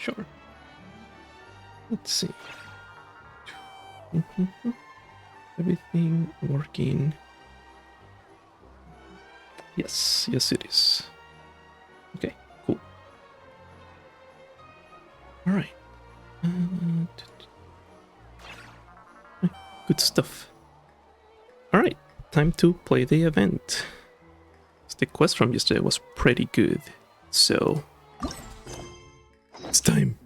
Sure. Let's see. Everything working. Yes, yes it is. Okay, cool. Alright. Good stuff. Alright, time to play the event. The quest from yesterday was pretty good, so it's time.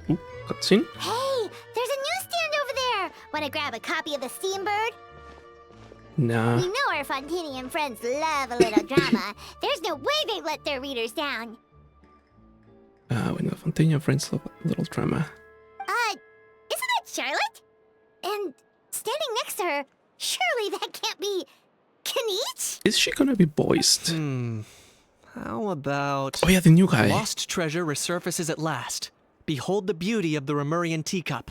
Ooh, cutscene? Hey, there's a newsstand over there! Wanna grab a copy of the Steambird? Nah. We know our Fontanian friends love a little drama. There's no way they let their readers down. We know Fontanian friends love a little drama. Isn't that Charlotte? And standing next to her, surely that can't be Kinich? Is she gonna be voiced? How about... Oh yeah, the new guy. Lost treasure resurfaces at last. Behold the beauty of the Remurian teacup.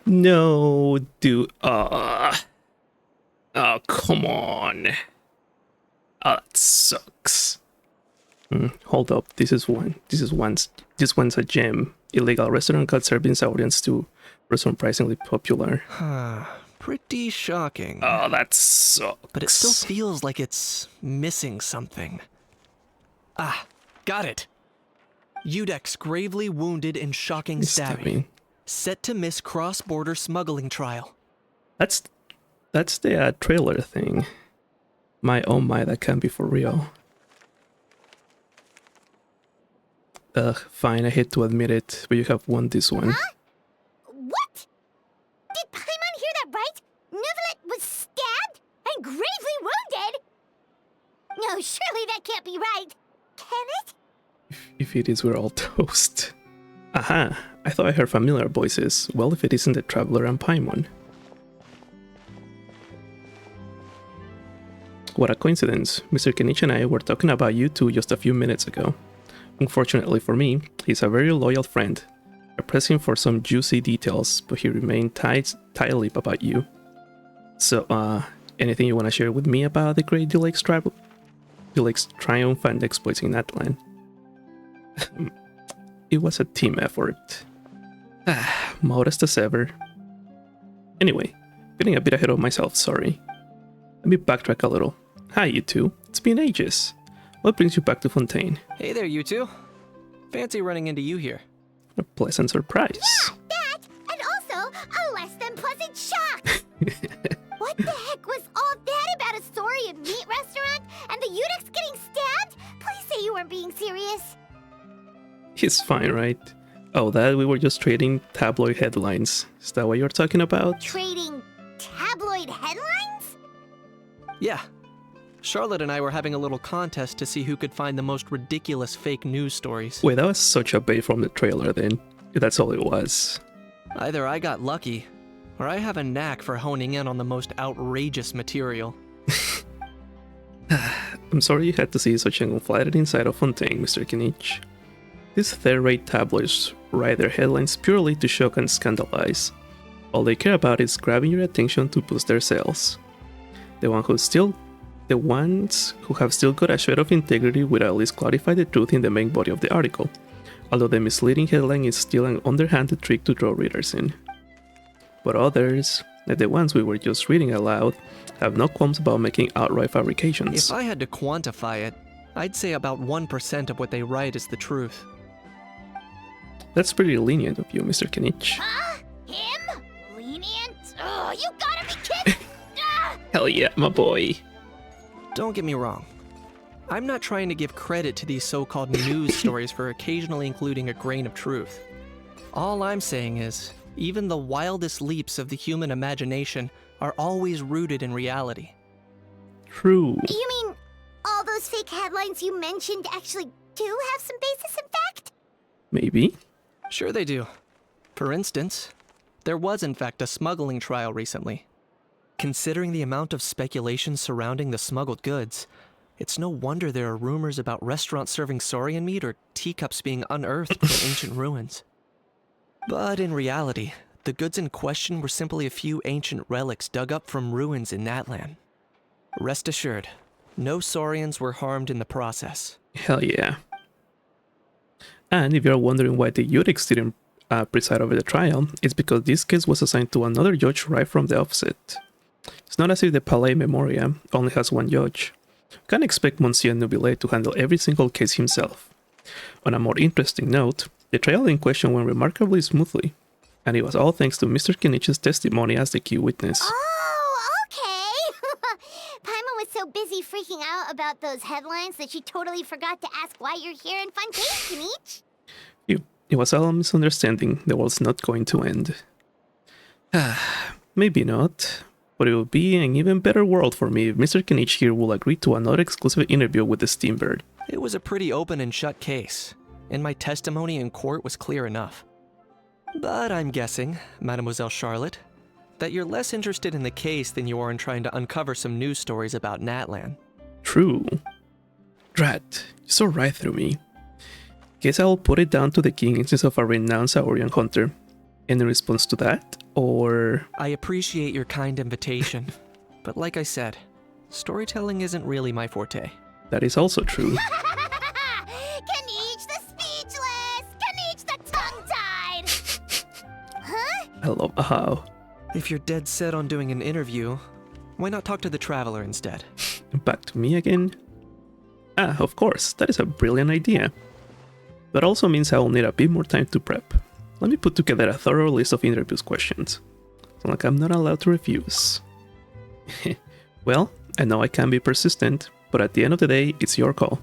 No, dude. Oh, come on. Oh, that sucks. Hold up. This one's a gem. Illegal restaurant got Serbian's audience too. Were surprisingly popular. Pretty shocking. Oh, that sucks. But it still feels like it's missing something. Ah, got it. Udex gravely wounded in shocking stabbing. Set to miss cross-border smuggling trial. That's the trailer thing. My oh my, that can't be for real. Fine, I hate to admit it, but you have won this one. Huh? What? Did Paimon hear that right? Nevelet was stabbed and gravely wounded? No, surely that can't be right. Can it? If it is, we're all toast. Aha! I thought I heard familiar voices. Well, if it isn't the Traveler and Paimon. What a coincidence. Mr. Kenichi and I were talking about you two just a few minutes ago. Unfortunately for me, he's a very loyal friend. I pressed him for some juicy details, but he remained tight-lipped about you. So, anything you want to share with me about the great Delake's triumph and exploits in Atlan? It was a team effort. Modest as ever. Anyway, getting a bit ahead of myself, sorry. Let me backtrack a little. Hi, you two. It's been ages. What brings you back to Fontaine? Hey there, you two. Fancy running into you here. A pleasant surprise. Yeah, that, and also a less than pleasant shock. What the heck was all that about a story of meat restaurant and the Udex getting stabbed? Please say you weren't being serious. He's fine, right? Oh, that we were just trading tabloid headlines. Is that what you're talking about? Trading tabloid headlines? Yeah. Charlotte and I were having a little contest to see who could find the most ridiculous fake news stories. Wait, that was such a bait from the trailer then. If that's all it was. Either I got lucky, or I have a knack for honing in on the most outrageous material. I'm sorry you had to see such an unflattered inside of Fontaine, Mr. Kinich. These third-rate tabloids write their headlines purely to shock and scandalize. All they care about is grabbing your attention to boost their sales. The ones who have still got a shred of integrity will at least clarify the truth in the main body of the article, although the misleading headline is still an underhanded trick to draw readers in. But others, like the ones we were just reading aloud, have no qualms about making outright fabrications. If I had to quantify it, I'd say about 1% of what they write is the truth. That's pretty lenient of you, Mr. Kinich. Huh? Him? Lenient? Oh, you gotta be kidding! Hell yeah, my boy. Don't get me wrong. I'm not trying to give credit to these so-called news stories for occasionally including a grain of truth. All I'm saying is, even the wildest leaps of the human imagination are always rooted in reality. True. You mean all those fake headlines you mentioned actually do have some basis in fact? Maybe. Sure they do. For instance, there was in fact a smuggling trial recently. Considering the amount of speculation surrounding the smuggled goods, it's no wonder there are rumors about restaurants serving saurian meat or teacups being unearthed from ancient ruins. But in reality, the goods in question were simply a few ancient relics dug up from ruins in Natlan. Rest assured, No Saurians were harmed in the process. Hell yeah. And if you're wondering why the Eudex didn't preside over the trial, it's because this case was assigned to another judge right from the offset. It's not as if the Palais Memoria only has one judge. You can't expect Monsieur Nubile to handle every single case himself. On a more interesting note, the trial in question went remarkably smoothly, and it was all thanks to Mr. Kenich's testimony as the key witness. Oh, okay. Paimon was so busy freaking out about those headlines that she totally forgot to ask why you're here in Fontaine, Kenich. It was all a misunderstanding. The world's not going to end. Maybe not. But it would be an even better world for me if Mr. Kenich here will agree to another exclusive interview with the Steambird. It was a pretty open and shut case, and my testimony in court was clear enough. But I'm guessing, Mademoiselle Charlotte, that you're less interested in the case than you are in trying to uncover some news stories about Natlan. True. Drat, you saw right through me. Guess I'll put it down to the king instead of a renowned Saurian hunter. Any response to that, or...? I appreciate your kind invitation, but like I said, storytelling isn't really my forte. That is also true. Kenich the speechless! Kenich the tongue-tied! Huh? I love how. If you're dead set on doing an interview, why not talk to the Traveler instead? Back to me again? Ah, of course, that is a brilliant idea. But also means I will need a bit more time to prep. Let me put together a thorough list of interviews questions. So like I'm not allowed to refuse. Well, I know I can be persistent, but at the end of the day, it's your call.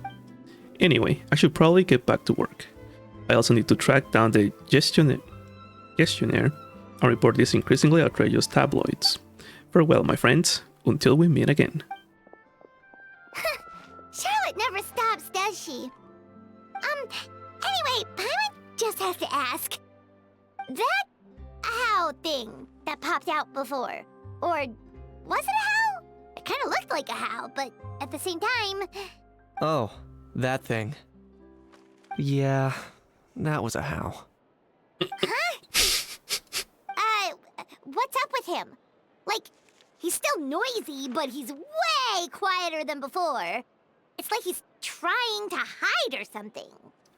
Anyway, I should probably get back to work. I also need to track down the questionnaire and report these increasingly outrageous tabloids. Farewell, my friends, until we meet again. Charlotte never stops, does she? Anyway, Paimon just has to ask. That owl thing that popped out before, or was it a howl? It kind of looked like a howl, but at the same time... Oh, that thing. Yeah, that was a howl. Huh? What's up with him? Like, he's still noisy, but he's way quieter than before. It's like he's trying to hide or something.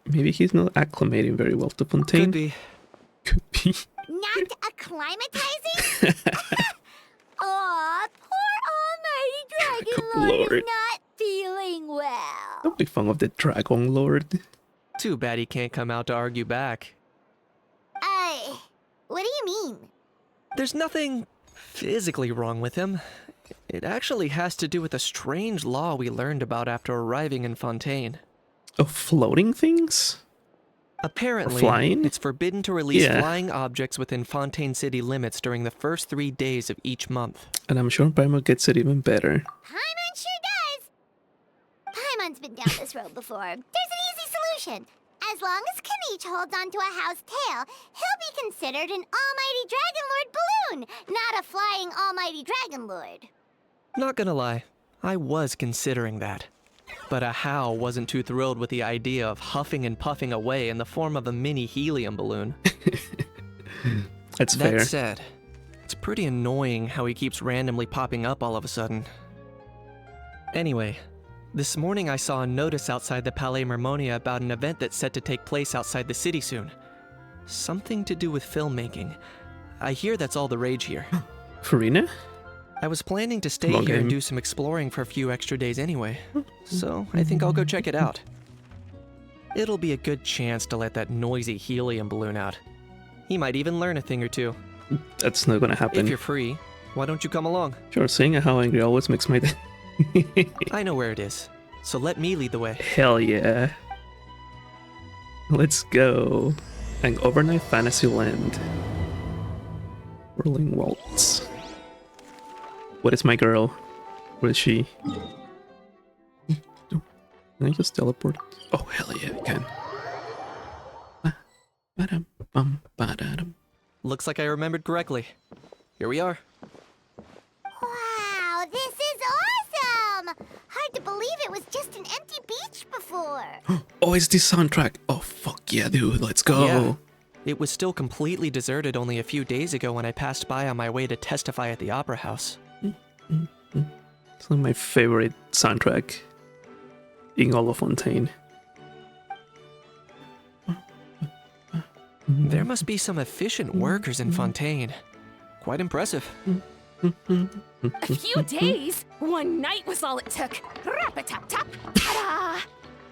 Maybe he's not acclimating very well to Fontaine. Could be. Could be. Not acclimatizing? Aw, poor Almighty Dragon Lord Lord. is not feeling well. Don't make fun of the Dragon Lord. Too bad he can't come out to argue back. What do you mean? There's nothing physically wrong with him. It actually has to do with a strange law we learned about after arriving in Fontaine. Of floating things? Apparently, flying? it's forbidden to release Yeah. flying objects within Fontaine city limits during the first 3 days of each month. And I'm sure Paimon gets it even better. Paimon sure does. Paimon's been down this road before. There's an easy solution. As long as Kenich holds onto a house tail, he'll be considered an Almighty Dragon Lord balloon, not a flying Almighty Dragon Lord. Not gonna lie, I was considering that. But Ahau wasn't too thrilled with the idea of huffing and puffing away in the form of a mini helium balloon. That's fair. That said, it's pretty annoying how he keeps randomly popping up all of a sudden. Anyway, this morning I saw a notice outside the Palais Mermonia about an event that's set to take place outside the city soon. Something to do with filmmaking. I hear that's all the rage here. Farina? I was planning to stay Long here and game. do some exploring for a few extra days anyway, so I think I'll go check it out. It'll be a good chance to let that noisy helium balloon out. He might even learn a thing or two. That's not gonna If happen. you're free, why don't you come along? Sure, saying how angry always makes my day. I know where it is, so let me lead the way. Hell yeah. Let's go. An overnight fantasy land. Whirling waltz. What is my girl? Where is she? Can I just teleport? Oh, hell yeah, I can. Ba-dum, ba-da-dum. Looks like I remembered correctly. Here we are. Wow, this is awesome! Hard to believe it was just an empty beach before. Oh, it's the soundtrack. Oh, fuck yeah, dude. Let's go. Yeah. It was still completely deserted only a few days ago when I passed by on my way to testify at the Opera House. It's like my favorite soundtrack in all of Fontaine. There must be some efficient workers in Fontaine. Quite impressive. A few days? One night was all it took. Rap-a-tap-tap. Ta-da!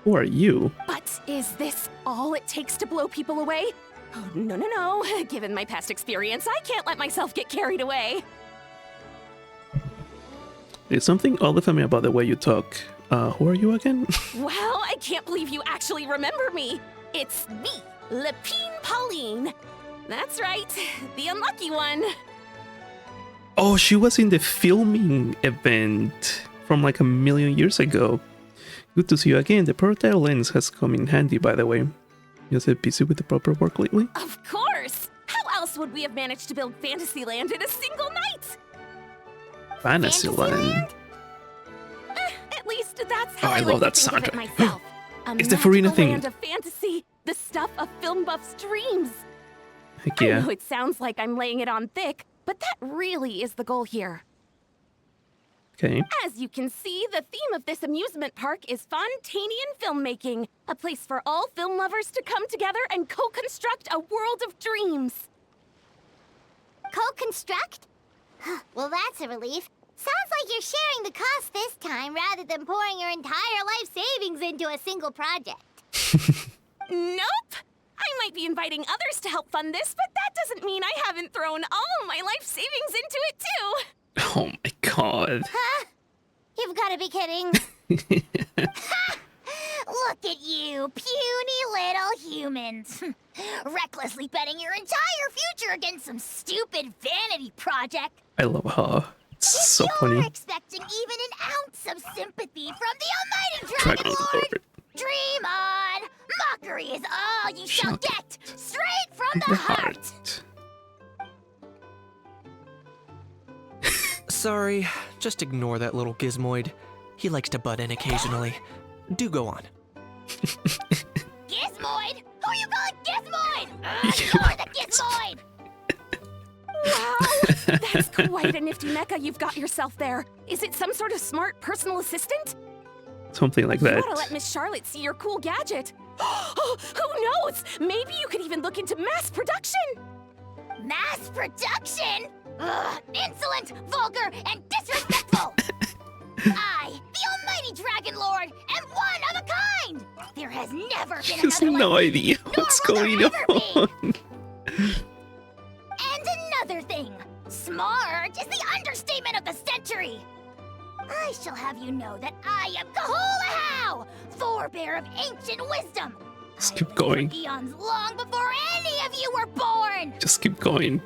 Who are you? But is this all it takes to blow people away? Oh, no, no, no. Given my past experience, I can't let myself get carried away. There's something oddly familiar about the way you talk. Who are you again? Well, I can't believe you actually remember me. It's me, Lepine Pauline. That's right, the unlucky one. Oh, she was in the filming event from like a million years ago. Good to see you again. The projectile lens has come in handy, by the way. You been busy with the proper work lately? Of course! How else would we have managed to build Fantasyland in a single night? Fantasyland. At least that's how Oh, I like love that to think of it soundtrack. myself. A It's the Farina magical thing. land of fantasy, the stuff of film buffs' dreams. Heck I yeah. know it sounds like I'm laying it on thick, but that really is the goal here. Okay. As you can see, the theme of this amusement park is Fontanian filmmaking, a place for all film lovers to come together and co-construct a world of dreams. Co-construct? Well, that's a relief. Sounds like you're sharing the cost this time rather than pouring your entire life savings into a single project. Nope! I might be inviting others to help fund this, but that doesn't mean I haven't thrown all my life savings into it too. Oh my god. Huh? You've got to be kidding. Ha! Look at you, puny little humans. Recklessly betting your entire future against some stupid vanity project. I love her. It's so You're funny. expecting even an ounce of sympathy from the almighty Dragon Dragon Lord? Lord. Dream on! Mockery is all you shall Shall get, straight from the heart. Sorry, just ignore that little gizmoid. He likes to butt in occasionally. Do go on. Gizmoid? Who you calling Gizmoid? Ignore the Gizmoid! Wow! That's quite a nifty mecha you've got yourself there. Is it some sort of smart personal assistant? Something like You that. ought to let Miss Charlotte see your cool gadget. Who knows? Maybe you could even look into mass production. Mass production? Ugh, insolent, vulgar, and disrespectful! I, the almighty Dragon Lord, am one of a kind! There has never been She has another no like idea nor what's will there going ever be. on. And another thing, smart is the understatement of the century. I shall have you know that I am Kahulahau, forebear of ancient wisdom. Just I keep lived going. for eons long before any of you were born. Just keep going.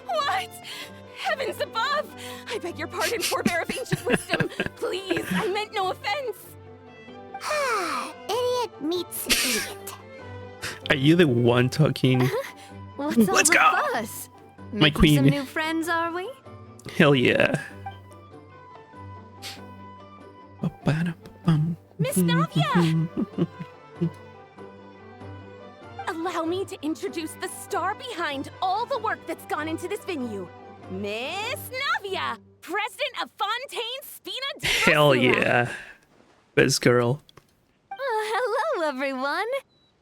What? Heavens above! I beg your pardon, forebear of ancient wisdom. Please, I meant no offense. Idiot meets idiot. Are you the one talking? What's Let's all go! the fuss? My Making queen. Some new friends, are we? Hell yeah. Miss Navia! Allow me to introduce the star behind all the work that's gone into this venue. Miss Navia, president of Fontaine Spina di Hell Rosula. yeah. Best girl. Hello, everyone.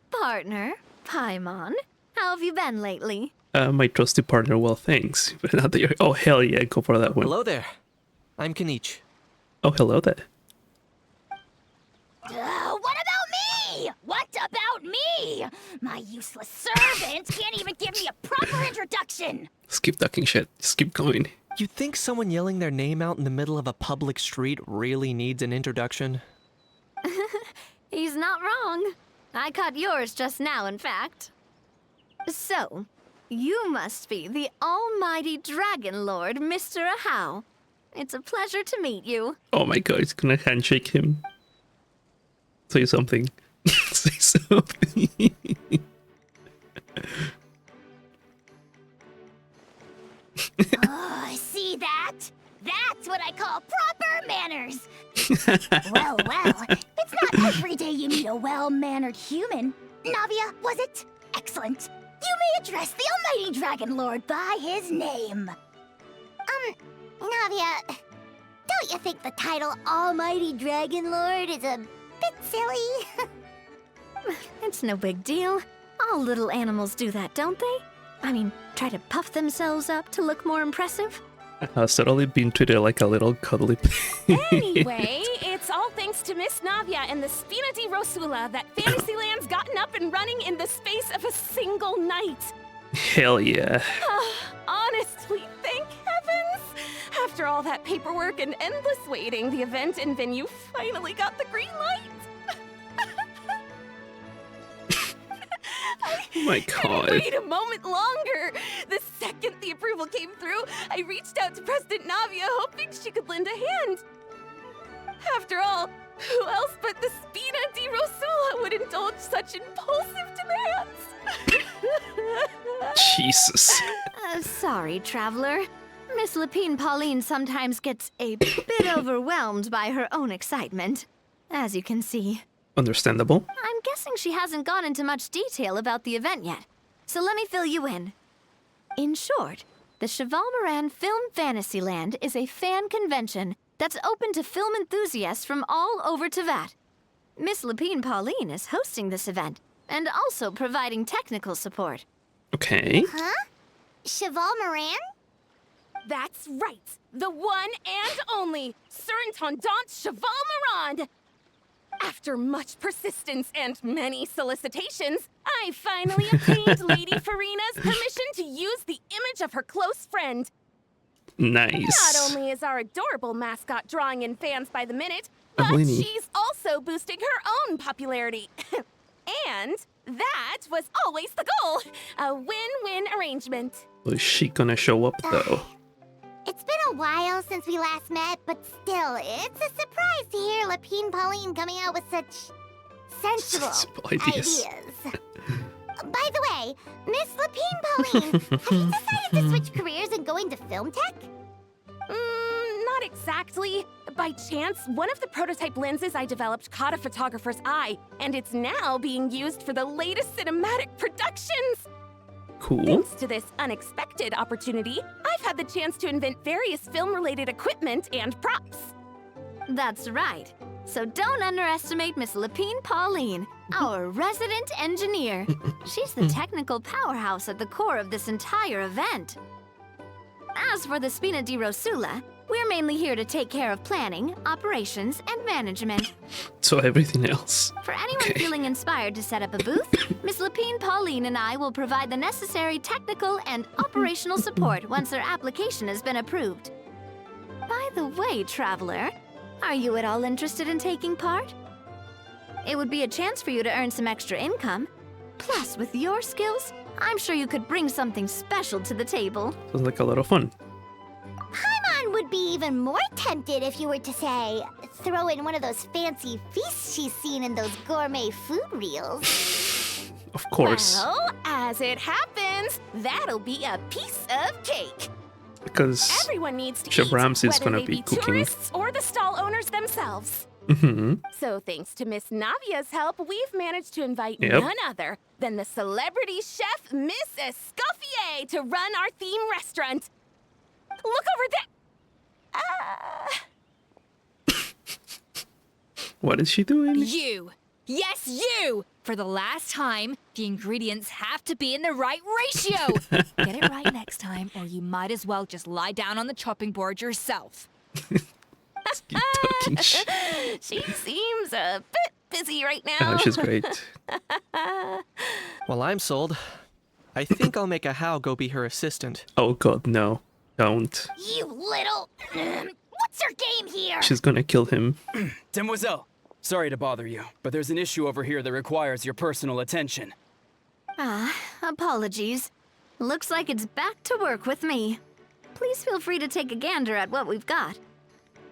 Partner, Paimon. How have you been lately? My trusty partner, well, thanks. But not that you're... Oh, hell yeah, go for that one. Hello there. I'm Kenichi. Oh, hello there. What about me? What about me? My useless servant can't even give me a proper introduction. Just keep talking shit. Just keep going. You think someone yelling their name out in the middle of a public street really needs an introduction? He's not wrong. I caught yours just now, in fact. So, you must be the almighty Dragon Lord, Mr. Ahau. It's a pleasure to meet you. Oh my god, it's gonna handshake him. Say something. Say something. Oh, see that? That's what I call proper manners. Well, it's not every day you meet a well-mannered human. Navia, was it? Excellent. You may address the almighty Dragon Lord by his name. Navia, Don't you think the title Almighty Dragon Lord is a bit silly? It's no big deal. All little animals do that, don't they? I mean, try to puff themselves up to look more impressive. Suddenly being treated like a little cuddly Anyway, it's all thanks to Miss Navia and the Spina di Rosula that Fantasyland's gotten up and running in the space of a single night. Hell yeah. Honestly, thank heavens! After all that paperwork and endless waiting, the event and venue finally got the green light. Oh my Couldn't god. wait a moment longer. The second the approval came through, I reached out to President Navia, hoping she could lend a hand. After all, who else but the Spina di Rosula would indulge such impulsive demands? Jesus. Sorry, traveler. Miss Lapine Pauline sometimes gets a bit overwhelmed by her own excitement, as you can see. Understandable. I'm guessing she hasn't gone into much detail about the event yet, so let me fill you in. In short, the Cheval Moran Film Fantasyland is a fan convention that's open to film enthusiasts from all over Teyvat. Miss Lapine Pauline is hosting this event and also providing technical support. Okay. Huh? Cheval Moran? That's right, the one and only Surintendant Cheval Moran. After much persistence and many solicitations, I finally obtained Lady Farina's permission to use the image of her close friend. Nice. Not only is our adorable mascot drawing in fans by the minute, but Eleni. she's also boosting her own popularity. And that was always the goal, a win-win arrangement. Is she gonna show up though? It's been a while since we last met, but still, it's a surprise to hear Lapine Pauline coming out with such sensible Sensible ideas. By the way, Miss Lapine Pauline, have you decided to switch careers and go into film tech? Not exactly. By chance, one of the prototype lenses I developed caught a photographer's eye, and it's now being used for the latest cinematic productions. Cool. Thanks to this unexpected opportunity, I've had the chance to invent various film-related equipment and props. That's right. So don't underestimate Miss Lapine Pauline, our resident engineer. She's the technical powerhouse at the core of this entire event. As for the Spina di Rosula, we're mainly here to take care of planning, operations, and management. So everything else. For anyone Okay. feeling inspired to set up a booth, Miss Lapine Pauline and I will provide the necessary technical and operational support once their application has been approved. By the way, traveler, are you at all interested in taking part? It would be a chance for you to earn some extra income. Plus, with your skills, I'm sure you could bring something special to the table. Sounds like a lot of fun. Paimon would be even more tempted if you were to, say, throw in one of those fancy feasts she's seen in those gourmet food reels. Of course. Well, as it happens, that'll be a piece of cake. Because Everyone needs to Chef eat, Ramsay's whether gonna they be be cooking. tourists or the stall owners themselves. Mhm. So thanks to Miss Navia's help, we've managed to invite Yep. none other than the celebrity chef Miss Escoffier to run our theme restaurant. Look over there. What is she doing? You! Yes, you! For the last time, the ingredients have to be in the right ratio! Get it right next time, or you might as well just lie down on the chopping board yourself. Keep talking shit. She seems a bit busy right now. Oh, she's great. Well, I'm sold. I think I'll make a How go be her assistant. Oh god, no. Don't. You little... What's your game here? She's gonna kill him. Demoiselle, sorry to bother you, but there's an issue over here that requires your personal attention. Apologies. Looks like it's back to work with me. Please feel free to take a gander at what we've got.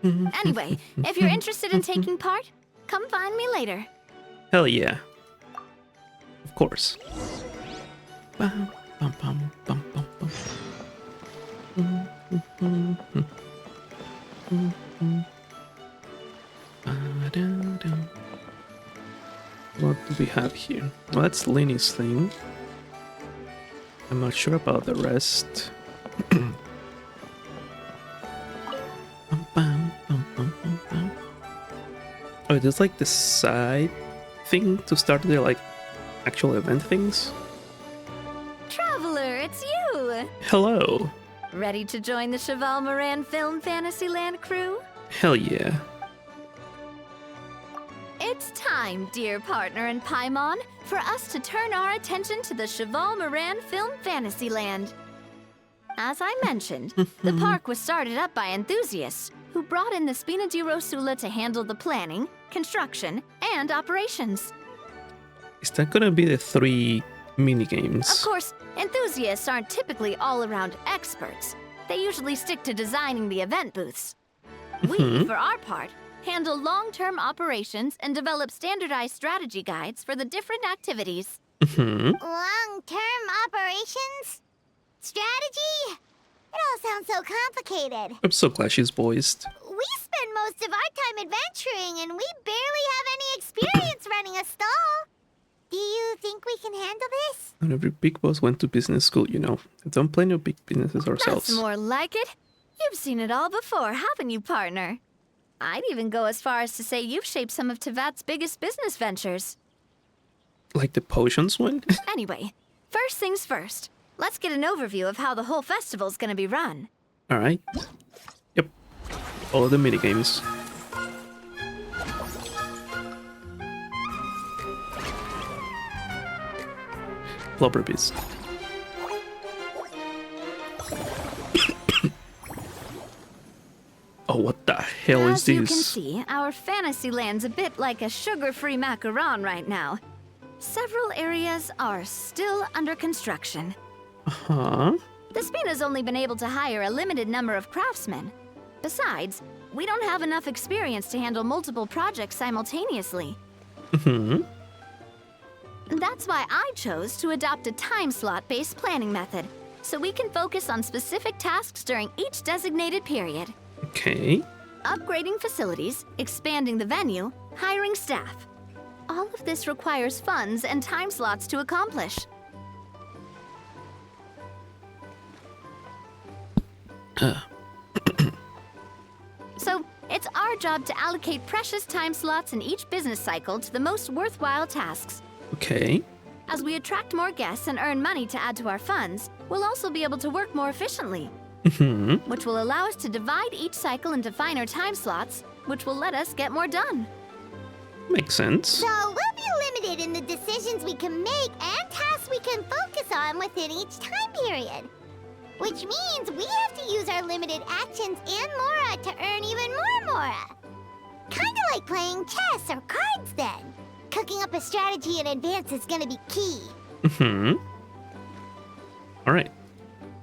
Anyway, if you're interested in taking part, come find me later. Hell yeah. Of course. Bum, bum, bum, bum, bum, bum. Ba-da-da. What do we have here? Well, that's Lenny's thing. I'm not sure about the rest. Bum, bum, bum, is this like the side thing to start their like actual event things? Traveler, it's you! Hello. Ready to join the Cheval Moran Film Fantasyland crew? Hell yeah. It's time, dear partner in Paimon, for us to turn our attention to the Cheval Moran Film Fantasyland. As I mentioned, the park was started up by enthusiasts who brought in the Spina di Rosula to handle the planning, construction, and operations. Is that gonna be the 3 minigames? Of course, enthusiasts aren't typically all-around experts. They usually stick to designing the event booths. We, for our part, handle long-term operations and develop standardized strategy guides for the different activities. Long-term operations? Strategy? It all sounds so complicated. I'm so glad she's voiced. We spend most of our time adventuring, and we barely have any experience running a stall. Do you think we can handle this? Not every big boss went to business school, you know. We've done plenty of big businesses ourselves. That's more like it. You've seen it all before, haven't you, partner? I'd even go as far as to say you've shaped some of Tevat's biggest business ventures. Like the potions one? Anyway, first things first. Let's get an overview of how the whole festival's gonna be run. Alright. Yep. All of the minigames. Blubber Beast. Oh, what the hell is As you can this? see, our Fantasyland's a bit like a sugar-free macaron right now. Several areas are still under construction. Huh? The Spina's only been able to hire a limited number of craftsmen. Besides, we don't have enough experience to handle multiple projects simultaneously. That's why I chose to adopt a time slot-based planning method, so we can focus on specific tasks during each designated period. Okay. Upgrading facilities, expanding the venue, hiring staff. All of this requires funds and time slots to accomplish. So, it's our job to allocate precious time slots in each business cycle to the most worthwhile tasks. Okay. As we attract more guests and earn money to add to our funds, we'll also be able to work more efficiently, which will allow us to divide each cycle into finer time slots, which will let us get more done. Makes sense. So we'll be limited in the decisions we can make and tasks we can focus on within each time period. Which means we have to use our limited actions and Mora to earn even more Mora. Kinda like playing chess or cards then. Cooking up a strategy in advance is gonna be key. Alright.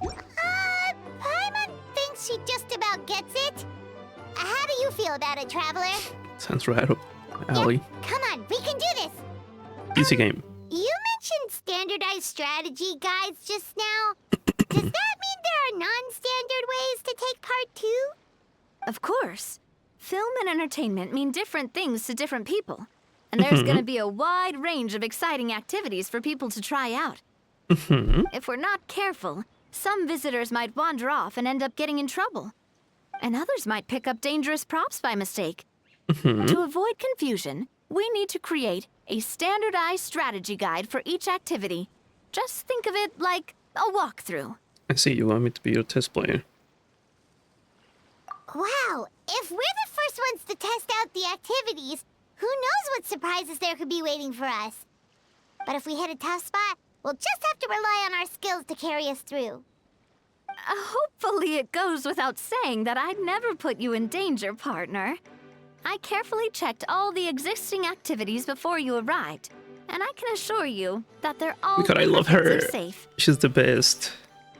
Paimon thinks she just about gets it. How do you feel about it, Traveler? Sounds right up my alley. Come on, we can do this. Easy game. You mentioned standardized strategy guides just now. Does that mean there are non-standard ways to take part too? Of course. Film and entertainment mean different things to different people. And there's gonna be a wide range of exciting activities for people to try out. If we're not careful, some visitors might wander off and end up getting in trouble. And others might pick up dangerous props by mistake. To avoid confusion, we need to create a standardized strategy guide for each activity. Just think of it like a walkthrough. I see you want me to be your test player. Wow, if we're the first ones to test out the activities, who knows what surprises there could be waiting for us? But if we hit a tough spot, we'll just have to rely on our skills to carry us through. Hopefully it goes without saying that I'd never put you in danger, partner. I carefully checked all the existing activities before you arrived, and I can assure you that they're all God, I love her. perfectly safe. She's the best.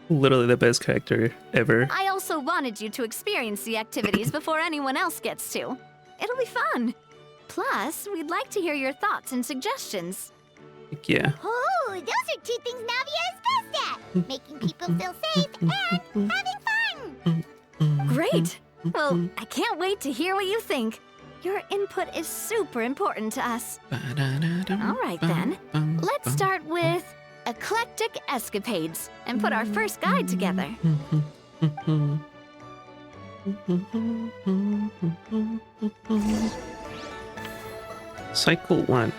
Literally the best character ever. I also wanted you to experience the activities before anyone else gets to. It'll be fun. Plus, we'd like to hear your thoughts and suggestions. Like, yeah. Oh, those are two things Navia is best at. Making people feel safe and having fun. Great! Well, I can't wait to hear what you think. Your input is super important to us. All right then, let's start with Eclectic Escapades and put our first guide together. Cycle 1.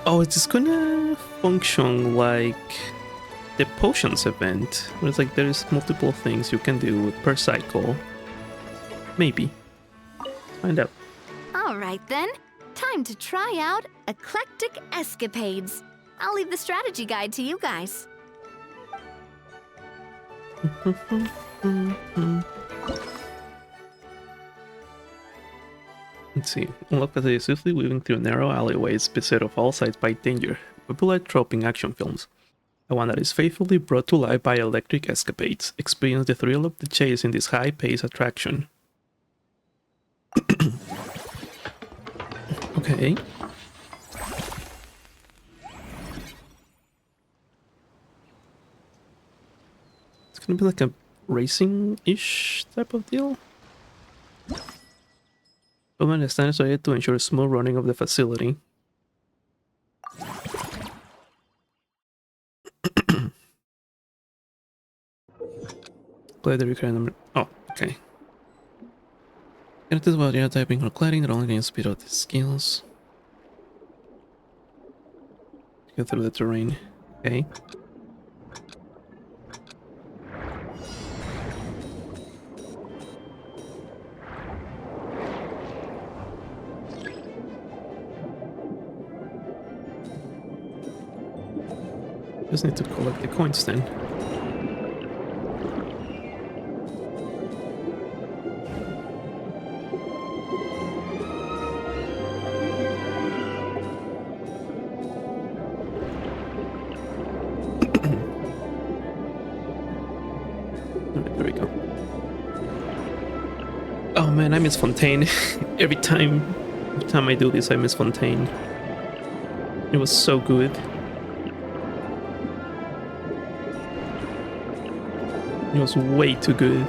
Oh, it's gonna function like the potions event, where it's like there's multiple things you can do per cycle. Maybe. Find out. All right then. Time to try out Eclectic Escapades. I'll leave the strategy guide to you guys. Let's see. Unlock as a swiftly weaving through narrow alleyways beset of all sides by danger. A bullet-dropping action films. A one that is faithfully brought to life by electric escapades. Experience the thrill of the chase in this high-paced attraction. Okay. It's gonna be like a racing-ish type of deal. Women standards are to ensure smooth running of the facility. Play the recurrent number. Oh, okay. It is while you're typing or cladding, that only gains speed of the skills. Go through the terrain. Okay. Just need to collect the coins then. Alright, there we go. Oh man, I miss Fontaine. every time I do this, I miss Fontaine. It was so good. It was way too good.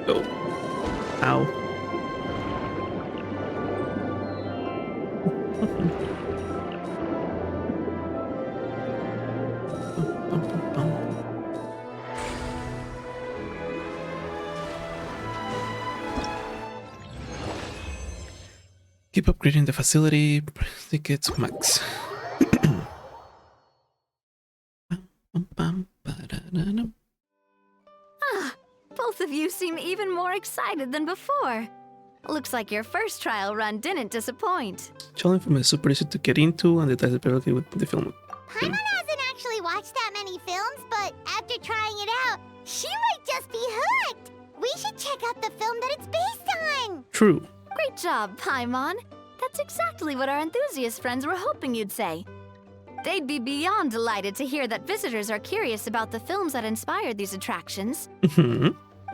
Oh. Ow. Keep upgrading the facility. Tickets max. Both of you seem even more excited than before. Looks like your first trial run didn't disappoint. Challenge from a super easy to get into and the desirability with the film. Paimon hasn't actually watched that many films, but after trying it out, she might just be hooked. We should check out the film that it's based on. True. Great job, Paimon. That's exactly what our enthusiast friends were hoping you'd say. They'd be beyond delighted to hear that visitors are curious about the films that inspired these attractions.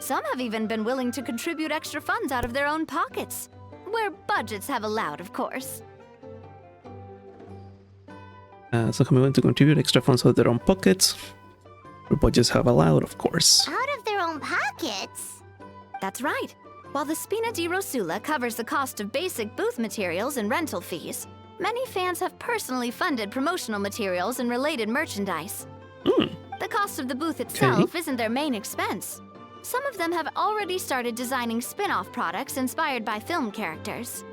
Some have even been willing to contribute extra funds out of their own pockets, where budgets have allowed, of course. Some are willing to contribute extra funds out of their own pockets, where budgets have allowed, of course. Out of their own pockets? That's right. While the Spina di Rosula covers the cost of basic booth materials and rental fees, many fans have personally funded promotional materials and related merchandise. The cost of the booth itself isn't their main expense. Some of them have already started designing spin-off products inspired by film characters.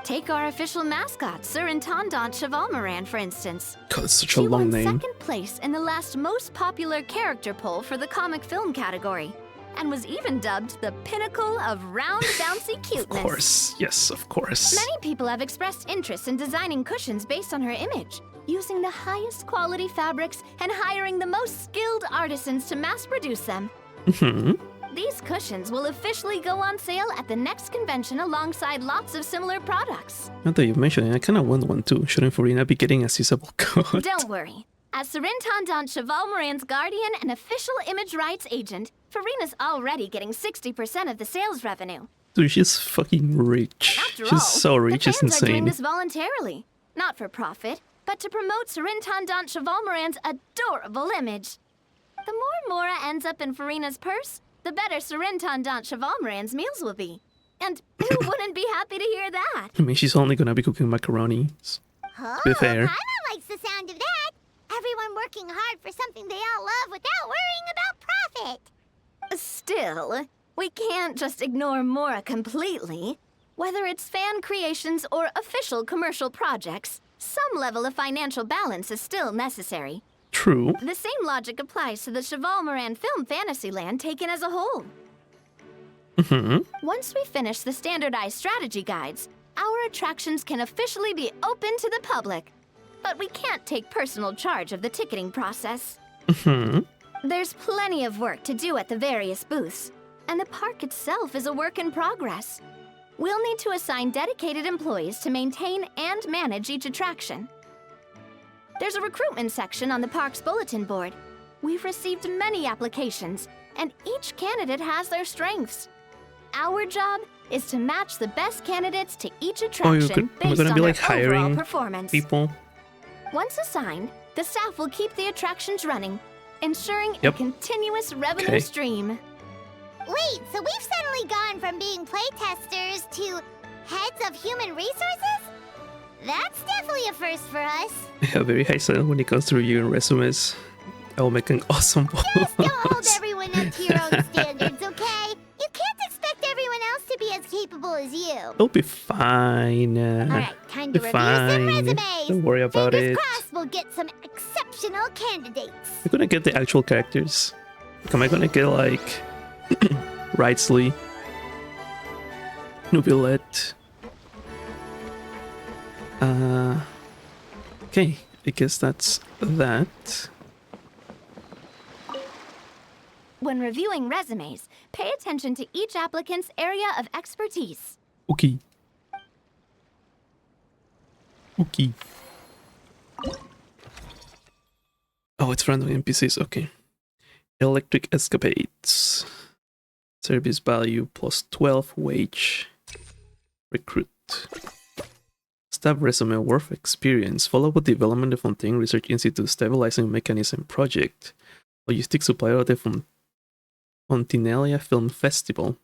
Take our official mascot, Surintendant Chevalmoran, for instance. God, it's such a long She name. won second place in the last most popular character poll for the comic film category, and was even dubbed the pinnacle of round, bouncy cuteness. Of course, yes, of course. Many people have expressed interest in designing cushions based on her image, using the highest quality fabrics and hiring the most skilled artisans to mass produce them. These cushions will officially go on sale at the next convention alongside lots of similar products. Now that you've mentioned it, I kind of want one too. Shouldn't Farina be getting a seizable cut? Don't worry. As Surintendant Chevalmoran's guardian and official image rights agent, Farina's already getting 60% of the sales revenue. Dude, she's fucking rich. After She's all, so rich, the it's fans are doing insane. this voluntarily, not for profit, but to promote Surintendant Chevalmoran's adorable image. The more Mora ends up in Farina's purse, the better Surintendant Chevalmoran's meals will be. And who wouldn't be happy to hear that? I mean, she's only gonna be cooking macaroni. Oh, be fair. Paimon likes the sound of that. Everyone working hard for something they all love without worrying about profit. Still, we can't just ignore Mora completely. Whether it's fan creations or official commercial projects, some level of financial balance is still necessary. True. The same logic applies to the Cheval Moran Film Fantasyland taken as a whole. Once we finish the standardized strategy guides, our attractions can officially be open to the public. But we can't take personal charge of the ticketing process. There's plenty of work to do at the various booths, and the park itself is a work in progress. We'll need to assign dedicated employees to maintain and manage each attraction. There's a recruitment section on the park's bulletin board. We've received many applications, and each candidate has their strengths. Our job is to match the best candidates to each attraction based on their overall performance. People. Once assigned, the staff will keep the attractions running, ensuring a continuous revenue stream. Wait, so we've suddenly gone from being playtesters to heads of human resources? That's definitely a first for us. Yeah, very high standard when it comes to reviewing resumes. I'll make an awesome boss. Just don't hold everyone up to your own standards, okay? You can't expect everyone else to be as capable as you. It'll be fine. Alright, time to review some resumes. Don't worry about Fingers it. crossed we'll get some exceptional candidates. I'm gonna get the actual characters. Like, am I gonna get like Wrightsley, Nubilette? Okay, I guess that's that. When reviewing resumes, pay attention to each applicant's area of expertise. Okay. Okay. Oh, it's random NPCs. Okay. Electric escapades. Service value plus 12 wage. Recruit. Staff resume worth experience. Follow up development of Fontaine Research Institute stabilizing mechanism project. Logistic supplier of the Fontinelia Film Festival.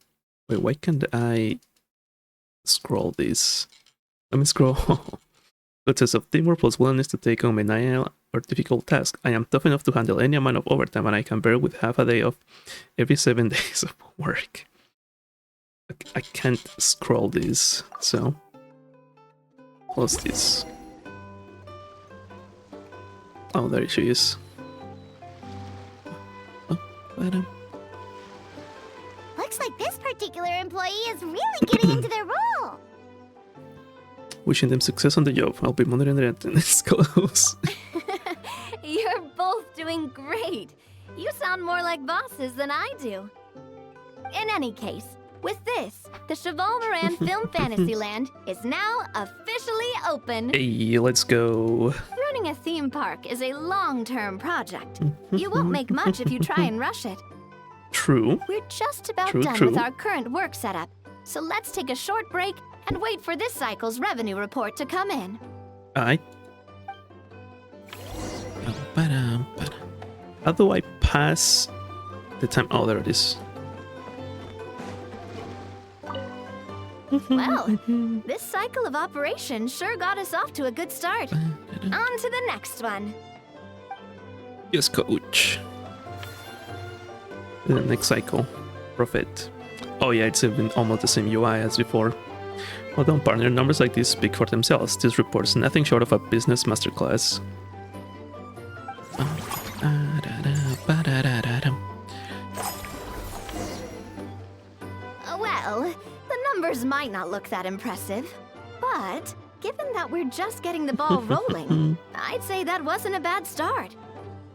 Wait, why can't I scroll this? Let me scroll. Good sense of teamwork plus willingness to take on menial or difficult tasks. I am tough enough to handle any amount of overtime, and I can bear with half a day off every 7 days of work. I can't scroll this, so close this. Oh, there she is. Looks like this particular employee is really getting into their role. Wishing them success on the job. I'll be monitoring their attendance close. You're both doing great. You sound more like bosses than I do. In any case, with this, the Cheval Moran Film Fantasyland is now officially open. Hey, let's go. Running a theme park is a long-term project. You won't make much if you try and rush it. True. We're just about done with our current work setup, so let's take a short break and wait for this cycle's revenue report to come in. Alright. How do I pass the time? Oh, there it is. Well, this cycle of operation sure got us off to a good start. On to the next one. Yes, coach. The next cycle. Profit. Oh yeah, it's even almost the same UI as before. Well done, partner. Numbers like these speak for themselves. This report's nothing short of a business masterclass. Well, the numbers might not look that impressive, but given that we're just getting the ball rolling, I'd say that wasn't a bad start.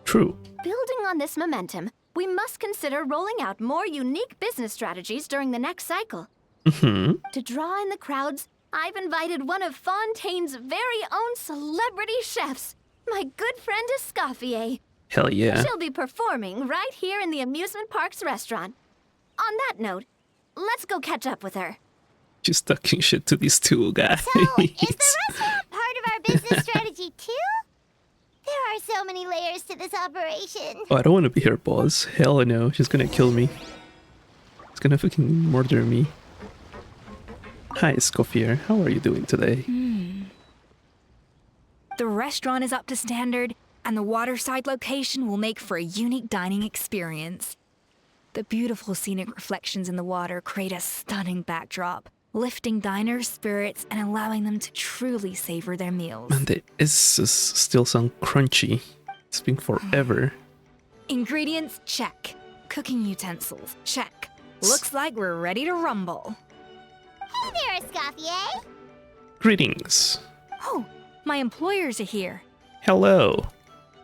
True. Building on this momentum, we must consider rolling out more unique business strategies during the next cycle. To draw in the crowds, I've invited one of Fontaine's very own celebrity chefs, my good friend Escoffier. Hell yeah. She'll be performing right here in the amusement park's restaurant. On that note, let's go catch up with her. She's talking shit to these two guys. So, is the restaurant part of our business strategy too? There are so many layers to this operation. Oh, I don't want to be her boss. Hell no, she's gonna kill me. She's gonna fucking murder me. Hi, Scoffier. How are you doing today? The restaurant is up to standard, and the waterside location will make for a unique dining experience. The beautiful scenic reflections in the water create a stunning backdrop, lifting diners' spirits and allowing them to truly savor their meals. Man, the S's still sound crunchy. It's been forever. Ingredients, check. Cooking utensils, check. Looks like we're ready to rumble. Hey there, Escoffier. Greetings. Oh, my employers are here. Hello.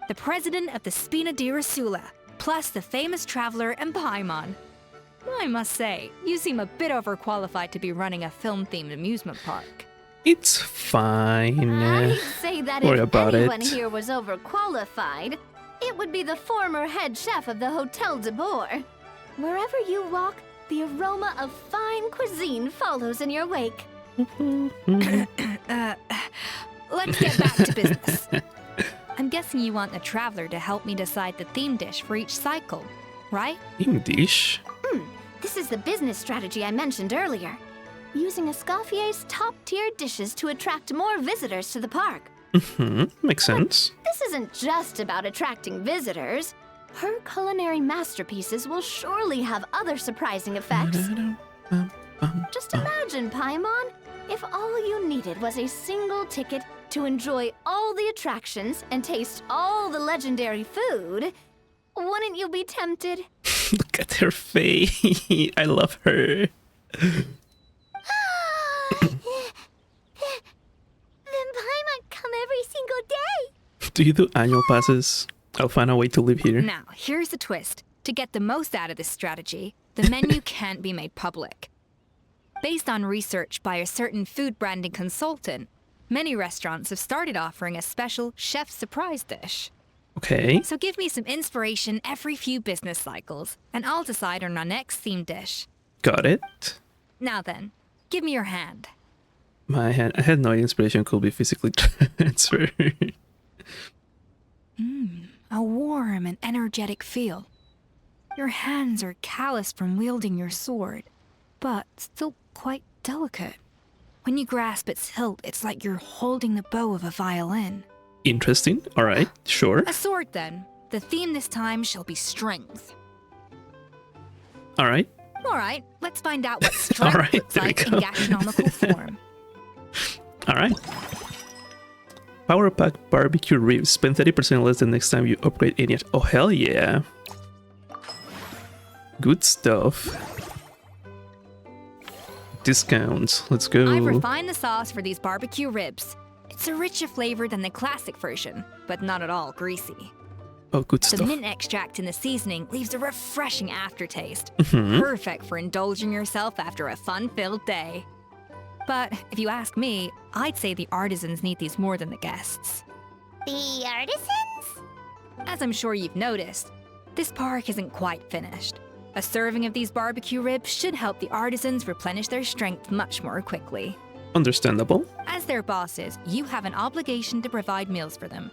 The president of the Spina di Rasula, plus the famous traveler and Paimon. I must say, you seem a bit overqualified to be running a film-themed amusement park. It's fine. I'd say that Worry if about anyone it. here was overqualified, it would be the former head chef of the Hotel de Boer. Wherever you walk, the aroma of fine cuisine follows in your wake. Let's get back to business. I'm guessing you want the traveler to help me decide the theme dish for each cycle, right? English. This is the business strategy I mentioned earlier. Using Escoffier's top-tier dishes to attract more visitors to the park. Makes sense. This isn't just about attracting visitors. Her culinary masterpieces will surely have other surprising effects. Just imagine, Paimon, if all you needed was a single ticket to enjoy all the attractions and taste all the legendary food. Wouldn't you be tempted? Look at her face. I love her. Then Paimon come every single day. Do you do annual passes? I'll find a way to live here. Now, here's the twist. To get the most out of this strategy, the menu can't be made public. Based on research by a certain food branding consultant, many restaurants have started offering a special chef surprise dish. Okay. So give me some inspiration every few business cycles, and I'll decide on our next theme dish. Got it. Now then, give me your hand. My hand. I had no inspiration could be physically transferred. A warm and energetic feel. Your hands are calloused from wielding your sword, but still quite delicate. When you grasp its hilt, it's like you're holding the bow of a violin. Interesting. All right. Sure. A sword, then. The theme this time shall be strength. All right. All right, let's find out what strength All right, looks there we like in go. gastronomical form. All right. Power Pack Barbecue Ribs. Spend 30% less the next time you upgrade any. Oh, hell yeah. Good stuff. Discounts. Let's go. I've refined the sauce for these barbecue ribs. It's a richer flavor than the classic version, but not at all greasy. Oh, good The stuff. mint extract in the seasoning leaves a refreshing aftertaste, Mhm. perfect for indulging yourself after a fun-filled day. But if you ask me, I'd say the artisans need these more than the guests. The artisans? As I'm sure you've noticed, this park isn't quite finished. A serving of these barbecue ribs should help the artisans replenish their strength much more quickly. Understandable. As their bosses, you have an obligation to provide meals for them.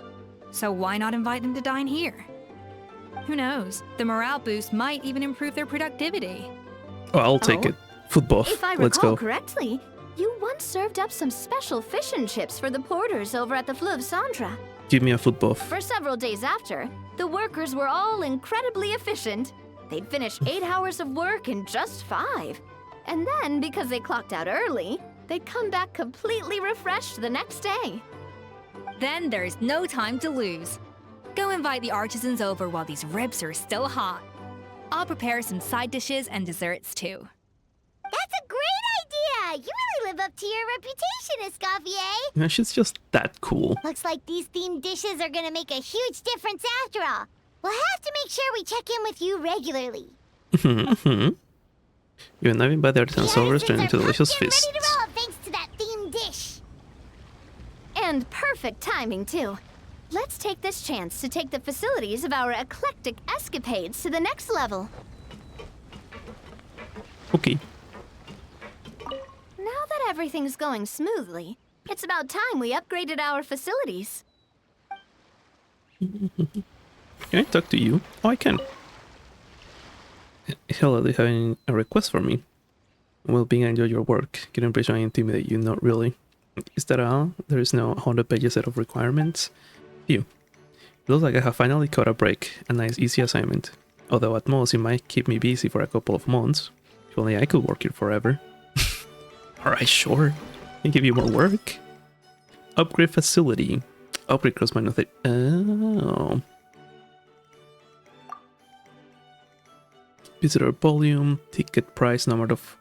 So why not invite them to dine here? Who knows? The morale boost might even improve their productivity. Oh, I'll take Oh. it. Food buff. If I Let's recall go. correctly, you once served up some special fish and chips for the porters over at the Fleuve Sandra. Give me a food buff. For several days after, the workers were all incredibly efficient. They'd finish 8 hours of work in just 5. And then, because they clocked out early, they'd come back completely refreshed the next day. Then there's no time to lose. Go invite the artisans over while these ribs are still hot. I'll prepare some side dishes and desserts too. That's a great idea! You really live up to your reputation, Escoffier! Yeah, she's just that cool. Looks like these themed dishes are gonna make a huge difference after all. We'll have to make sure we check in with you regularly. You and I invite the artisans The over artisans straight into are delicious pumped and feasts. ready to roll thanks to that themed dish. And perfect timing, too. Let's take this chance to take the facilities of our eclectic escapades to the next level. Okay. Now that everything's going smoothly, it's about time we upgraded our facilities. Can I talk to you? Oh, I can. Hello, do you have a request for me? Well, being I enjoy your work. Get impression I intimidate you, not really. Is that all? There is no 100-page set of requirements? Phew. Looks like I have finally caught a break. A nice easy assignment. Although at most it might keep me busy for a couple of months. If only I could work here forever. Alright, sure. Can give you more work. Upgrade facility. Upgrade cost minus 8. Oh. Visitor volume, ticket price, number of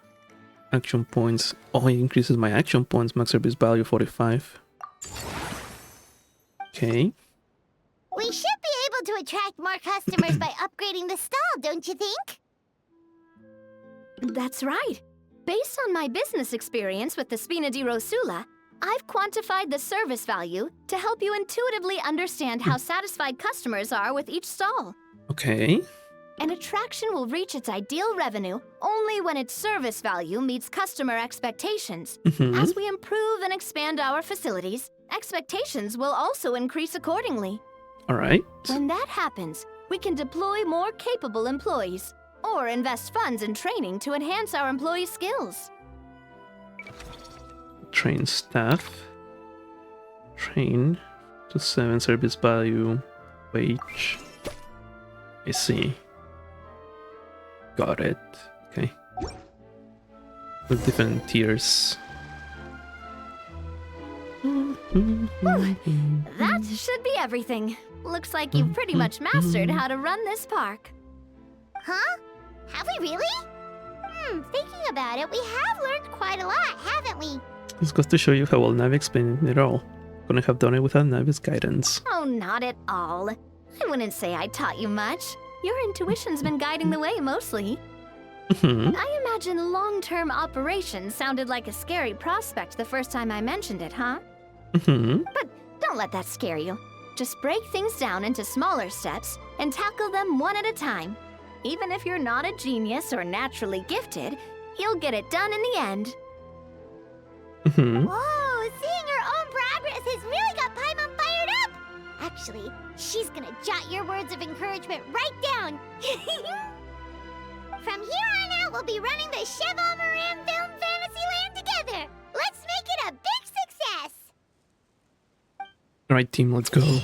action points. Oh, it increases my action points, max service value 45. Okay. We should be able to attract more customers by upgrading the stall, don't you think? That's right. Based on my business experience with the Spina di Rosula, I've quantified the service value to help you intuitively understand how satisfied customers are with each stall. Okay. An attraction will reach its ideal revenue only when its service value meets customer expectations. As we improve and expand our facilities, expectations will also increase accordingly. Alright. When that happens, we can deploy more capable employees or invest funds in training to enhance our employees' skills. Train staff. Train to 7 service value. Wage. I see. Got it. Okay. With different tiers. That should be everything. Looks like you've pretty much mastered how to run this park. Huh? Have we really? Thinking about it, we have learned quite a lot, haven't we? This goes to show you how well Navi explained it all. Couldn't have done it without Navi's guidance. Oh, not at all. I wouldn't say I taught you much. Your intuition's been guiding the way mostly. I imagine long-term operations sounded like a scary prospect the first time I mentioned it, huh? But don't let that scare you. Just break things down into smaller steps and tackle them one at a time. Even if you're not a genius or naturally gifted, you'll get it done in the end. Whoa, seeing her own progress has really got Paimon fired up! Actually, she's gonna jot your words of encouragement right down. From here on out, we'll be running the Cheval Moran Film Fantasyland together. Let's make it a big success! Alright team, let's go.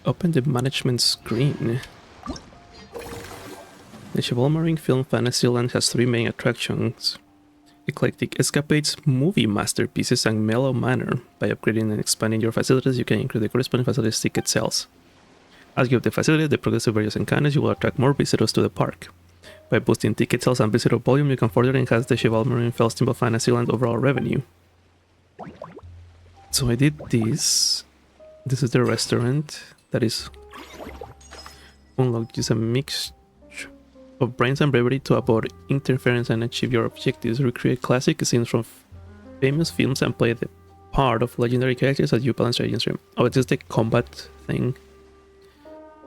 Open the management screen. The Cheval Moran Film Fantasyland has 3 main attractions. Eclectic escapades, movie masterpieces, and mellow manner. By upgrading and expanding your facilities, you can increase the corresponding facilities' ticket sales. As you have the facility, the progress of various encounters, you will attract more visitors to the park. By boosting ticket sales and visitor volume, you can further enhance the Cheval Moran Festival Fantasyland overall revenue. So I did this. This is the restaurant that is unlocked. Use a mix of brains and bravery to avoid interference and achieve your objectives. Recreate classic scenes from famous films and play the part of legendary characters as you balance your stream. Oh, it's just the combat thing.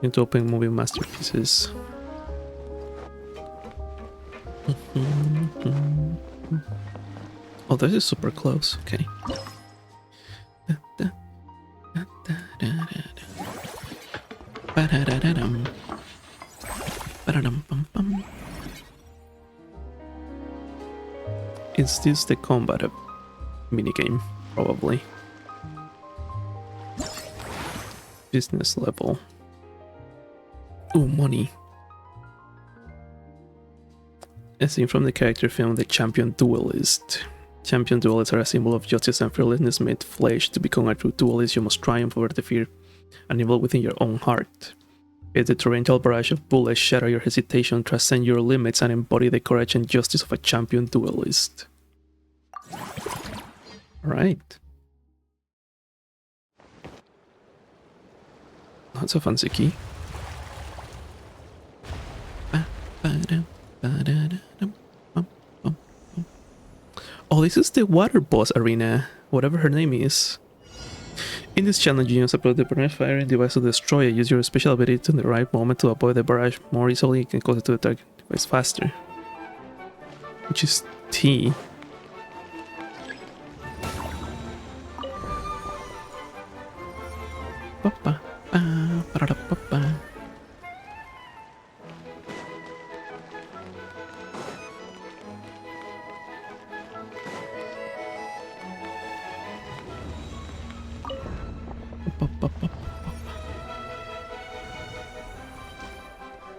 You need to open movie masterpieces. Oh, this is super close. Okay. Is this the combat minigame? Probably. Business level. Ooh, money. A scene from the character film The Champion Duelist. Champion duelists are a symbol of justice and fearlessness made flesh. To become a true duelist, you must triumph over the fear and evil within your own heart. If the torrential barrage of bullets shatter your hesitation, transcend your limits, and embody the courage and justice of a champion duelist. Alright. That's a fancy key. Oh, this is the water boss arena, whatever her name is. In this challenge, you use a the firing device to destroy it. Use your special ability to the right moment to avoid the barrage more easily and closer to the target device faster. Which is T.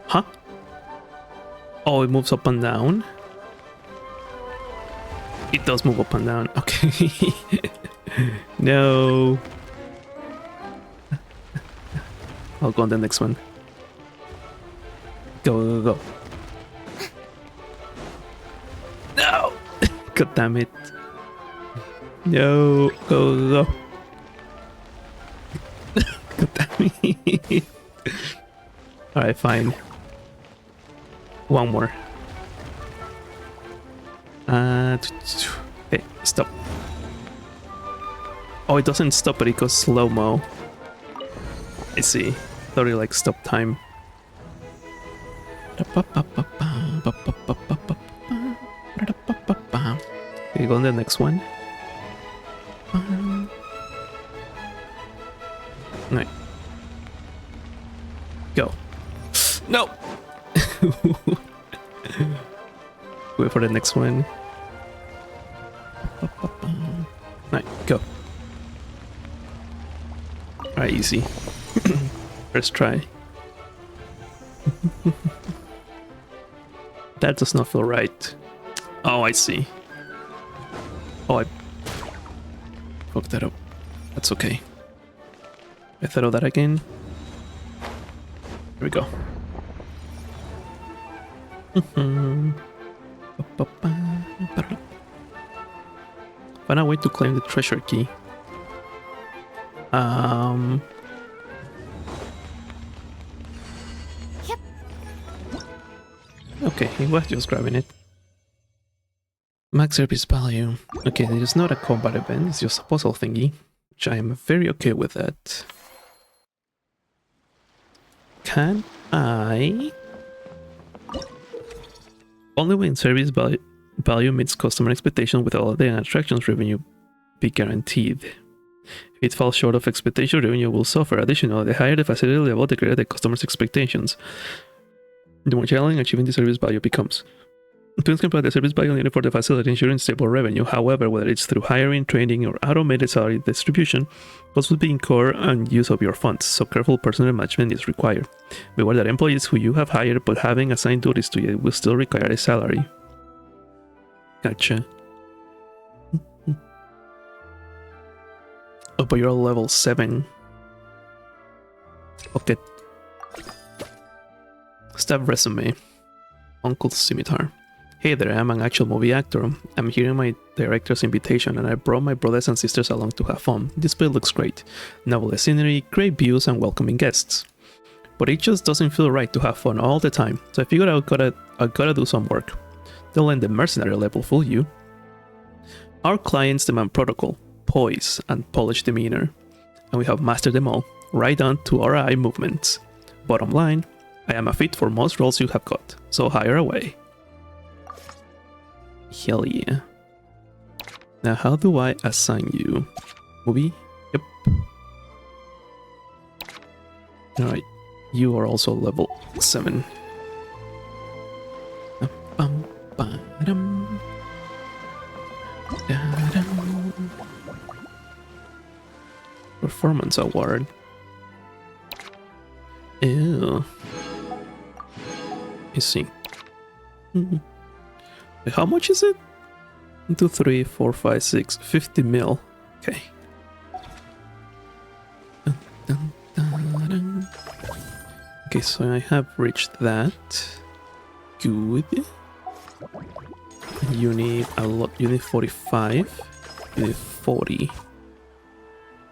Huh? Oh, it moves up and down? does move up and down. Okay. No. I'll go on the next one. Go, go, go. No! God damn it. No, go, go, go. God damn it. Alright, fine. One more. Hey, stop. Oh, it doesn't stop, but it goes slow-mo. I see. Thought it like stop time. Okay, go on the next one. Right. Go. No! Wait for the next one. Right, go. Alright, easy. First try. That does not feel right. Oh, I see. Oh, I fucked that up. That's okay. I thought of that again. Here we go. Find a way to claim the treasure key. Yep. Okay, he was just grabbing it. Max service value. Okay, it is not a combat event, it's just a puzzle thingy, which I am very okay with that. Can I? Only when service value meets customer expectation with all the attractions revenue be guaranteed. If it falls short of expectation, revenue will suffer. Additionally, the higher the facility level, the greater the customer's expectations. The more challenging achieving the service value becomes. Students can provide the service value needed for the facility, ensuring stable revenue. However, whether it's through hiring, training, or automated salary distribution, costs will be incurred on use of your funds, so careful personnel management is required. Beware that employees who you have hired but having assigned duties to you will still require a salary. Gotcha. Oh, but you're level 7. Okay. Staff resume. Uncle's Scimitar. Hey there, I'm an actual movie actor. I'm here on my director's invitation and I brought my brothers and sisters along to have fun. This place looks great. Novel scenery, great views and welcoming guests. But it just doesn't feel right to have fun all the time, so I figured I gotta do some work. Don't let the mercenary level fool you. Our clients demand protocol, poise, and polished demeanor, and we have mastered them all, right down to our eye movements. Bottom line, I am a fit for most roles you have got, so hire away. Hell yeah. Now how do I assign you? Movie? Yep. Alright, you are also level 7. Performance award. Ew. Let's see. How much is it? 1, 2, 3, 4, 5, 6, 50 mil. Okay. Okay, so I have reached that. Good. You need a lot. You need 45. You need 40.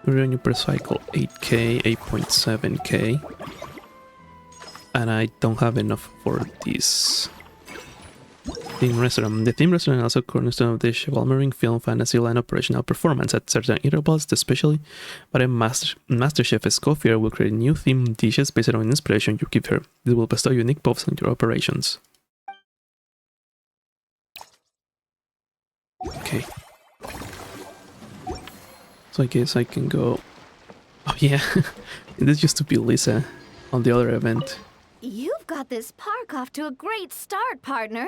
Revenue per cycle 8k, 8.7k. And I don't have enough for this. Theme restaurant. The theme restaurant also cornerstone of the Cheval film fantasy line operational performance at certain intervals, especially but a master chef Escoffier will create new theme dishes based on inspiration you give her. This will bestow unique buffs on your operations. Okay. So I guess I can go... Oh yeah, this used to be Lisa on the other event. You've got this park off to a great start, partner.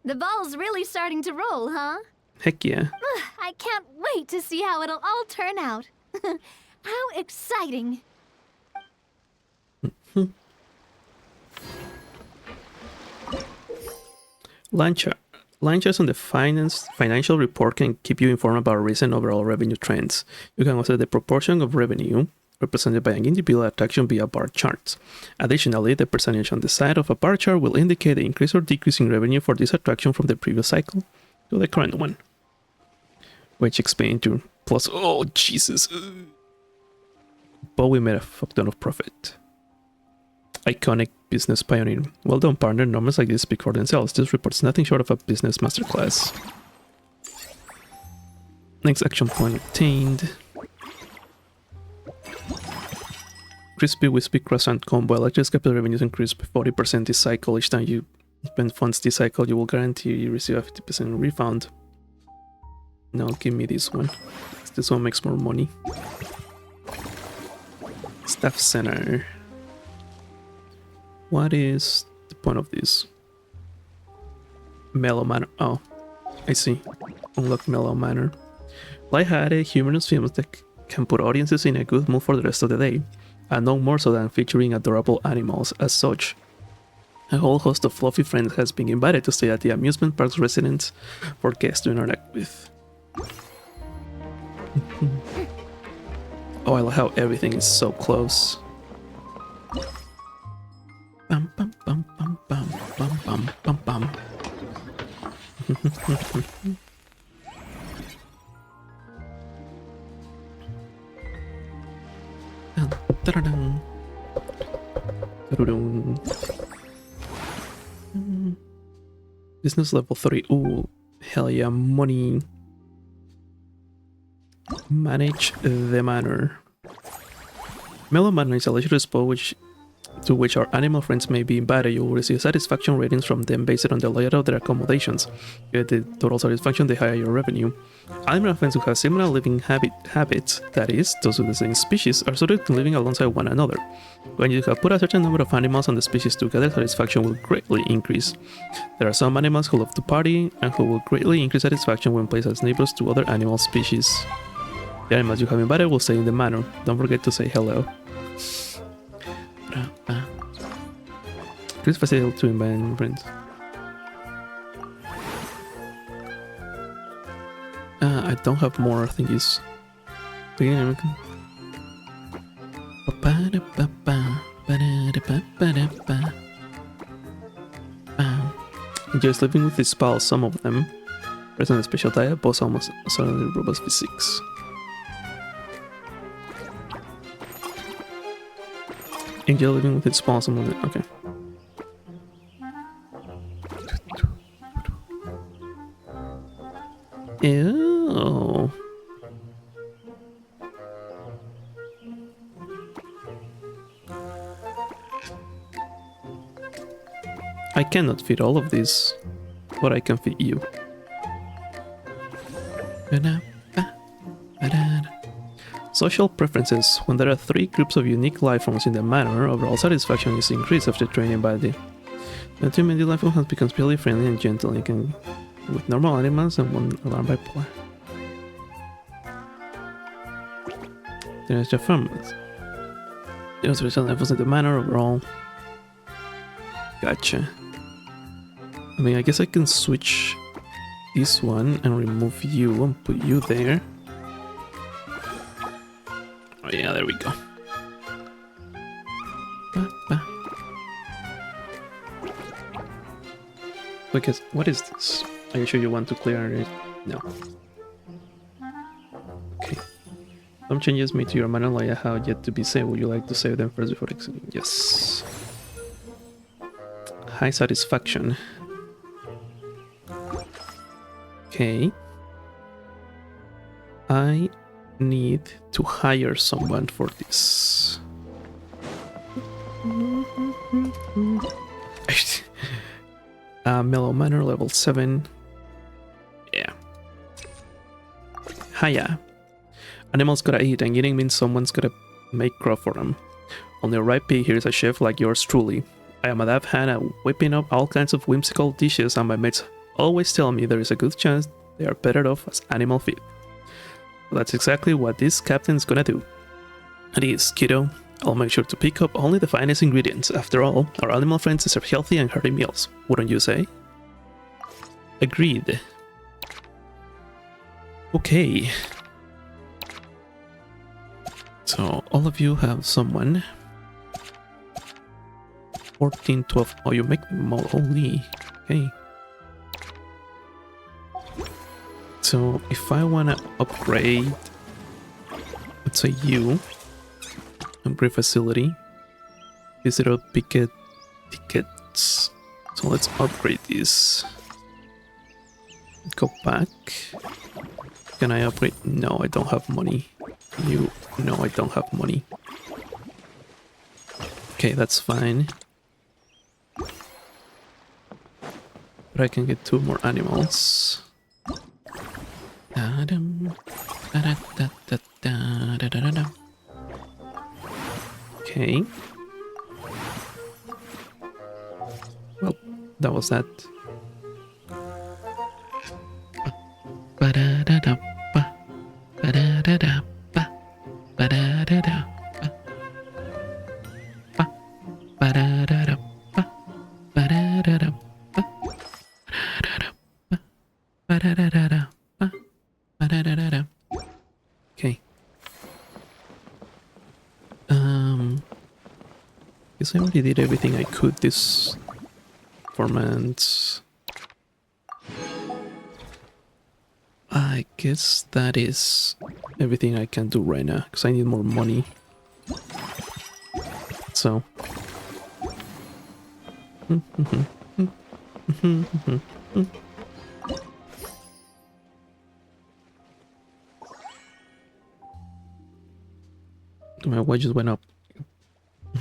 The ball's really starting to roll, huh? Heck yeah. I can't wait to see how it'll all turn out. How exciting. Lunch Line charts on the financial report can keep you informed about recent overall revenue trends. You can also set the proportion of revenue represented by an individual attraction via bar charts. Additionally, the percentage on the side of a bar chart will indicate the increase or decrease in revenue for this attraction from the previous cycle to the current one, which explains to plus. Oh Jesus! But we made a fuck ton of profit. Iconic business pioneer. Well done, partner. Numbers like this speak for themselves. This report's nothing short of a business masterclass. Next action point obtained. Crispy Wispy Croissant combo. Electric capital revenues increase by 40% this cycle. Each time you spend funds this cycle, you will guarantee you receive a 50% refund. Now give me this one. This one makes more money. Staff Center. What is the point of this? Mellow Manor. Oh, I see. Unlock Mellow Manor. Lighthearted, humorous films that can put audiences in a good mood for the rest of the day, and no more so than featuring adorable animals as such. A whole host of fluffy friends has been invited to stay at the amusement park's residence for guests to interact with. Oh, I love how everything is so close. Bum bum bum bum bum bum bum bum bum. Business level 3. Ooh, hell yeah, money. Manage the manor. Mellow Manor is a leisure spot to which our animal friends may be invited. You will receive satisfaction ratings from them based on the layout of their accommodations. You get the total satisfaction, the higher your revenue. Animal friends who have similar living habits, that is, those of the same species, are subject to living alongside one another. When you have put a certain number of animals on the species together, satisfaction will greatly increase. There are some animals who love to party, and who will greatly increase satisfaction when placed as neighbors to other animal species. The animals you have invited will stay in the manor. Don't forget to say hello. Please facilitate to invite friends. I don't have more thingies. Enjoys living with his pals, some of them. Present a special diet, both almost suddenly robust physics. Enjoy living with its pals, some of them. Okay. Ew. I cannot feed all of these, but I can feed you. Social preferences. When there are 3 groups of unique life forms in the manor, overall satisfaction is increased after training by the 2 many life forms becomes purely friendly and gentle. You can with normal animals and one alarm bipolar. There's your farmers. There's the levels in the manor overall. Gotcha. I mean, I guess I can switch this one and remove you and put you there. Oh yeah, there we go. Because what is this? Are you sure you want to clear it? No. Okay. Some changes made to your mana layer have yet to be saved. Would you like to save them first before exiting? Yes. High satisfaction. Okay. I need to hire someone for this. Mellow Manor level 7. Yeah. Hiya. Animals gotta eat, and eating means someone's gotta make crop for them. On the right pig, here's a chef like yours truly. I am a dab hand at whipping up all kinds of whimsical dishes, and my mates always tell me there is a good chance they are better off as animal feed. Well, that's exactly what this captain's gonna do. It is, kiddo. I'll make sure to pick up only the finest ingredients. After all, our animal friends deserve healthy and hearty meals, wouldn't you say? Agreed. Okay. So all of you have someone. 14, 12. Oh, you make them all. Holy. Okay. So if I wanna upgrade, let's say you, upgrade facility, visitor picket tickets. So let's upgrade this. Go back. Can I upgrade? No, I don't have money. You, no, I don't have money. Okay, that's fine. But I can get 2 more animals. Okay. Well, that was that. Okay. Guess I already did everything I could this performance. I guess that is everything I can do right now, because I need more money. So. My wages went up.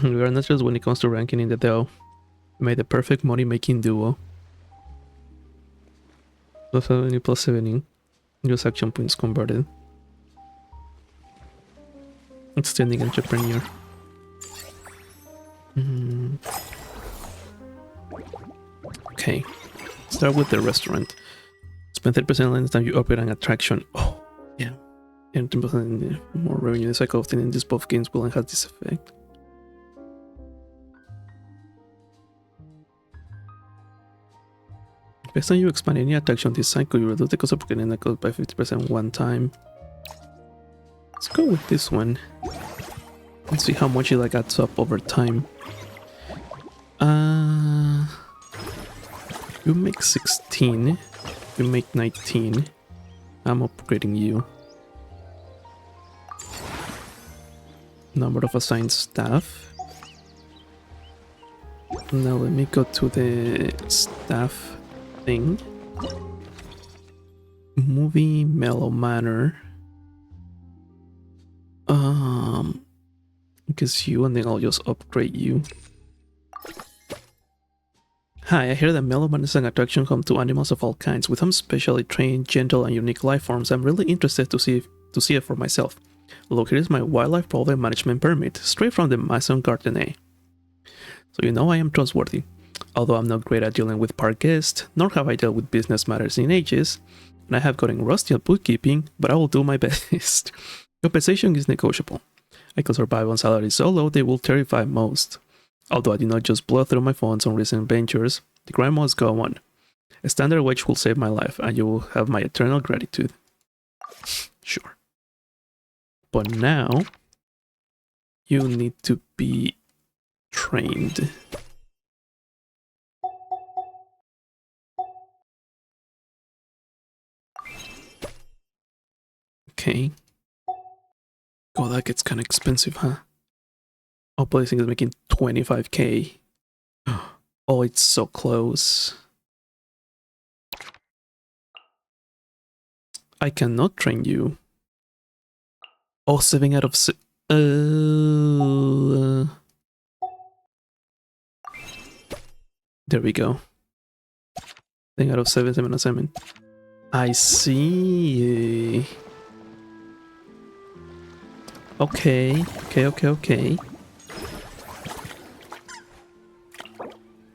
We are naturals when it comes to ranking in the Dell. We made the perfect money-making duo. Plus 70 plus 70. Use action points converted. Outstanding entrepreneur. Okay. Start with the restaurant. Spend 30% less time you operate an attraction. Oh, yeah. And 10% more revenue. The cycle of obtaining these both gains will enhance this effect. Based on you expand any attraction this cycle, you reduce the cost of getting a cost by 50% one time. Let's go with this one. Let's see how much it like adds up over time. You make 16. You make 19. I'm upgrading you. Number of assigned staff. Now let me go to the staff thing. Movie Mellow Manor. Because you, and then I'll just upgrade you. Hi, I hear that Mellow Manor is an attraction home to animals of all kinds, with some specially trained, gentle, and unique life forms. I'm really interested to see it for myself. Look, here is my wildlife problem management permit, straight from the Maison Gardener. So you know I am trustworthy. Although I'm not great at dealing with park guests, nor have I dealt with business matters in ages, and I have gotten rusty at bookkeeping, but I will do my best. Compensation is negotiable. I can survive on salary so low they will terrify most. Although I did not just blow through my funds on recent ventures, the grind must go on. A standard wage will save my life, and you will have my eternal gratitude. Sure. But now, you need to be trained. Okay. Oh, that gets kind of expensive, huh? Oh, placing is making 25k. Oh, it's so close. I cannot train you. Oh, 7 out of 6. There we go. 7 out of 7, 7 out of 7. I see. Okay.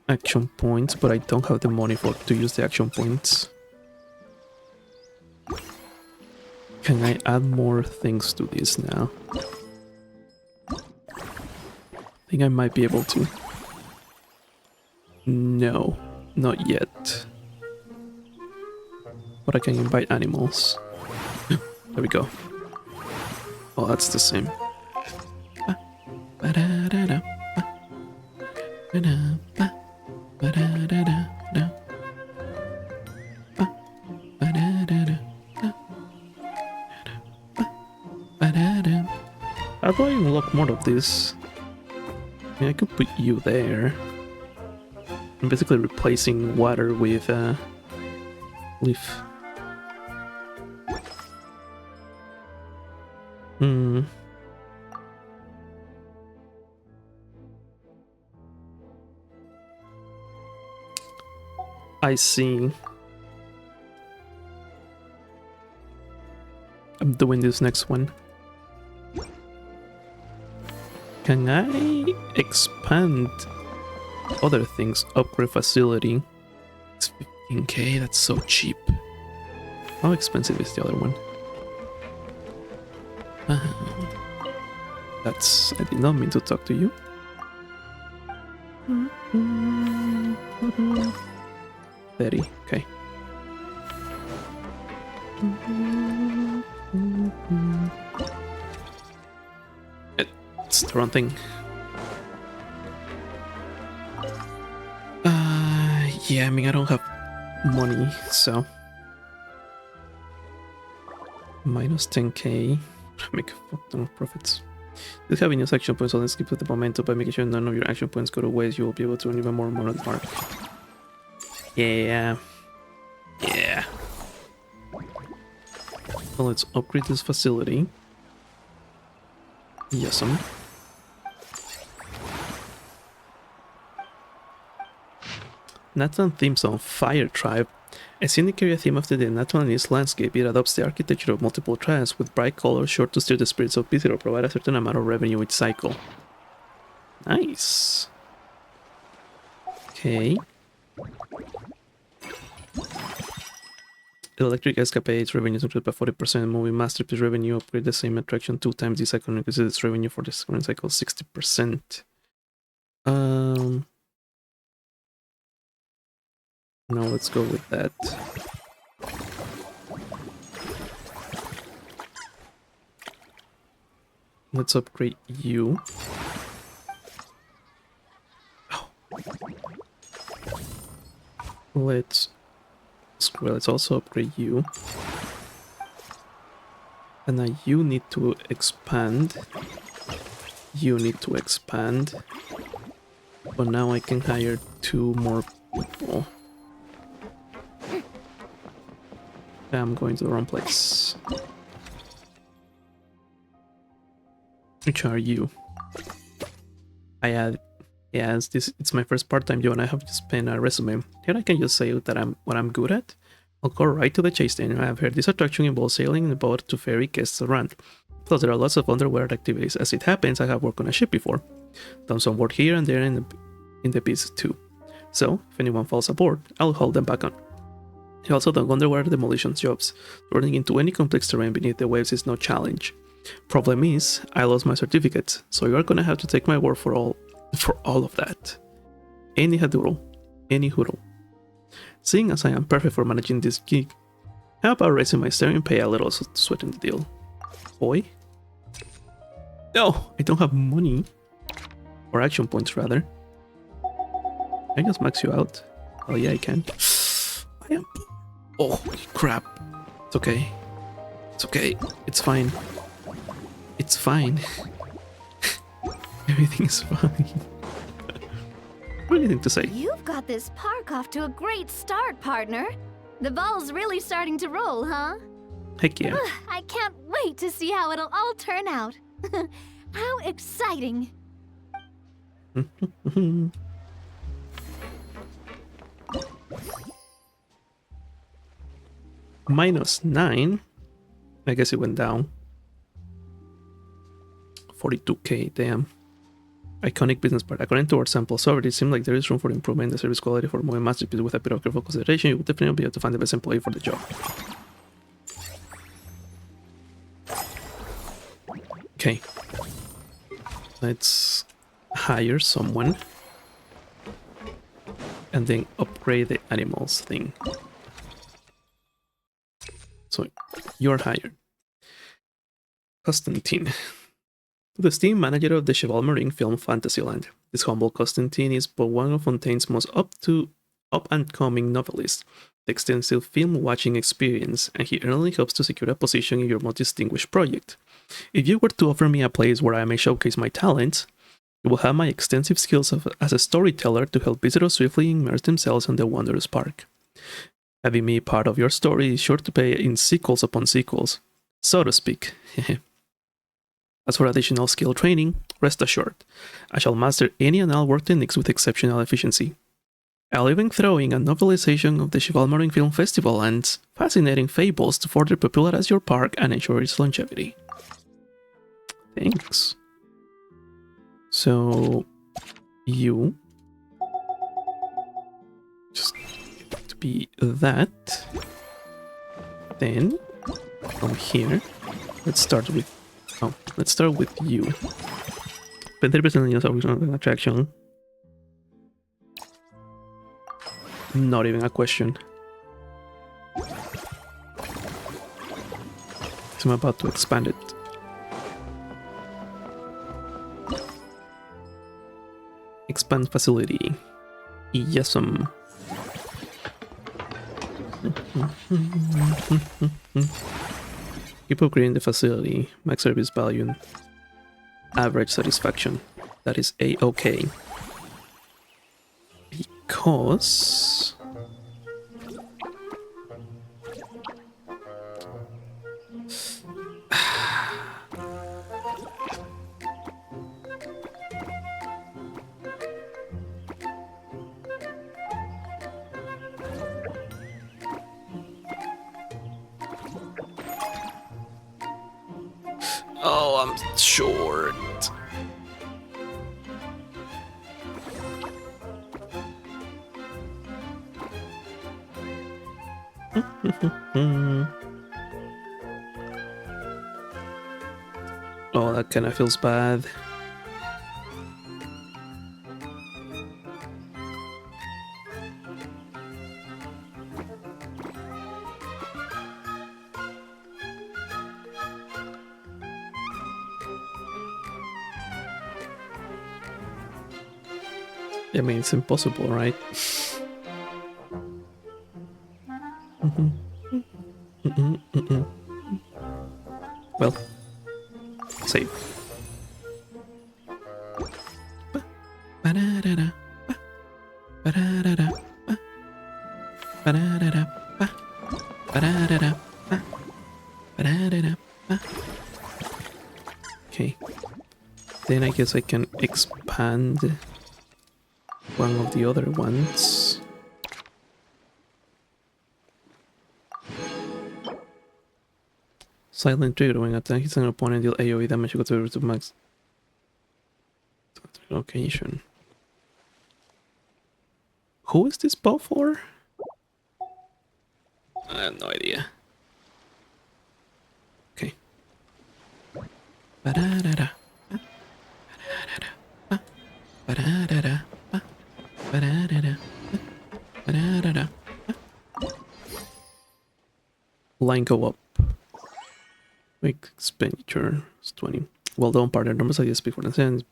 Action points, but I don't have the money to use the action points. Can I add more things to this now? I think I might be able to. No, not yet. But I can invite animals. There we go. Oh, that's the same. How do I unlock more of this? I mean, I could put you there. I'm basically replacing water with leaf. I see. I'm doing this next one. Can I expand other things? Upgrade facility. It's 15k, that's so cheap. How expensive is the other one? I did not mean to talk to you. 30, okay. It's the wrong thing. Yeah, I mean, I don't have money, so... Minus 10k. Make a fuck ton of profits. This having use action points, so let's keep with the momentum by making sure none of your action points go to waste. You will be able to earn even more money mark. Yeah. Yeah. Well, let's upgrade this facility. Yes'm. Natlan themes on Fire Tribe. A scenic area theme after the Natlanese landscape, it adopts the architecture of multiple tribes with bright colors sure to steer the spirits of peace or provide a certain amount of revenue each cycle. Nice. Okay. Electric escapades revenue increased by 40%. Movie masterpiece revenue upgrade the same attraction 2 times this cycle increases its revenue for this current cycle 60%. Now let's go with that. Let's upgrade you. Oh. Let's also upgrade you. And now you need to expand. You need to expand. But now I can hire 2 more people. I'm going to the wrong place. Which are you? It's my first part-time job and I have to spend a resume. Here I can just say that what I'm good at. I'll go right to the chase then. I have heard this attraction involves sailing in a boat to ferry guests around. Plus there are lots of underwater activities. As it happens, I have worked on a ship before. Done some work here and there in the piece too. So, if anyone falls aboard, I'll hold them back on. He also done underwater demolition jobs. Running into any complex terrain beneath the waves is no challenge. Problem is, I lost my certificate, so you're gonna have to take my word for all of that. Any hadoodle, any hoodle. Seeing as I am perfect for managing this gig, how about raising my steering pay a little so sweating the deal? Boy? No, I don't have money. Or action points, rather. Can I just max you out? Oh yeah, I can. I am... Oh, crap. It's okay. It's okay. It's fine. It's fine. Everything's fine. What do you think to say? You've got this park off to a great start, partner. The ball's really starting to roll, huh? Heck yeah. I can't wait to see how it'll all turn out. How exciting. -9. I guess it went down. 42k, damn. Iconic business part. According to our sample survey, it seems like there is room for improvement in the service quality for moving masterpiece. With a bit of careful consideration, you will definitely be able to find the best employee for the job. Okay. Let's hire someone. And then upgrade the animals thing. You're hired. Constantine. The esteemed manager of the Cheval Marine Film Fantasyland. This humble Constantine is but one of Fontaine's most up-and-coming novelists, the extensive film-watching experience, and he earnestly hopes to secure a position in your most distinguished project. If you were to offer me a place where I may showcase my talents, you will have my extensive skills as a storyteller to help visitors swiftly immerse themselves in the wondrous park. Having me part of your story is sure to pay in sequels upon sequels, so to speak. As for additional skill training, rest assured, I shall master any and all work techniques with exceptional efficiency. I'll even throw in a novelization of the Cheval Marine Film Festival and fascinating fables to further popularize your park and ensure its longevity. Thanks. So, you just get to be that. Then, from here, let's start with you. 20% of your original attraction. Not even a question. I'm about to expand it. Expand facility. Yes, Keep upgrading the facility. Max service value. Average satisfaction. That is A-OK. Because... Oh, I'm short. Oh, that kind of feels bad. I mean, it's impossible, right? Well, save. Okay. Then I guess I can expand one of the other ones. Silent trigger when attack hits an opponent, deal AoE damage equal to max location. Who is this bow for? I have no idea. Okay. Line go up. Make expenditure is 20. Well done, partner. Numbers I speak for the sense.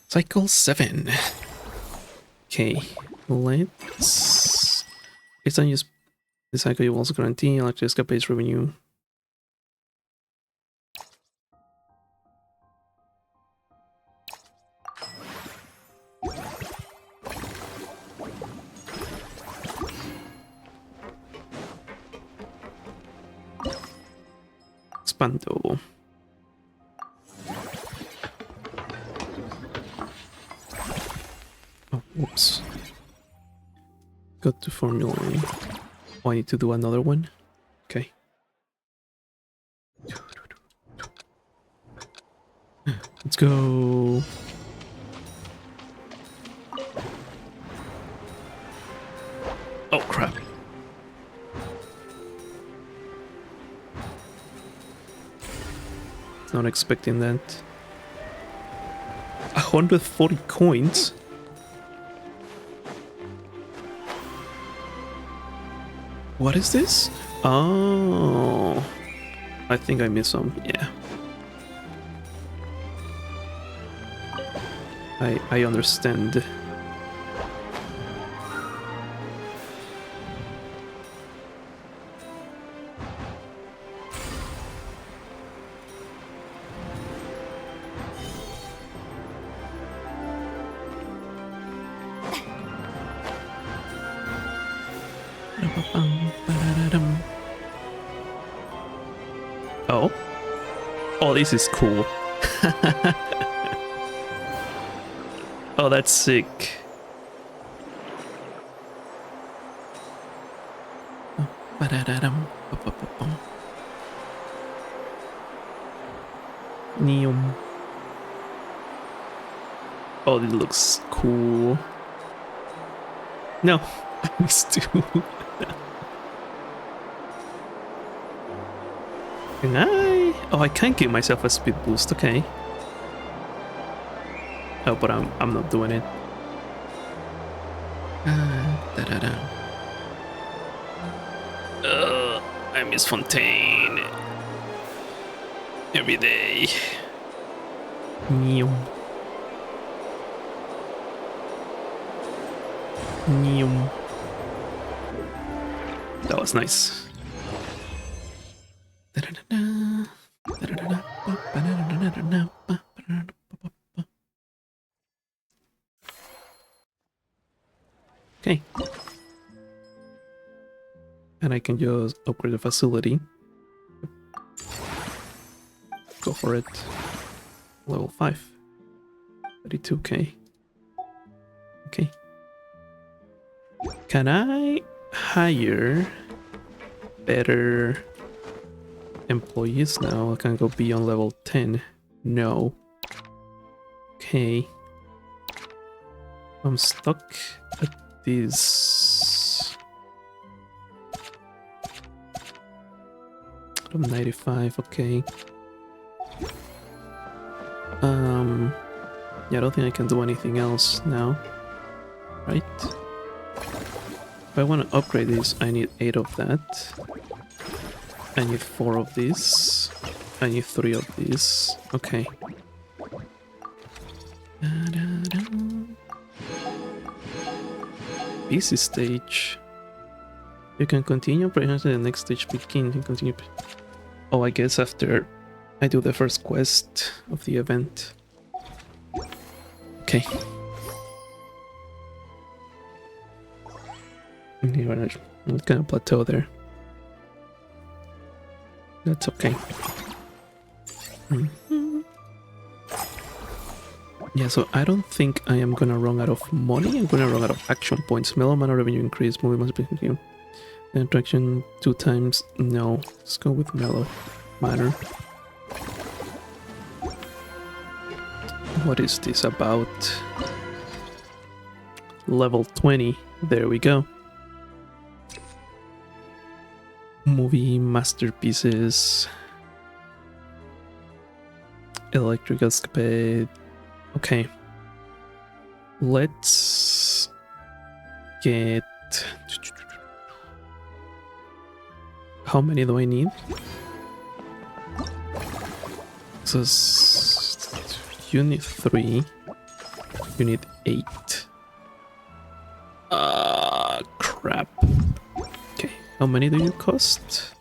Cycle 7. Okay, let's. It's not use this cycle. You will also guarantee electric escape-based revenue. Expando. Oh, whoops. Got to formulate. Oh, I need to do another one? Okay. Let's go. Oh, crap. Not expecting that. 140 coins? What is this? Oh, I think I missed some. Yeah. I understand. Oh. Oh, this is cool. Oh, that's sick. Neum. Oh, it looks cool. No, I missed two. Can I? Oh, I can't give myself a speed boost. Okay. Oh, but I'm not doing it. I miss Fontaine every day. Neum. Neum. That was nice. Okay. And I can just upgrade the facility. Go for it. Level 5. 32k. Okay. Can I hire better employees now? I can go beyond level 10. No. Okay. I'm stuck at this. I'm 95, okay. Yeah, I don't think I can do anything else now. Right? If I want to upgrade this, I need 8 of that. I need 4 of these. I need 3 of these. Okay. Busy stage. You can continue operations to the next stage begin. You continue. Oh, I guess after I do the first quest of the event. Okay. I'm gonna plateau there. That's okay. Yeah, so I don't think I am gonna run out of money. I'm gonna run out of action points. Mellow mana revenue increase. Movie must be here. Attraction 2 times. No, let's go with mellow mana. What is this about? Level 20. There we go. Movie masterpieces. Electric escapade. Okay. Let's get... How many do I need? So you need 3. You need 8. Crap. Okay, how many do you cost?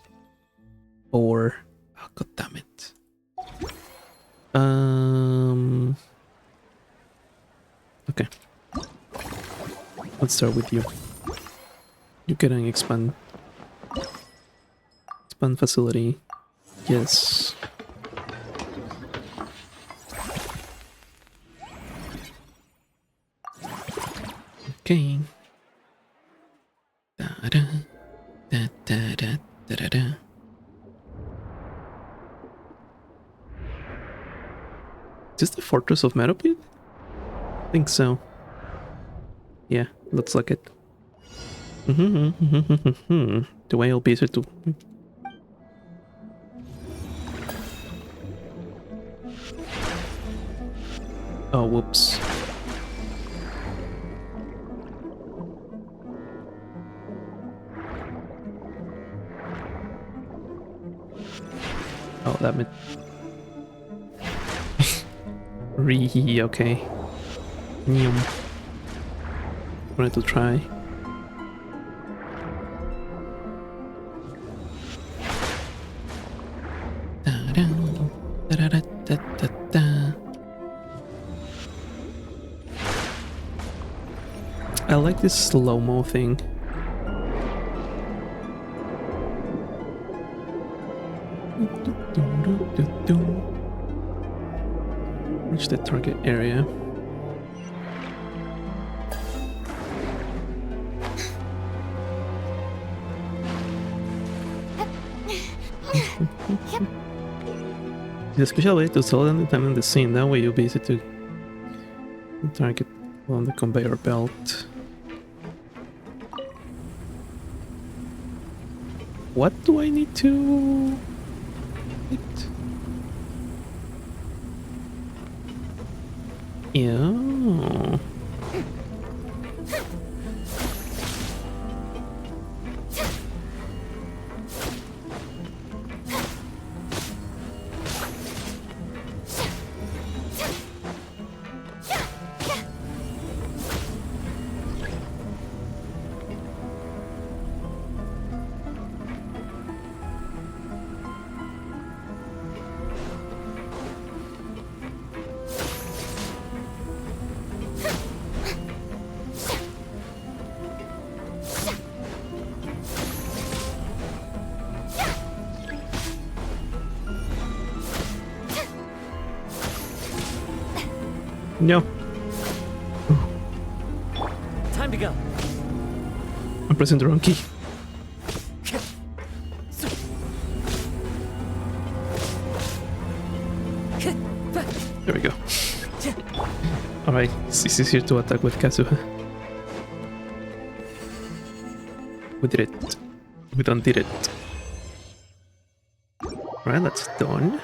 4. Oh, god damn it. Okay. Let's start with you. You can expand. Expand facility. Yes. Okay. Da-da, da-da-da, da-da-da. Is this the Fortress of Meropid? I think so. Yeah, looks like it. The way I'll be easier to... Oh, whoops. damn it. Re, okay. Neum. Wanted to try. I like this slow-mo thing. Reach the target area. The special way to slow down the time in the scene, that way you'll be easy to target on the conveyor belt. What do I need to... hit? Yeah. No. Time to go. I'm pressing the wrong key. There we go. Alright, it's easier to attack with Kazuha. We did it. We done did it. Alright, that's done.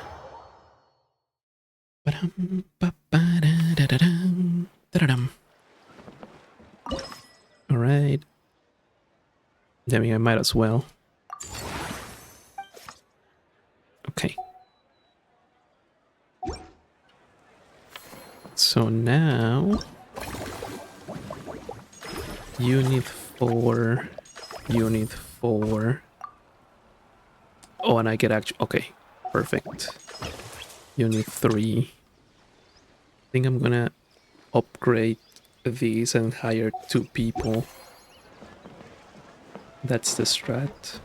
Alright. I mean, I might as well. Okay. So now... you need 4. You need 4. Oh, and I get actually... okay, perfect. You need 3. I think I'm gonna upgrade these and hire 2 people. That's the strat.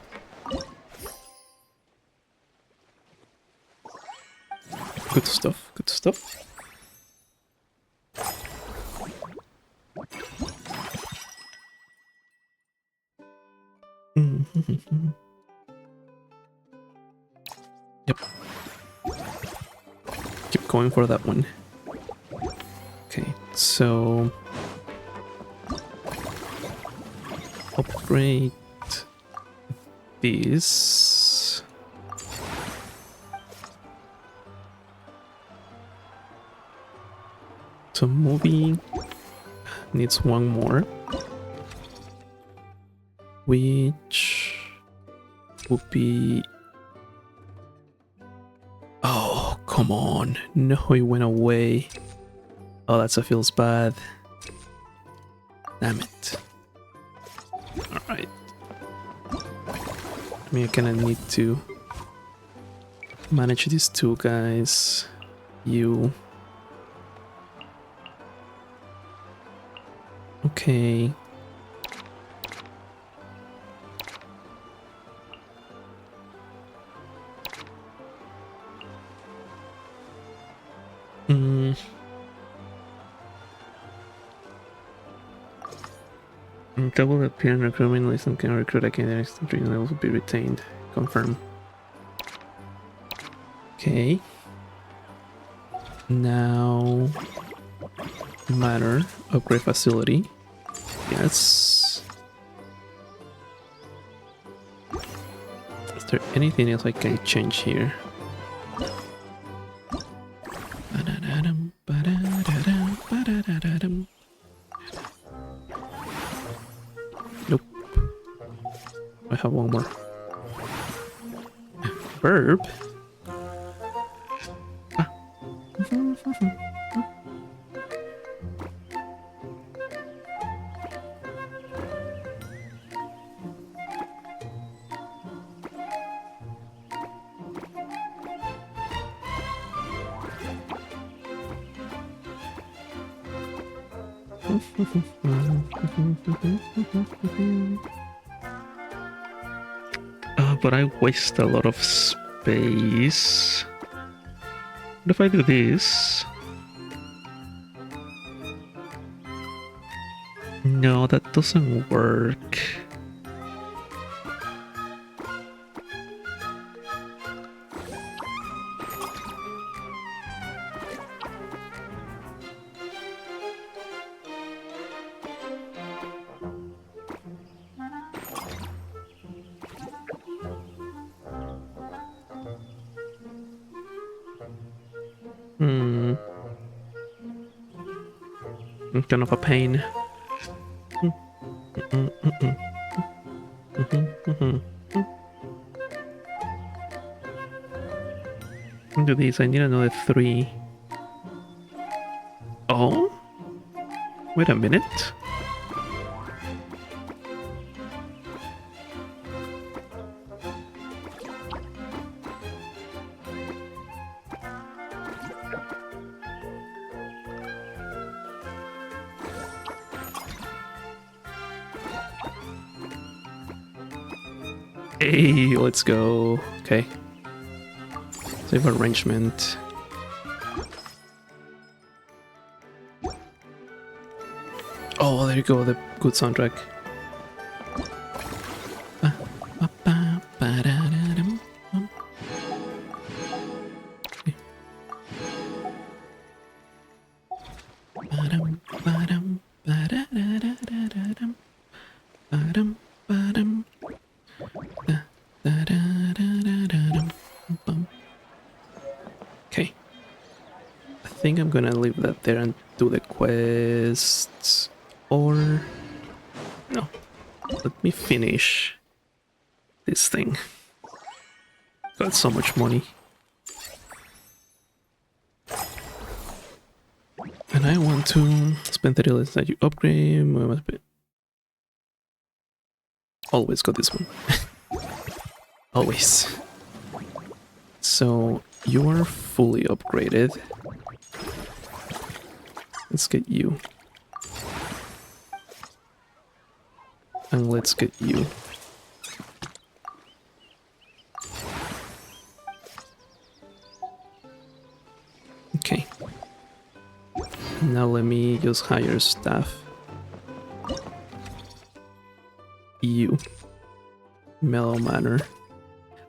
Good stuff, good stuff. Yep. Keep going for that one. Okay, so upgrade these. So movie needs 1 more, which would be... oh, come on. No, he went away. Oh, that feels bad. Damn it. Alright. I mean, I kinda need to manage these 2 guys. You. Okay. Double appear in recruitment list and can recruit again. The next 3 levels will be retained. Confirm. Okay. Now, manor, upgrade facility. Yes. Is there anything else I can change here? Nope. I have 1 more. Verb? But I waste a lot of space. What if I do this? No, that doesn't work. Kind of a pain. Do these. I need another 3. Oh? Wait a minute. Hey, let's go. Okay. Save arrangement. Oh, there you go, the good soundtrack. Okay. I think I'm gonna leave that there and do the quests. Or... no. Let me finish this thing. Got so much money. And I want to spend 30 less that you upgrade. Always got this one. Always. So you are fully upgraded. Let's get you. And let's get you. Okay. Now let me just hire staff. You. Mellow Manor.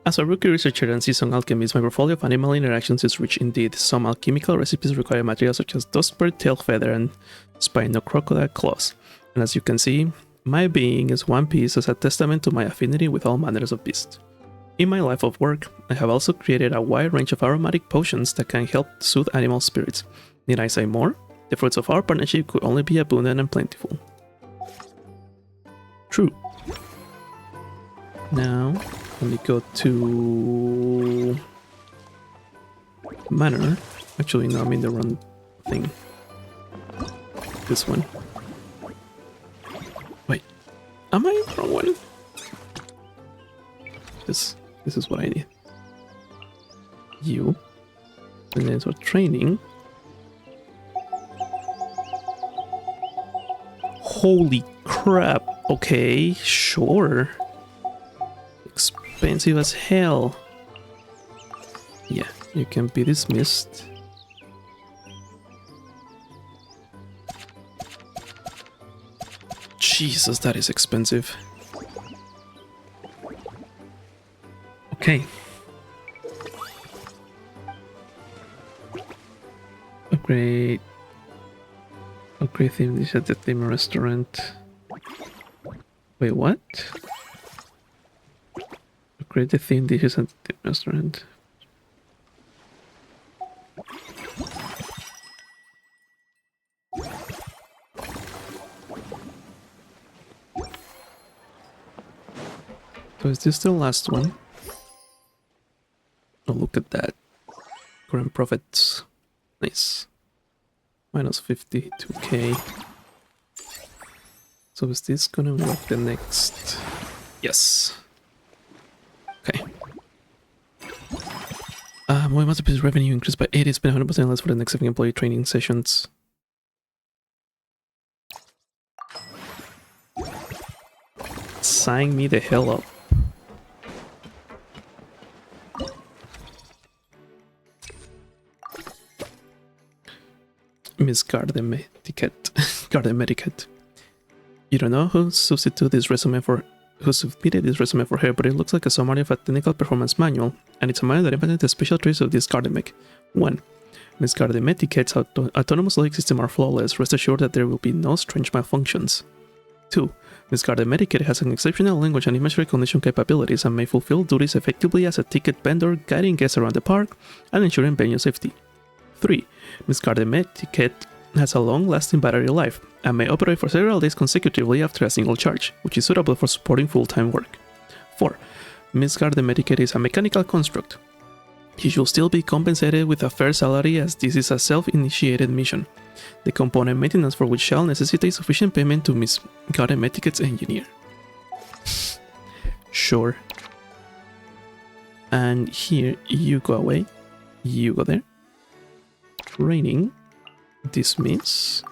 As a rookie researcher and seasoned alchemist, my portfolio of animal interactions is rich indeed. Some alchemical recipes require materials such as dustbird tail feather and spino crocodile claws. And as you can see, my being is one piece as a testament to my affinity with all manners of beasts. In my life of work, I have also created a wide range of aromatic potions that can help soothe animal spirits. Need I say more? The fruits of our partnership could only be abundant and plentiful. True. Now, let me go to... Manor. Actually, no, I'm in the wrong thing. This one. Wait, am I in the wrong one? This is what I need. You. And then for training. Holy crap. Okay, sure. Expensive as hell. Yeah, you can be dismissed. Jesus, that is expensive. Okay. Upgrade. Upgrade theme dish at the theme restaurant. Wait, what? Upgrade the theme dishes at the theme restaurant. So is this the last one? Oh, look at that. Current profits. Nice. Minus 52k. So is this gonna be like the next? Yes. Okay. Movie Masterpiece revenue increased by 80. Spend 100% less for the next 7 employee training sessions. Sign me the hell up. Miss Gardemetiquette. Gardemetiquette. You don't know who submitted this resume for her, but it looks like a summary of a technical performance manual, and it's a manual that implements the special traits of this Gardemec. 1. Miss Gardemetiquette's autonomous logic system are flawless. Rest assured that there will be no strange malfunctions. 2. Miss Gardemetiquette has an exceptional language and image recognition capabilities and may fulfill duties effectively as a ticket vendor, guiding guests around the park and ensuring venue safety. 3. Miss Gardemetiquette has a long-lasting battery life and may operate for several days consecutively after a single charge, which is suitable for supporting full-time work. 4. Miss Gardemetiquette is a mechanical construct. She should still be compensated with a fair salary as this is a self-initiated mission, the component maintenance for which shall necessitate sufficient payment to Miss Gardemetiquette's engineer. Sure. And here, you go away, you go there. Training. Dismiss.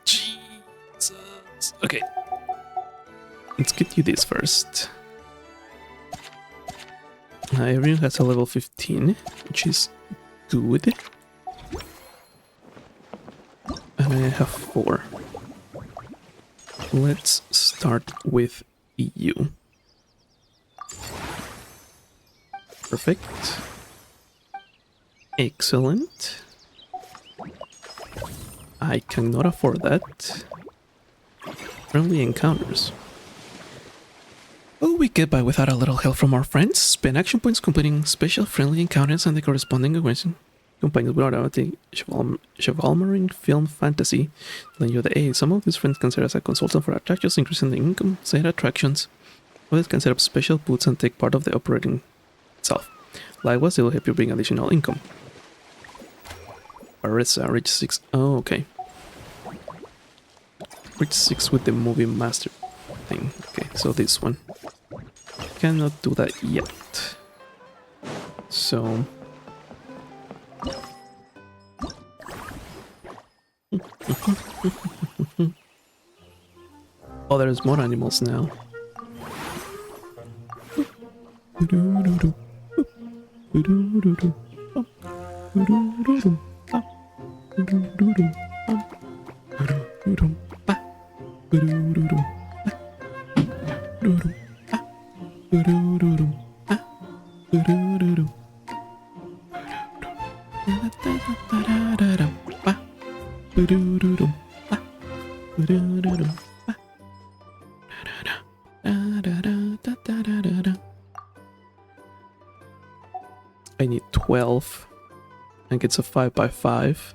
Jesus. Okay. Let's get you this first. Everyone has a level 15, which is good. And I have 4. Let's start with you. Perfect. Excellent. I cannot afford that. Friendly encounters. Oh, we get by without a little help from our friends. Spend action points completing special friendly encounters and the corresponding aggression. Companions without automatic chivalry film fantasy. Telling you that, hey, some of these friends can serve as a consultant for attractions, increasing the income side attractions. Others can set up special booths and take part of the operating itself. Likewise, they will help you bring additional income. Arisa, reach 6. Oh, okay. Reach 6 with the movie master thing. Okay, so this one. Cannot do that yet. So... oh, there's more animals now. I need 12. And it's a 5x5.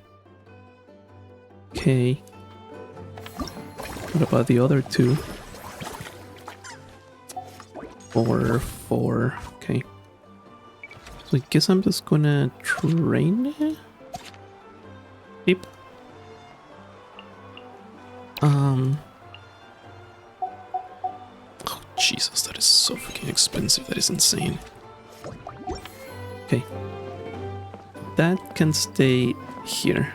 Okay. What about the other two? 4. Okay. So I guess I'm just gonna train it. Yep. Oh Jesus, that is so freaking expensive. That is insane. Okay. That can stay here.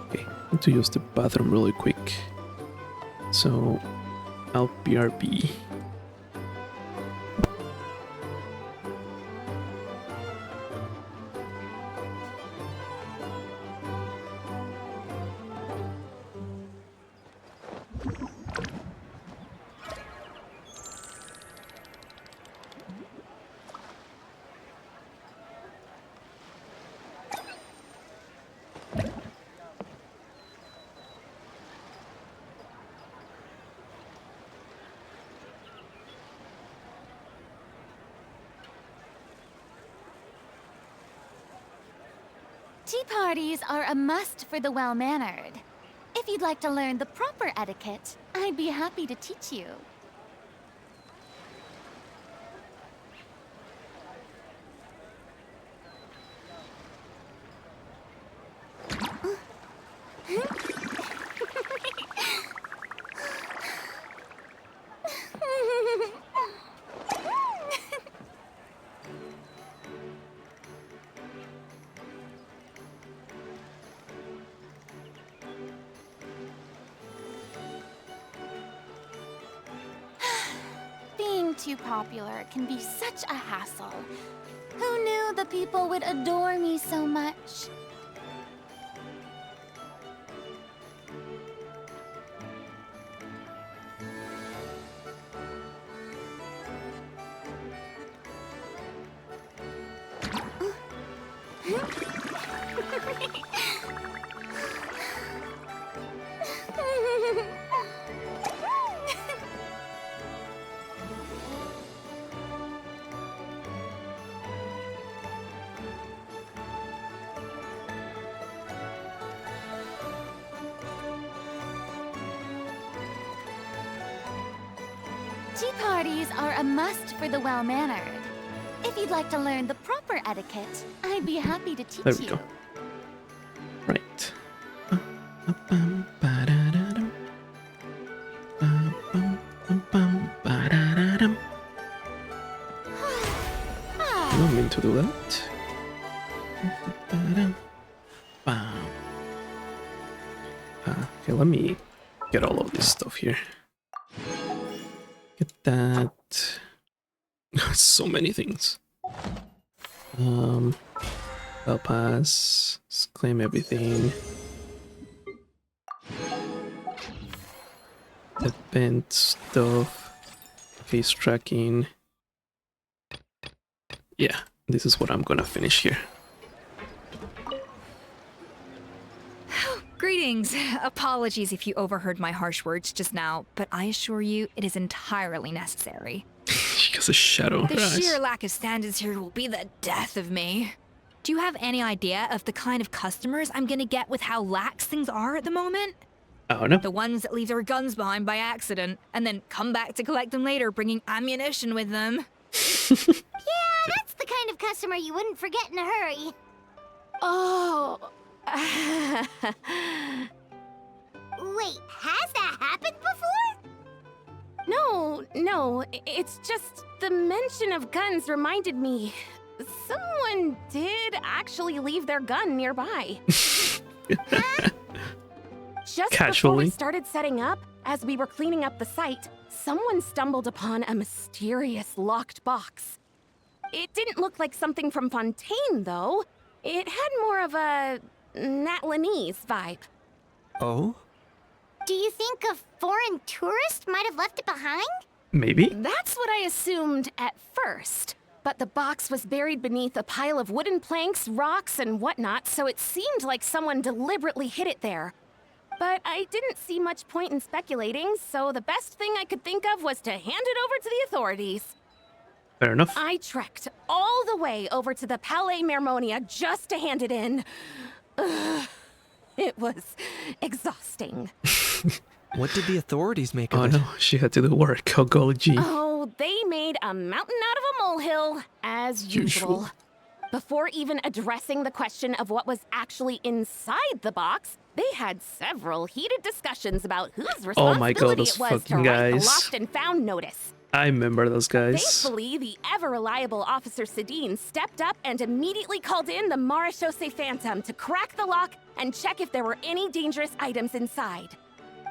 Okay, I need to use the bathroom really quick. So I'll BRB. Tea parties are a must for the well-mannered. If you'd like to learn the proper etiquette, I'd be happy to teach you. Being too popular can be such a hassle. Who knew the people would adore me so much? Tea parties are a must for the well-mannered. If you'd like to learn the proper etiquette, I'd be happy to teach There we you. go. Right. I don't mean to do that. Okay, let me get all of this stuff here. Get that. So many things. I'll pass. Let's claim everything. The bent stuff. Face tracking. Yeah, this is what I'm gonna finish here. Greetings. Apologies if you overheard my harsh words just now, but I assure you it is entirely necessary. She has a shadow in The her eyes. sheer lack of standards here will be the death of me. Do you have any idea of the kind of customers I'm gonna get with how lax things are at the moment? Oh no. The ones that leave their guns behind by accident and then come back to collect them later bringing ammunition with them. Yeah, that's the kind of customer you wouldn't forget in a hurry. Oh. Wait, has that happened before? No, it's just the mention of guns reminded me. Someone did actually leave their gun nearby. Just before Casually. we started setting up, as we were cleaning up the site, someone stumbled upon a mysterious locked box. It didn't look like something from Fontaine, though. It had more of a Natlanese vibe. Oh? Do you think a foreign tourist might have left it behind? Maybe? That's what I assumed at first. But the box was buried beneath a pile of wooden planks, rocks, and whatnot, so it seemed like someone deliberately hid it there. But I didn't see much point in speculating, so the best thing I could think of was to hand it over to the authorities. Fair enough. I trekked all the way over to the Palais Mermonia just to hand it in. Ugh, it was exhausting. What did the authorities make of Oh it? no, she had to do work. Oh golly. Oh, they made a mountain out of a molehill, as usual. Usual. Before even addressing the question of what was actually inside the box, they had several heated discussions about whose responsibility Oh my God, those it was to fucking write the guys. lost and found notice. I remember those guys. Thankfully, the ever-reliable Officer Sedine stepped up and immediately called in the Marechaussee Phantom to crack the lock and check if there were any dangerous items inside.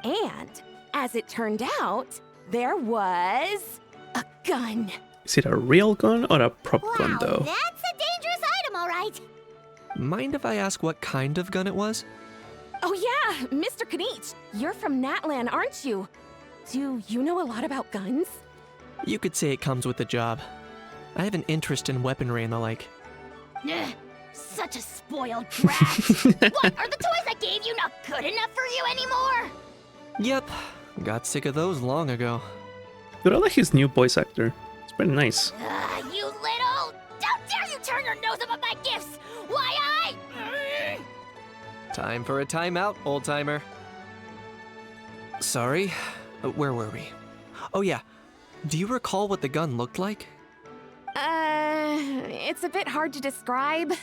And, as it turned out, there was a gun. Is it a real gun or a prop gun Wow, though? that's a dangerous item, all right. Mind if I ask what kind of gun it was? Oh yeah, Mr. Kanich, you're from Natlan, aren't you? Do you know a lot about guns? You could say it comes with the job. I have an interest in weaponry and the like. Ugh, such a spoiled brat. What, are the toys I gave you not good enough for you anymore? Yep, got sick of those long ago. Dude, I like his new voice actor. It's pretty nice. You little... Don't dare you turn your nose up at my gifts! Why Time for a timeout, old-timer. Sorry, where were we? Oh yeah, do you recall what the gun looked like? It's a bit hard to describe.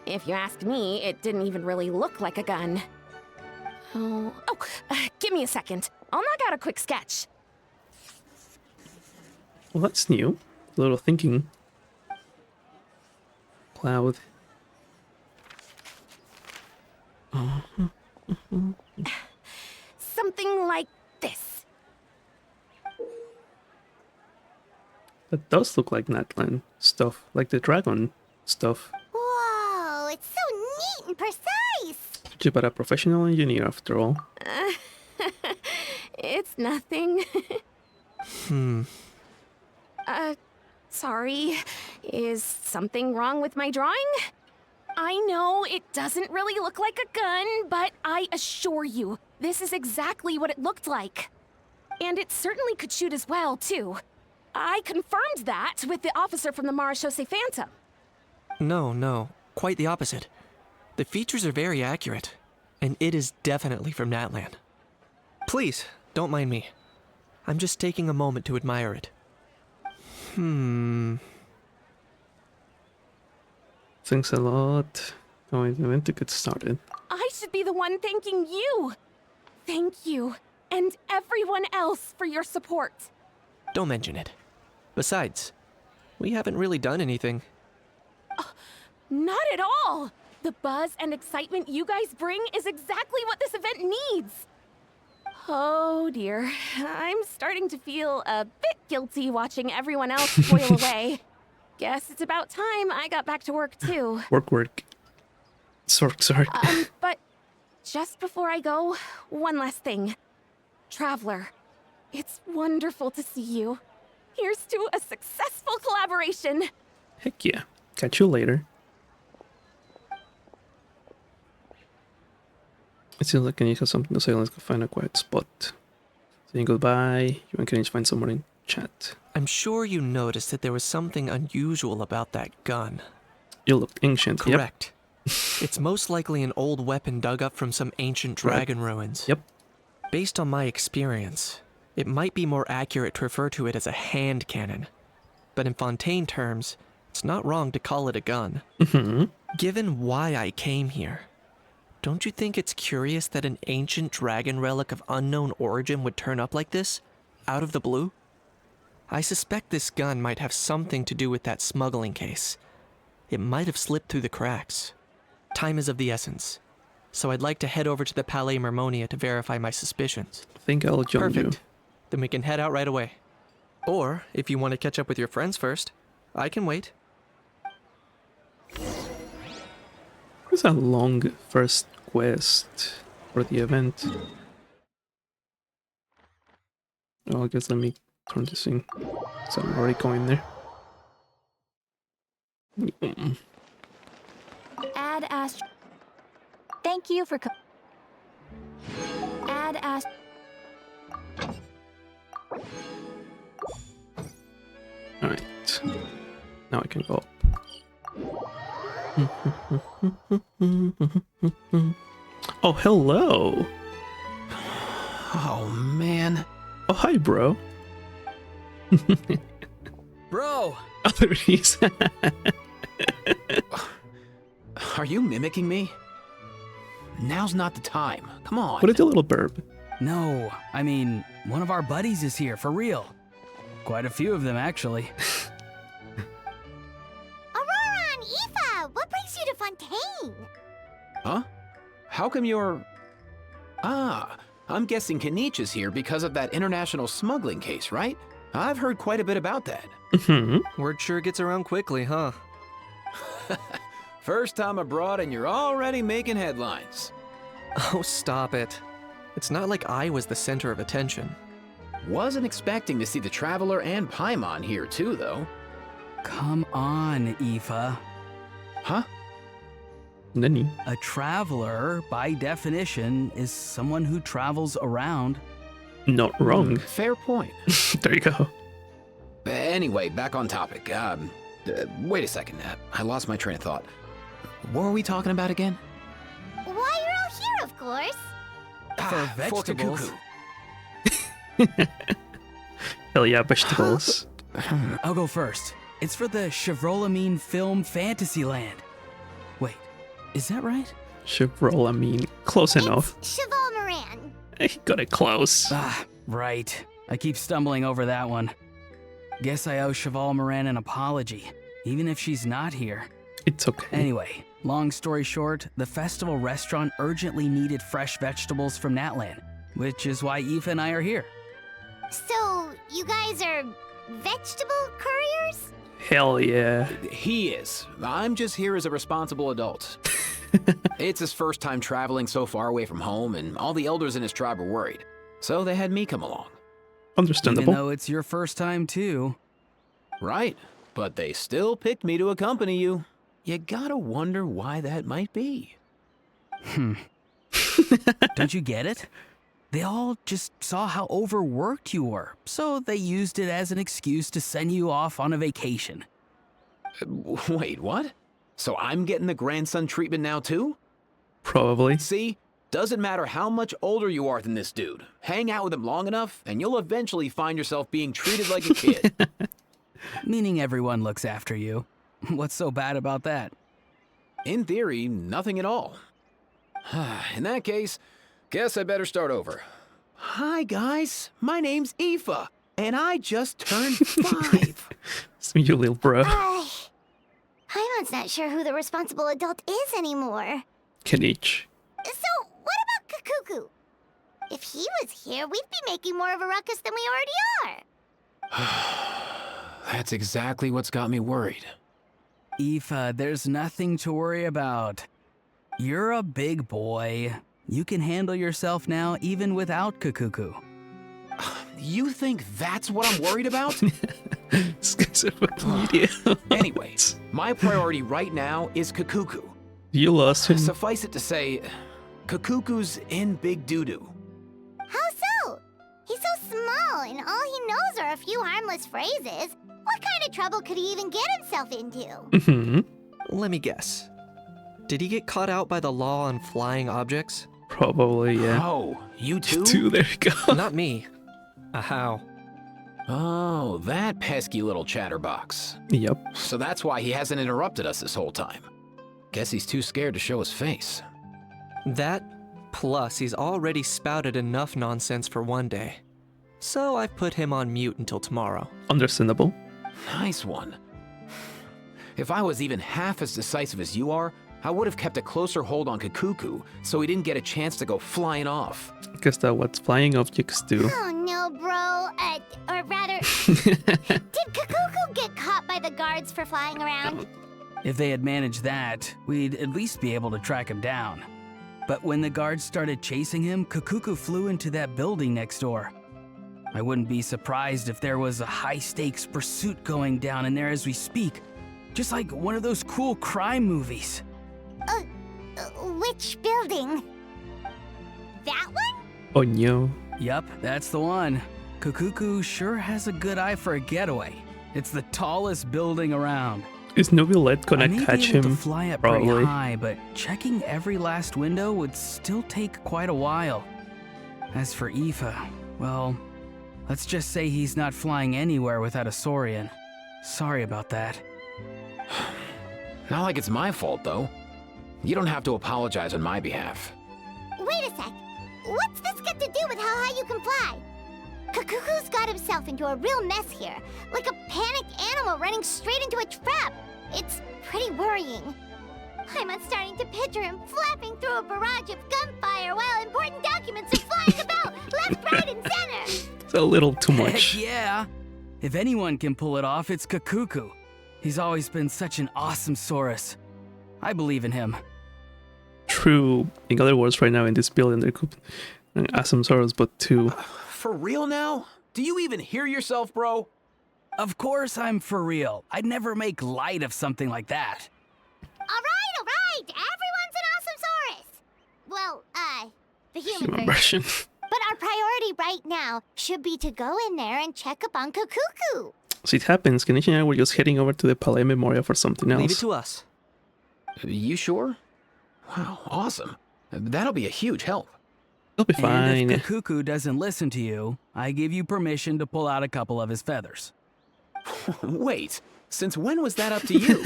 If you ask me, it didn't even really look like a gun. Give me a second. I'll knock out a quick sketch. Well, that's new. A little thinking. Cloud. Something like this. That does look like Natlan stuff, like the dragon stuff. Whoa, it's so neat and precise. You're but a professional engineer after all. It's nothing. Sorry. Is something wrong with my drawing? I know it doesn't really look like a gun, but I assure you, this is exactly what it looked like. And it certainly could shoot as well, too. I confirmed that with the officer from the Marechaussee Phantom. No, quite the opposite. The features are very accurate, and it is definitely from Natlan. Please, don't mind me. I'm just taking a moment to admire it. Thanks a lot. Going to get started. I should be the one thanking you. Thank you, and everyone else for your support. Don't mention it. Besides, we haven't really done anything. Not at all! The buzz and excitement you guys bring is exactly what this event needs. Oh dear, I'm starting to feel a bit guilty watching everyone else toil away. Guess it's about time I got back to work too. Work. Sorry. But just before I go, one last thing. Traveler, it's wonderful to see you. Here's to a successful collaboration. Heck yeah. Catch you later. It seems like Kenny has something to say. Let's go find a quiet spot. Saying goodbye. You and Kenny find somewhere in chat. I'm sure you noticed that there was something unusual about that gun. You looked ancient. Correct. It's most likely an old weapon dug up from some ancient dragon ruins. Yep. Based on my experience, it might be more accurate to refer to it as a hand cannon. But in Fontaine terms, it's not wrong to call it a gun. Given why I came here, don't you think it's curious that an ancient dragon relic of unknown origin would turn up like this, out of the blue? I suspect this gun might have something to do with that smuggling case. It might have slipped through the cracks. Time is of the essence, so I'd like to head over to the Palais Mermonia to verify my suspicions. I think I'll join you. Perfect. Then we can head out right away. Or, if you want to catch up with your friends first, I can wait. What's a long first quest for the event? Oh, I guess let me turn this in. So I'm already going there. Add Ast. Thank you for. Add Ast. Alright. Now I can go up. Oh, hello! Oh, man. Oh, hi, bro. Bro! Oh, there he is. Are you mimicking me? Now's not the time. Come on. What is the little burb? No, I mean, one of our buddies is here, for real. Quite a few of them, actually. Aurora and Aoife, what brings you to Fontaine? Huh? How come you're... Ah, I'm guessing Kanich is here because of that international smuggling case, right? I've heard quite a bit about that. Word sure gets around quickly, huh? First time abroad and you're already making headlines. Oh, stop it. It's not like I was the center of attention. Wasn't expecting to see the Traveler and Paimon here too, though. Come on, Aoife. Huh? Nani? A traveler, by definition, is someone who travels around. Not wrong. Fair point. There you go. Anyway, back on topic. Wait a second. I lost my train of thought. What were we talking about again? Why, you're all here, of course. For Fork and vegetables. Cuckoo. Hell yeah, vegetables. I'll go first. It's for the Chevrolamine Film Fantasyland. Wait, is that right? Chevrolet, I mean, close enough. Cheval Moran. I got it close. Ah, right. I keep stumbling over that one. Guess I owe Cheval Moran an apology, even if she's not here. It's okay. Anyway, long story short, the festival restaurant urgently needed fresh vegetables from Natlan, which is why Aoife and I are here. So, you guys are vegetable couriers? Hell yeah. He is. I'm just here as a responsible adult. It's his first time traveling so far away from home, and all the elders in his tribe were worried. So they had me come along. Understandable. Even though it's your first time too. Right, but they still picked me to accompany you. You gotta wonder why that might be. Don't you get it? They all just saw how overworked you were, so they used it as an excuse to send you off on a vacation. Wait, what? So I'm getting the grandson treatment now too? Probably. See? Doesn't matter how much older you are than this dude. Hang out with him long enough, and you'll eventually find yourself being treated like a kid. Meaning everyone looks after you. What's so bad about that? In theory, nothing at all. In that case, guess I better start over. Hi, guys. My name's Aoife, and I just turned 5. You little bro. Paimon's not sure who the responsible adult is anymore. Kenichi. So, what about Kakuku? If he was here, we'd be making more of a ruckus than we already are. That's exactly what's got me worried. Aoife, there's nothing to worry about. You're a big boy. You can handle yourself now even without Kakuku. You think that's what I'm worried about? This guy's a fucking idiot. Anyway, my priority right now is Kakuku. You lost him. Suffice it to say, Kakuku's in big doo-doo. How so? He's so small, and all he knows are a few harmless phrases. What kind of trouble could he even get himself into? Let me guess. Did he get caught out by the law on flying objects? Probably, yeah. Oh, you too? Two, there you go. Not me. How? Oh, that pesky little chatterbox. Yep. So that's why he hasn't interrupted us this whole time. Guess he's too scared to show his face. That, plus he's already spouted enough nonsense for one day. So I've put him on mute until tomorrow. Understandable. Nice one. If I was even half as decisive as you are, I would have kept a closer hold on Kakuku so he didn't get a chance to go flying off. Guess that's what flying objects do. Oh no, bro. Or rather, did Kakuku get caught by the guards for flying around? If they had managed that, we'd at least be able to track him down. But when the guards started chasing him, Kakuku flew into that building next door. I wouldn't be surprised if there was a high-stakes pursuit going down in there as we speak. Just like one of those cool crime movies. Which building? That one? Oh no. Yup, that's the one. Kakuku sure has a good eye for a getaway. It's the tallest building around. Is Nobilette gonna I may catch be able him? to fly up Probably. pretty high, but checking every last window would still take quite a while. As for Aoife, well, let's just say he's not flying anywhere without a Saurian. Sorry about that. Not like it's my fault, though. You don't have to apologize on my behalf. Wait a sec. What's this got to do with how high you can fly? Kakuku's got himself into a real mess here, like a panicked animal running straight into a trap. It's pretty worrying. I'm starting to picture him flapping through a barrage of gunfire while important documents are flying about left, right, and center. It's a little too Heck much. yeah! If anyone can pull it off, it's Kakuku. He's always been such an awesome Saurus. I believe in him. True. In other words, right now in this building, there could be awesome sorrows, but two. For real now? Do you even hear yourself, bro? Of course I'm for real. I'd never make light of something like that. All right. Everyone's an awesome Saurus. Well, the human Human version. version. But our priority right now should be to go in there and check up on Kakuku. So it happens, Kenichi and I were just heading over to the Palais Memorial for something else. Leave it to us. You sure? Wow, awesome. That'll be a huge help. It'll be And fine. if Kakuku doesn't listen to you, I give you permission to pull out a couple of his feathers. Wait, since when was that up to you?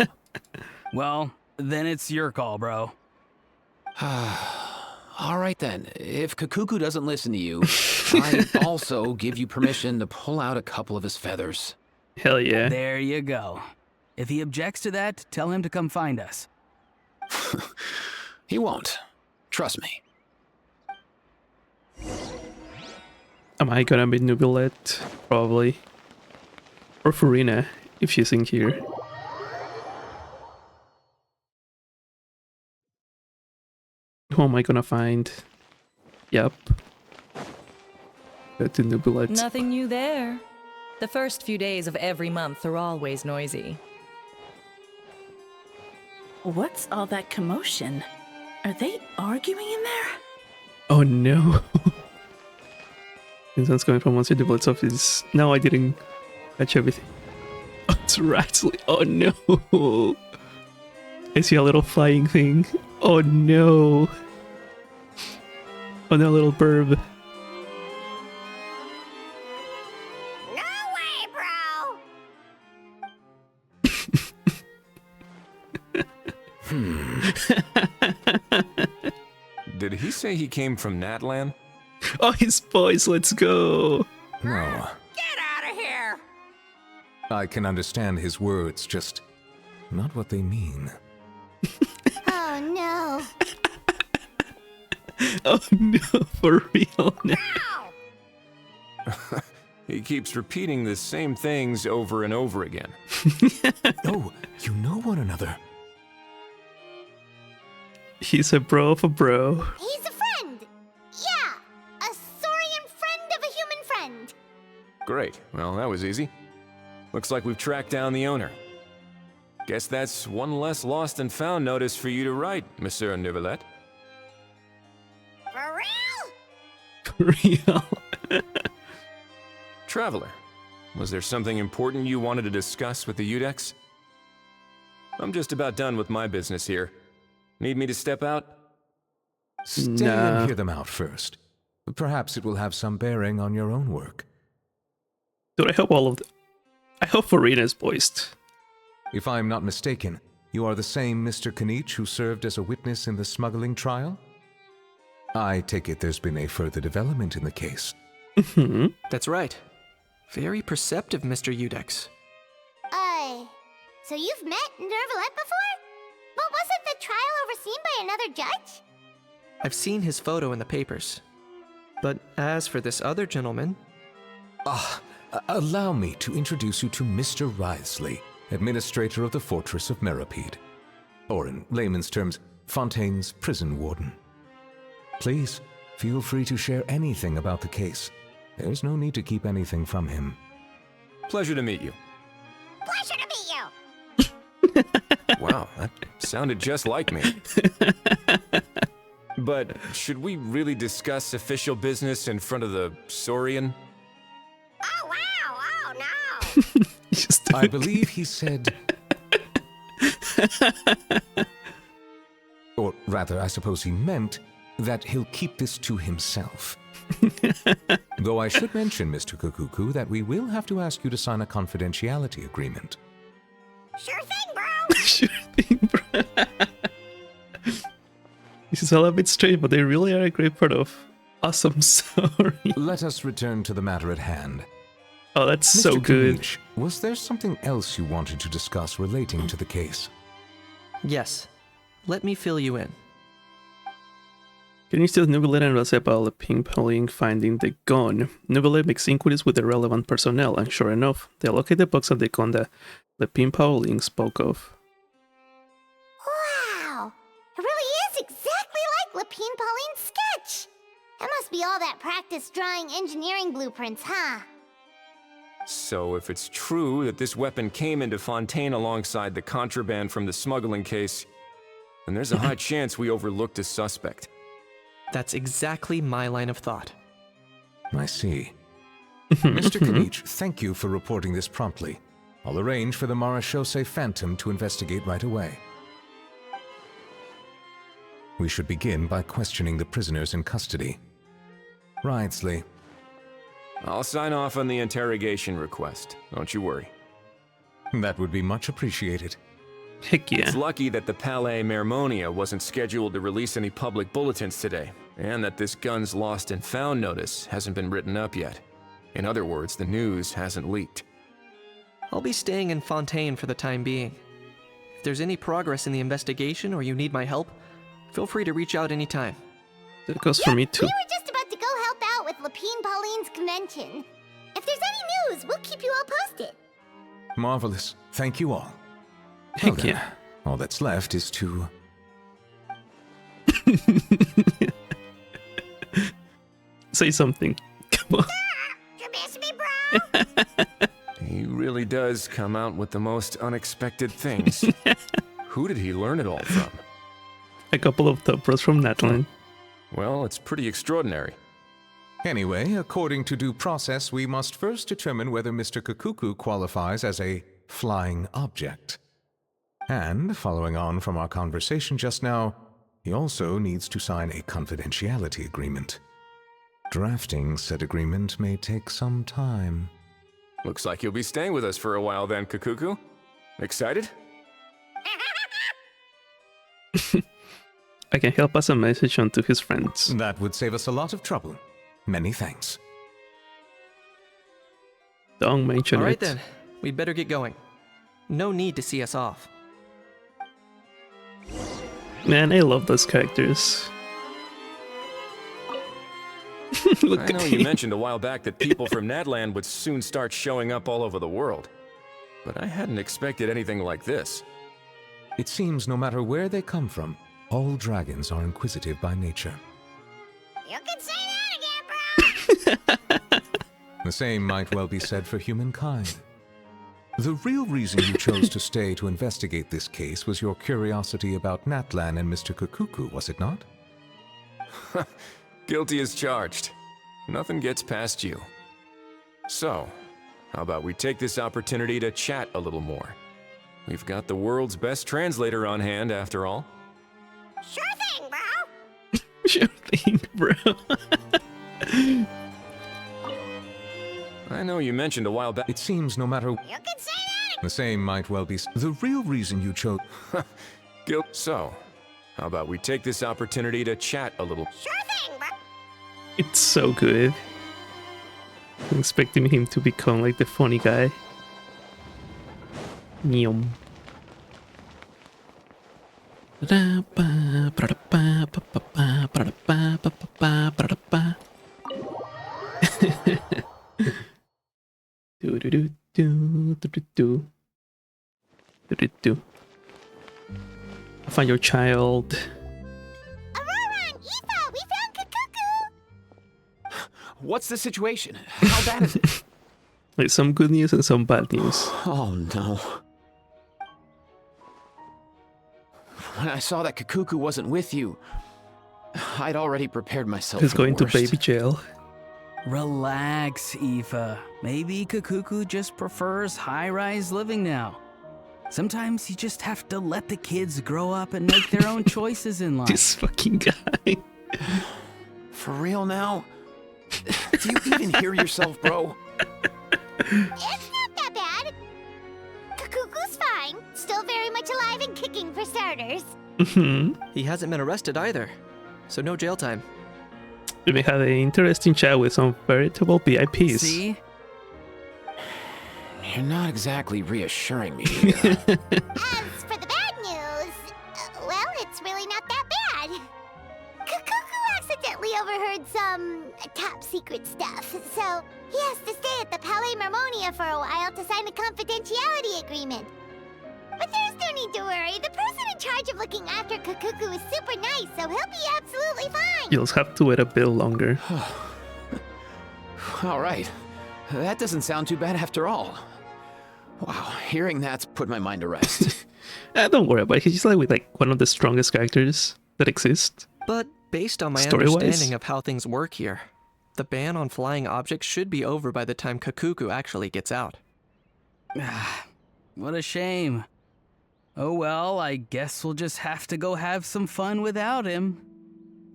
Well, then it's your call, bro. All right then, if Kakuku doesn't listen to you, I also give you permission to pull out a couple of his feathers. Hell yeah. There you go. If he objects to that, tell him to come find us. He won't. Trust me. Am I gonna be Nubilette? Probably. Or Farina, if she's in here. Who am I gonna find? Yep. Go to Nubilette. Nothing new there. The first few days of every month are always noisy. What's all that commotion? Are they arguing in there? Oh no. This one's coming from Monsieur Nubilette's office. No, I didn't catch everything. Oh, it's Ratsley. Oh no. I see a little flying thing. Oh no. Oh no, little burb. No way, bro! Did he say he came from Natlan? Oh, his voice, let's go. No, Get out of here! I can understand his words, just not what they mean. Oh no. Oh no, for real now. He keeps repeating the same things over and over again. Oh, you know one another. He's a bro of a bro. He's a friend! Yeah! A Saurian friend of a human friend! Great. Well, that was easy. Looks like we've tracked down the owner. Guess that's one less lost and found notice for you to write, Monsieur Nivelette. For real? For real. Traveler, was there something important you wanted to discuss with the Udex? I'm just about done with my business here. Need me to step out? Stay and hear them out first. Perhaps it will have some bearing on your own work. Dude, I hope all of I hope Farina is voiced. If I'm not mistaken, you are the same Mr. Kanich who served as a witness in the smuggling trial? I take it there's been a further development in the case. That's right. Very perceptive, Mr. Udex. So you've met Nervalette before? But wasn't the trial overseen by another judge? I've seen his photo in the papers. But as for this other gentleman... Allow me to introduce you to Mr. Wriothesley, administrator of the Fortress of Meripede. Or in layman's terms, Fontaine's prison warden. Please, feel free to share anything about the case. There's no need to keep anything from him. Pleasure to meet you. Pleasure to meet you! Wow, that sounded just like me. But should we really discuss official business in front of the Saurian? Oh wow! Oh no! I believe he said... Or rather, I suppose he meant that he'll keep this to himself. Though I should mention, Mr. Kukuku, that we will have to ask you to sign a confidentiality agreement. Sure thing, bro! Sure thing, bro. This is all a bit strange, but they really are a great part of Awesome Story. Let us return to the matter at hand. Oh, that's Mr. so good. Kanich, was there something else you wanted to discuss relating to the case? Yes. Let me fill you in. Can you still Nubilette and Razepa Le Ping-Pling finding the gun? Nubilette makes inquiries with the relevant personnel, and sure enough, they locate the box of the gun that Le Ping-Pling spoke of. Wow! It really is exactly like Lapine Pauline's sketch! That must be all that practice drawing engineering blueprints, huh? So if it's true that this weapon came into Fontaine alongside the contraband from the smuggling case, then there's a high chance we overlooked a suspect. That's exactly my line of thought. I see. Mr. Kanich, thank you for reporting this promptly. I'll arrange for the Marechaussee Phantom to investigate right away. We should begin by questioning the prisoners in custody. Wriothesley. I'll sign off on the interrogation request, don't you worry. That would be much appreciated. Heck yeah. It's lucky that the Palais Mermonia wasn't scheduled to release any public bulletins today, and that this gun's lost and found notice hasn't been written up yet. In other words, the news hasn't leaked. I'll be staying in Fontaine for the time being. If there's any progress in the investigation or you need my help, feel free to reach out anytime. That goes for me too. We were just about to go help out with Lapine Pauline's convention. If there's any news, we'll keep you all posted. Marvelous. Thank you all. Thank you. All that's left is to... Say something. Come on. You miss me, bro? He really does come out with the most unexpected things. Who did he learn it all from? A couple of top pros from Natlan. Well, it's pretty extraordinary. Anyway, according to due process, we must first determine whether Mr. Kakuku qualifies as a flying object. And, following on from our conversation just now, he also needs to sign a confidentiality agreement. Drafting said agreement may take some time. Looks like you'll be staying with us for a while then, Kakuku. Excited? I can help pass a message on to his friends. That would save us a lot of trouble. Many thanks. Don't mention it. Alright then, we'd better get going. No need to see us off. Man, I love those characters. Look I know you mentioned a while back that people from Natlan would soon start showing up all over the world. But I hadn't expected anything like this. It seems no matter where they come from, all dragons are inquisitive by nature. You can say that again, bro! The same might well be said for humankind. The real reason you chose to stay to investigate this case was your curiosity about Natlan and Mr. Kakuku, was it not? Guilty as charged. Nothing gets past you. So, how about we take this opportunity to chat a little more? We've got the world's best translator on hand, after all. Sure thing, bro! Sure thing, bro. I know you mentioned a while back. It seems no matter... You can say that again! The same might well be... The real reason you chose... So, how about we take this opportunity to chat a little? Sure thing, bro! It's so good. I'm expecting him to become like the funny guy. Nyom. Find your child. Aurora and Aoife, we found Kakuku! What's the situation? How bad is it? Like some good news and some bad news. Oh no. When I saw that Kakuku wasn't with you, I'd already prepared myself He's for the going to worst. baby jail. Relax, Aoife. Maybe Kakuku just prefers high-rise living now. Sometimes you just have to let the kids grow up and make their own choices in life. This fucking guy. For real now? Do you even hear yourself, bro? It's not that bad. Kakuku's fine. Still very much alive and kicking for starters. He hasn't been arrested either, so no jail time. We had an interesting chat with some veritable VIPs. See? You're not exactly reassuring me here. As for the bad news, well, it's really not that bad. Kakuku accidentally overheard some top secret stuff, so he has to stay at the Palais Marmonia for a while to sign a confidentiality agreement. But there's no need to worry. The person in charge of looking after Kakuku is super nice, so he'll be absolutely fine. You'll have to wait a bit longer. All right. That doesn't sound too bad after all. Wow, hearing that's put my mind to rest. Don't worry about it. He's like one of the strongest characters that exist. But based on my Story-wise. understanding of how things work here, the ban on flying objects should be over by the time Kakuku actually gets out. What a shame. Oh well, I guess we'll just have to go have some fun without him.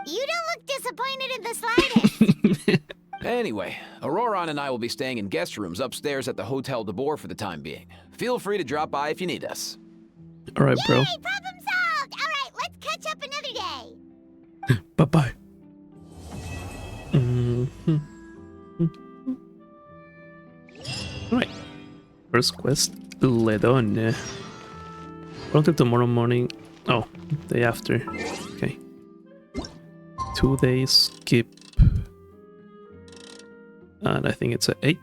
You don't look disappointed in the slightest. Anyway, Auroron and I will be staying in guest rooms upstairs at the Hotel de Boer for the time being. Feel free to drop by if you need us. Alright, bro. Yay, problem solved! Alright, let's catch up another day. Bye-bye. Alright. First quest, Ledon. Until tomorrow morning. Oh, day after. Okay. 2 days skip. And I think it's at 8.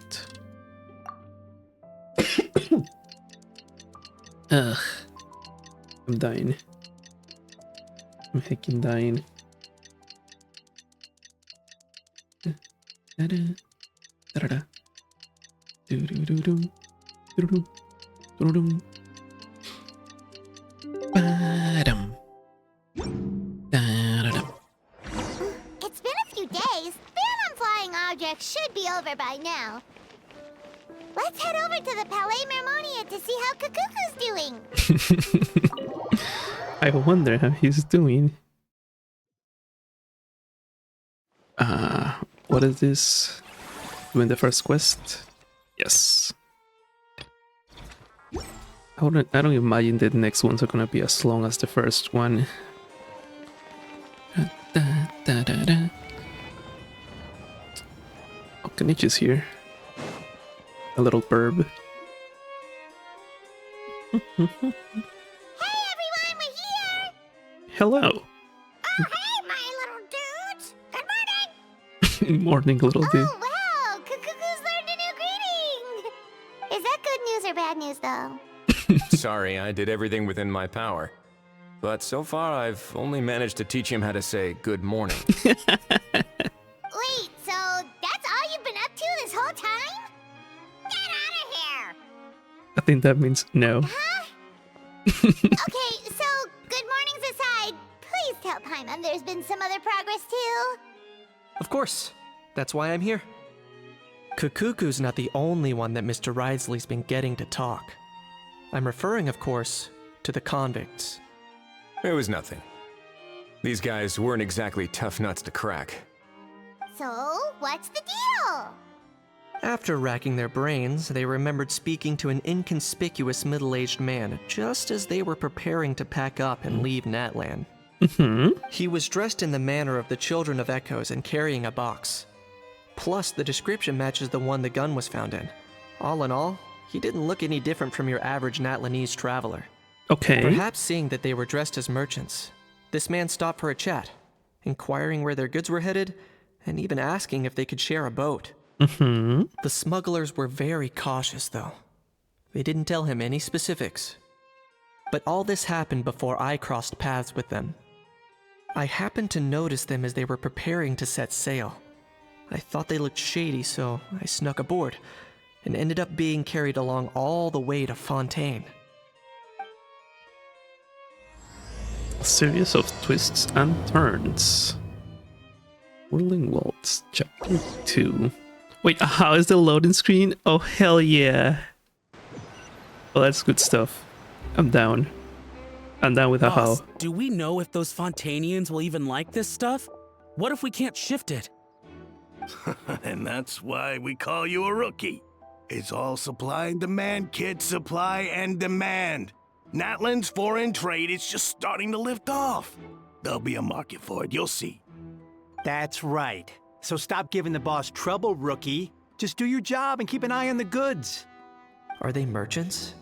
Ugh. I'm dying. I'm heckin' dying. Da-da. Da-da-da. Do-do-do-do. Do-do-do. Do-do-do. Ba-dum. Da-da-da. It's been a few days. Ban on flying objects should be over by now. Let's head over to the Palais Mermonia to see how Kakuku's doing. I wonder how he's doing. What is this? Doing the first quest? Yes. I don't imagine the next ones are gonna be as long as the first one. Da, da, da, da. Oh, Kenichi's here. A little burb. Hey everyone, we're here! Hello. Oh, hey, my little dudes! Good morning! Morning, little dude. Oh, wow! Kakuku's learned a new greeting! Is that good news or bad news, though? Sorry, I did everything within my power. But so far, I've only managed to teach him how to say good morning. Wait, so that's all you've been up to this whole time? Get out of here! I think that means no. Huh? Okay, so good mornings aside, please tell Paimon there's been some other progress too. Of course. That's why I'm here. Kakuku's not the only one that Mr. Ridesley's been getting to talk. I'm referring, of course, to the convicts. It was nothing. These guys weren't exactly tough nuts to crack. So, what's the deal? After racking their brains, they remembered speaking to an inconspicuous middle-aged man just as they were preparing to pack up and leave Natlan. He was dressed in the manner of the Children of Echoes and carrying a box. Plus, the description matches the one the gun was found in. All in all, he didn't look any different from your average Natlanese traveler. Okay. Perhaps seeing that they were dressed as merchants, this man stopped for a chat, inquiring where their goods were headed, and even asking if they could share a boat. The smugglers were very cautious, though. They didn't tell him any specifics. But all this happened before I crossed paths with them. I happened to notice them as they were preparing to set sail. I thought they looked shady, so I snuck aboard, and ended up being carried along all the way to Fontaine. A series of twists and turns. Whirling Waltz, Chapter 2. Wait, how is the loading screen? Oh, hell yeah. Oh, that's good stuff. I'm down. I'm down with a how. Boss, do we know if those Fontainians will even like this stuff? What if we can't shift it? And that's why we call you a rookie. It's all supply and demand, kid. Supply and demand. Natlan's foreign trade is just starting to lift off. There'll be a market for it, you'll see. That's right. So stop giving the boss trouble, rookie. Just do your job and keep an eye on the goods. Are they merchants?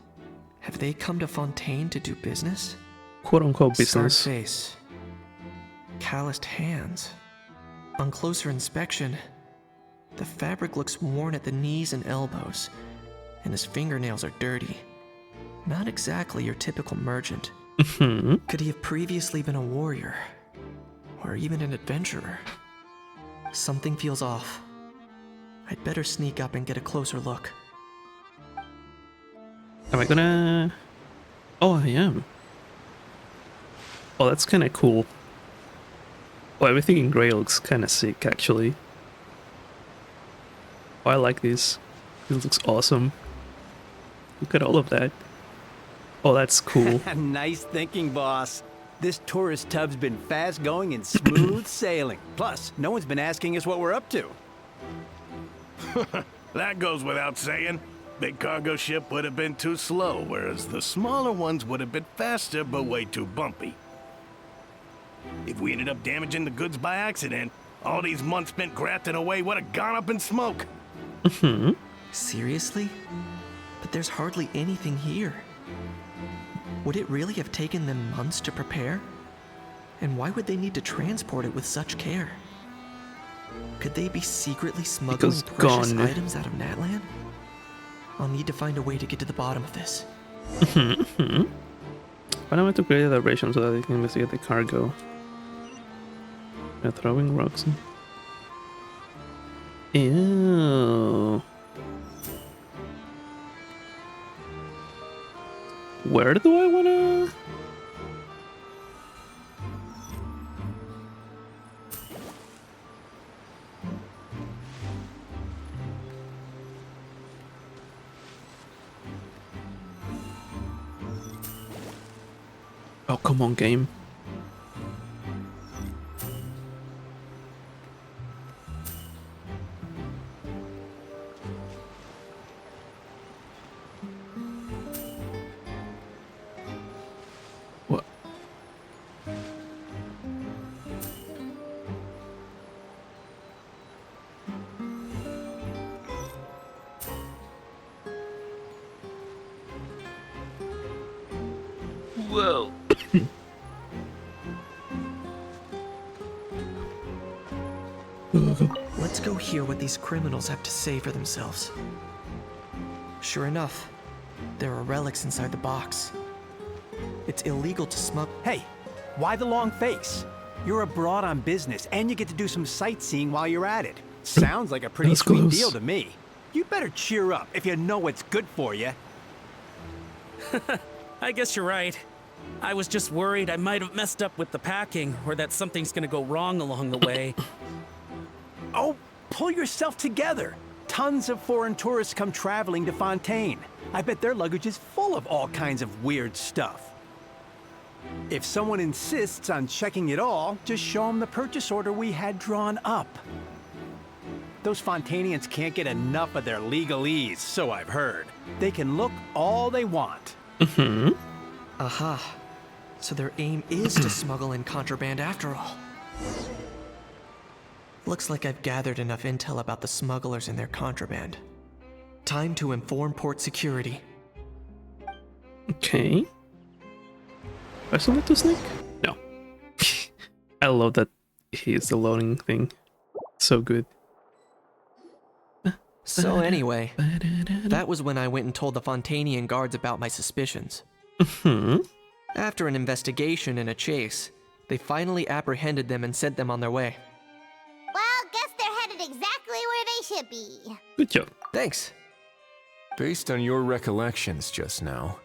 Have they come to Fontaine to do business? Quote-unquote business. Scarred face. Calloused hands. On closer inspection, the fabric looks worn at the knees and elbows, and his fingernails are dirty. Not exactly your typical merchant. Could he have previously been a warrior? Or even an adventurer? Something feels off. I'd better sneak up and get a closer look. Am I gonna... Oh, I am. Oh, that's kind of cool. Oh, everything in Grey looks kind of sick, actually. Oh, I like this. This looks awesome. Look at all of that. Oh, that's cool. Nice thinking, boss. This tourist tub's been fast going and smooth sailing. Plus, no one's been asking us what we're up to. That goes without saying. Big cargo ship would have been too slow, whereas the smaller ones would have been faster but way too bumpy. If we ended up damaging the goods by accident, all these months spent grafting away would have gone up in smoke. Seriously? But there's hardly anything here. Would it really have taken them months to prepare? And why would they need to transport it with such care? Could they be secretly smuggling precious items out of Natlan? I'll need to find a way to get to the bottom of this. But I want to create a diversion so that they can investigate the cargo. They're throwing rocks. Ew. Where do I wanna? Oh, come on, game. What? Whoa. Let's go hear what these criminals have to say for themselves. Sure enough, there are relics inside the box. It's illegal to smuggle. Hey, why the long face? You're abroad on business, and you get to do some sightseeing while you're at it. Sounds like a pretty sweet deal to me. You better cheer up if you know what's good for you. I guess you're right. I was just worried I might have messed up with the packing, or that something's gonna go wrong along the way. Oh, pull yourself together. Tons of foreign tourists come traveling to Fontaine. I bet their luggage is full of all kinds of weird stuff. If someone insists on checking it all, just show them the purchase order we had drawn up. Those Fontainians can't get enough of their legalese, so I've heard. They can look all they want. Aha. So their aim is to smuggle in contraband after all. Looks like I've gathered enough intel about the smugglers and their contraband. Time to inform port security. Okay. Personally to Snake? No. I love that he's the loading thing. So good. So anyway, that was when I went and told the Fontainian guards about my suspicions. After an investigation and a chase, they finally apprehended them and sent them on their way. Well, guess they're headed exactly where they should be. Good job. Thanks. Based on your recollections just now.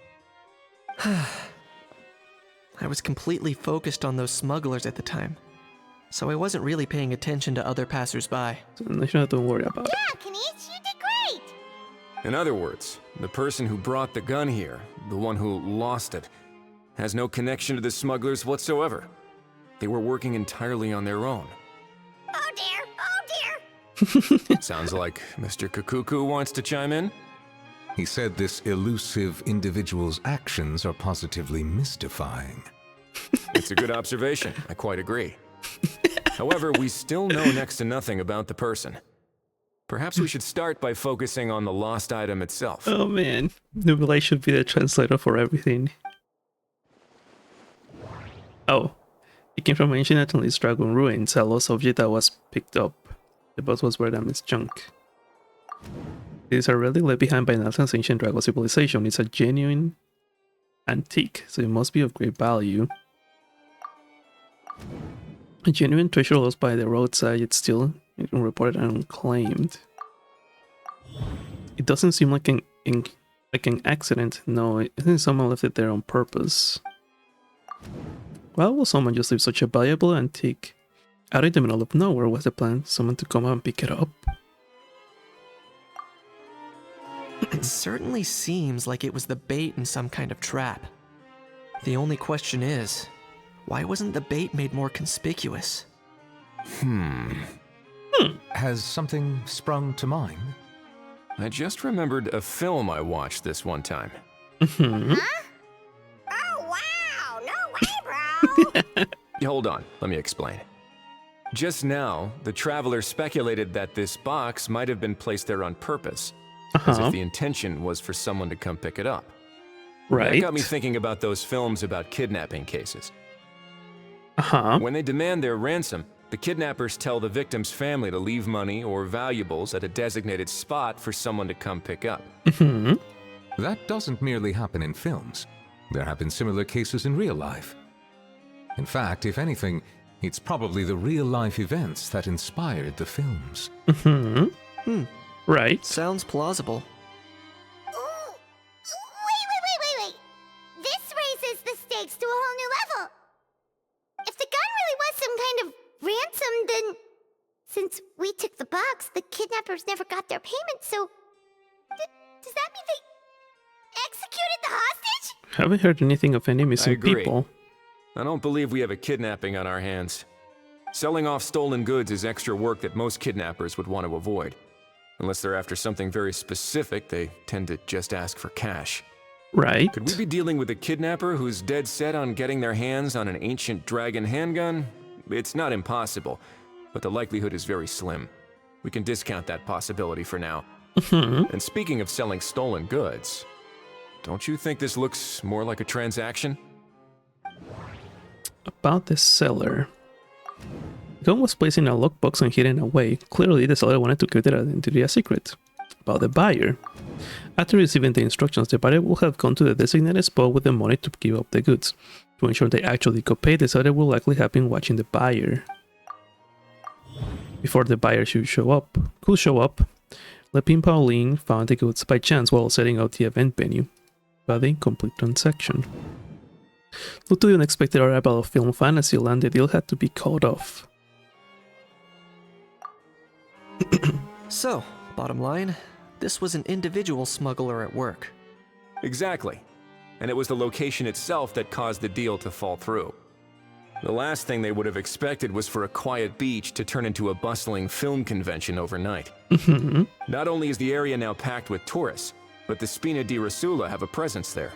I was completely focused on those smugglers at the time, so I wasn't really paying attention to other passersby. So there's nothing to worry about. Yeah, Kenichi, you did great! In other words, the person who brought the gun here, the one who lost it, has no connection to the smugglers whatsoever. They were working entirely on their own. Oh dear, oh dear! Sounds like Mr. Kakuku wants to chime in? He said this elusive individual's actions are positively mystifying. It's a good observation. I quite agree. However, we still know next to nothing about the person. Perhaps we should start by focusing on the lost item itself. Oh man, Nubilai should be the translator for everything. Oh, it came from ancient Atlantis dragon ruins, a lost object that was picked up. The boss was buried amidst junk. It is a relic left behind by Natlan's ancient dragon civilization. It's a genuine antique, so it must be of great value. A genuine treasure lost by the roadside, yet still reported and unclaimed. It doesn't seem like an accident. No, I think someone left it there on purpose. Why will someone just leave such a valuable antique out in the middle of nowhere? Was the plan someone to come out and pick it up? It certainly seems like it was the bait in some kind of trap. The only question is, why wasn't the bait made more conspicuous? Has something sprung to mind? I just remembered a film I watched this one time. Huh? Oh wow, no way, bro! Hold on, let me explain. Just now, the traveler speculated that this box might have been placed there on purpose. as if the intention was for someone to come pick it up. Right. That got me thinking about those films about kidnapping cases. Uh-huh. When they demand their ransom, the kidnappers tell the victim's family to leave money or valuables at a designated spot for someone to come pick up. Mm-hmm. That doesn't merely happen in films. There have been similar cases in real life. In fact, if anything, it's probably the real-life events that inspired the films. Mm-hmm. Right. Sounds plausible. Ooh. Wait. This raises the stakes to a whole new level. If the gun really was some kind of ransom, then since we took the box, the kidnappers never got their payment, so does that mean they executed the hostage? Haven't heard anything of any I missing agree. people. I don't believe we have a kidnapping on our hands. Selling off stolen goods is extra work that most kidnappers would want to avoid. Unless they're after something very specific, they tend to just ask for cash. Right. Could we be dealing with a kidnapper who's dead set on getting their hands on an ancient dragon handgun? It's not impossible, but the likelihood is very slim. We can discount that possibility for now. And speaking of selling stolen goods, don't you think this looks more like a transaction? About the seller. The gun was placed in a lockbox and hidden away. Clearly, the seller wanted to keep their identity a secret. About the buyer. After receiving the instructions, the buyer will have gone to the designated spot with the money to give up the goods. To ensure they actually got paid, the seller will likely have been watching the buyer. Before the buyer could show up, Lepi and Pauline found the goods by chance while setting out the event venue. But the complete transaction. Due to the unexpected arrival of Film Fantasyland, the deal had to be called off. So, bottom line, this was an individual smuggler at work. Exactly. And it was the location itself that caused the deal to fall through. The last thing they would have expected was for a quiet beach to turn into a bustling film convention overnight. Not only is the area now packed with tourists, but the Spina di Rosula have a presence there.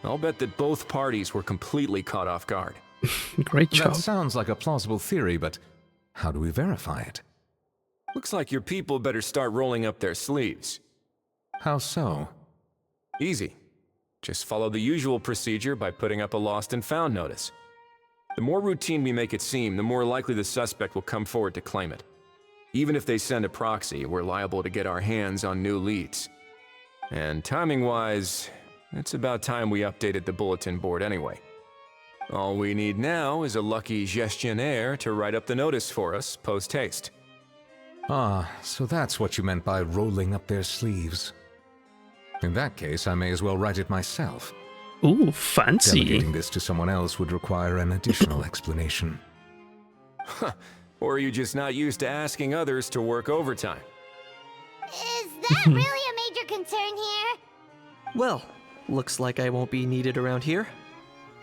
I'll bet that both parties were completely caught off guard. Great job. That sounds like a plausible theory, but how do we verify it? Looks like your people better start rolling up their sleeves. How so? Easy. Just follow the usual procedure by putting up a lost and found notice. The more routine we make it seem, the more likely the suspect will come forward to claim it. Even if they send a proxy, we're liable to get our hands on new leads. And timing-wise, it's about time we updated the bulletin board anyway. All we need now is a lucky gestionnaire to write up the notice for us post-haste. Ah, so that's what you meant by rolling up their sleeves. In that case, I may as well write it myself. Ooh, fancy. Delegating this to someone else would require an additional explanation. Or are you just not used to asking others to work overtime? Is that really a major concern here? Well, looks like I won't be needed around here.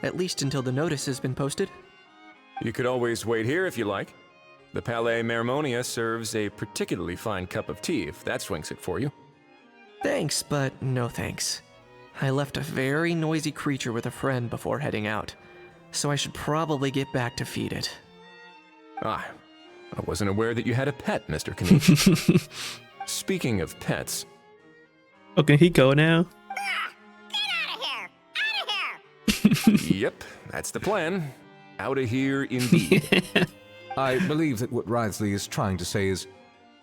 At least until the notice has been posted. You could always wait here if you like. The Palais Mermonia serves a particularly fine cup of tea, if that swings it for you. Thanks, but no thanks. I left a very noisy creature with a friend before heading out, so I should probably get back to feed it. Ah, I wasn't aware that you had a pet, Mr. Kanish. Speaking of pets... Oh, can he go now? Yep, that's the plan. Out of here, indeed. I believe that what Wriothesley is trying to say is,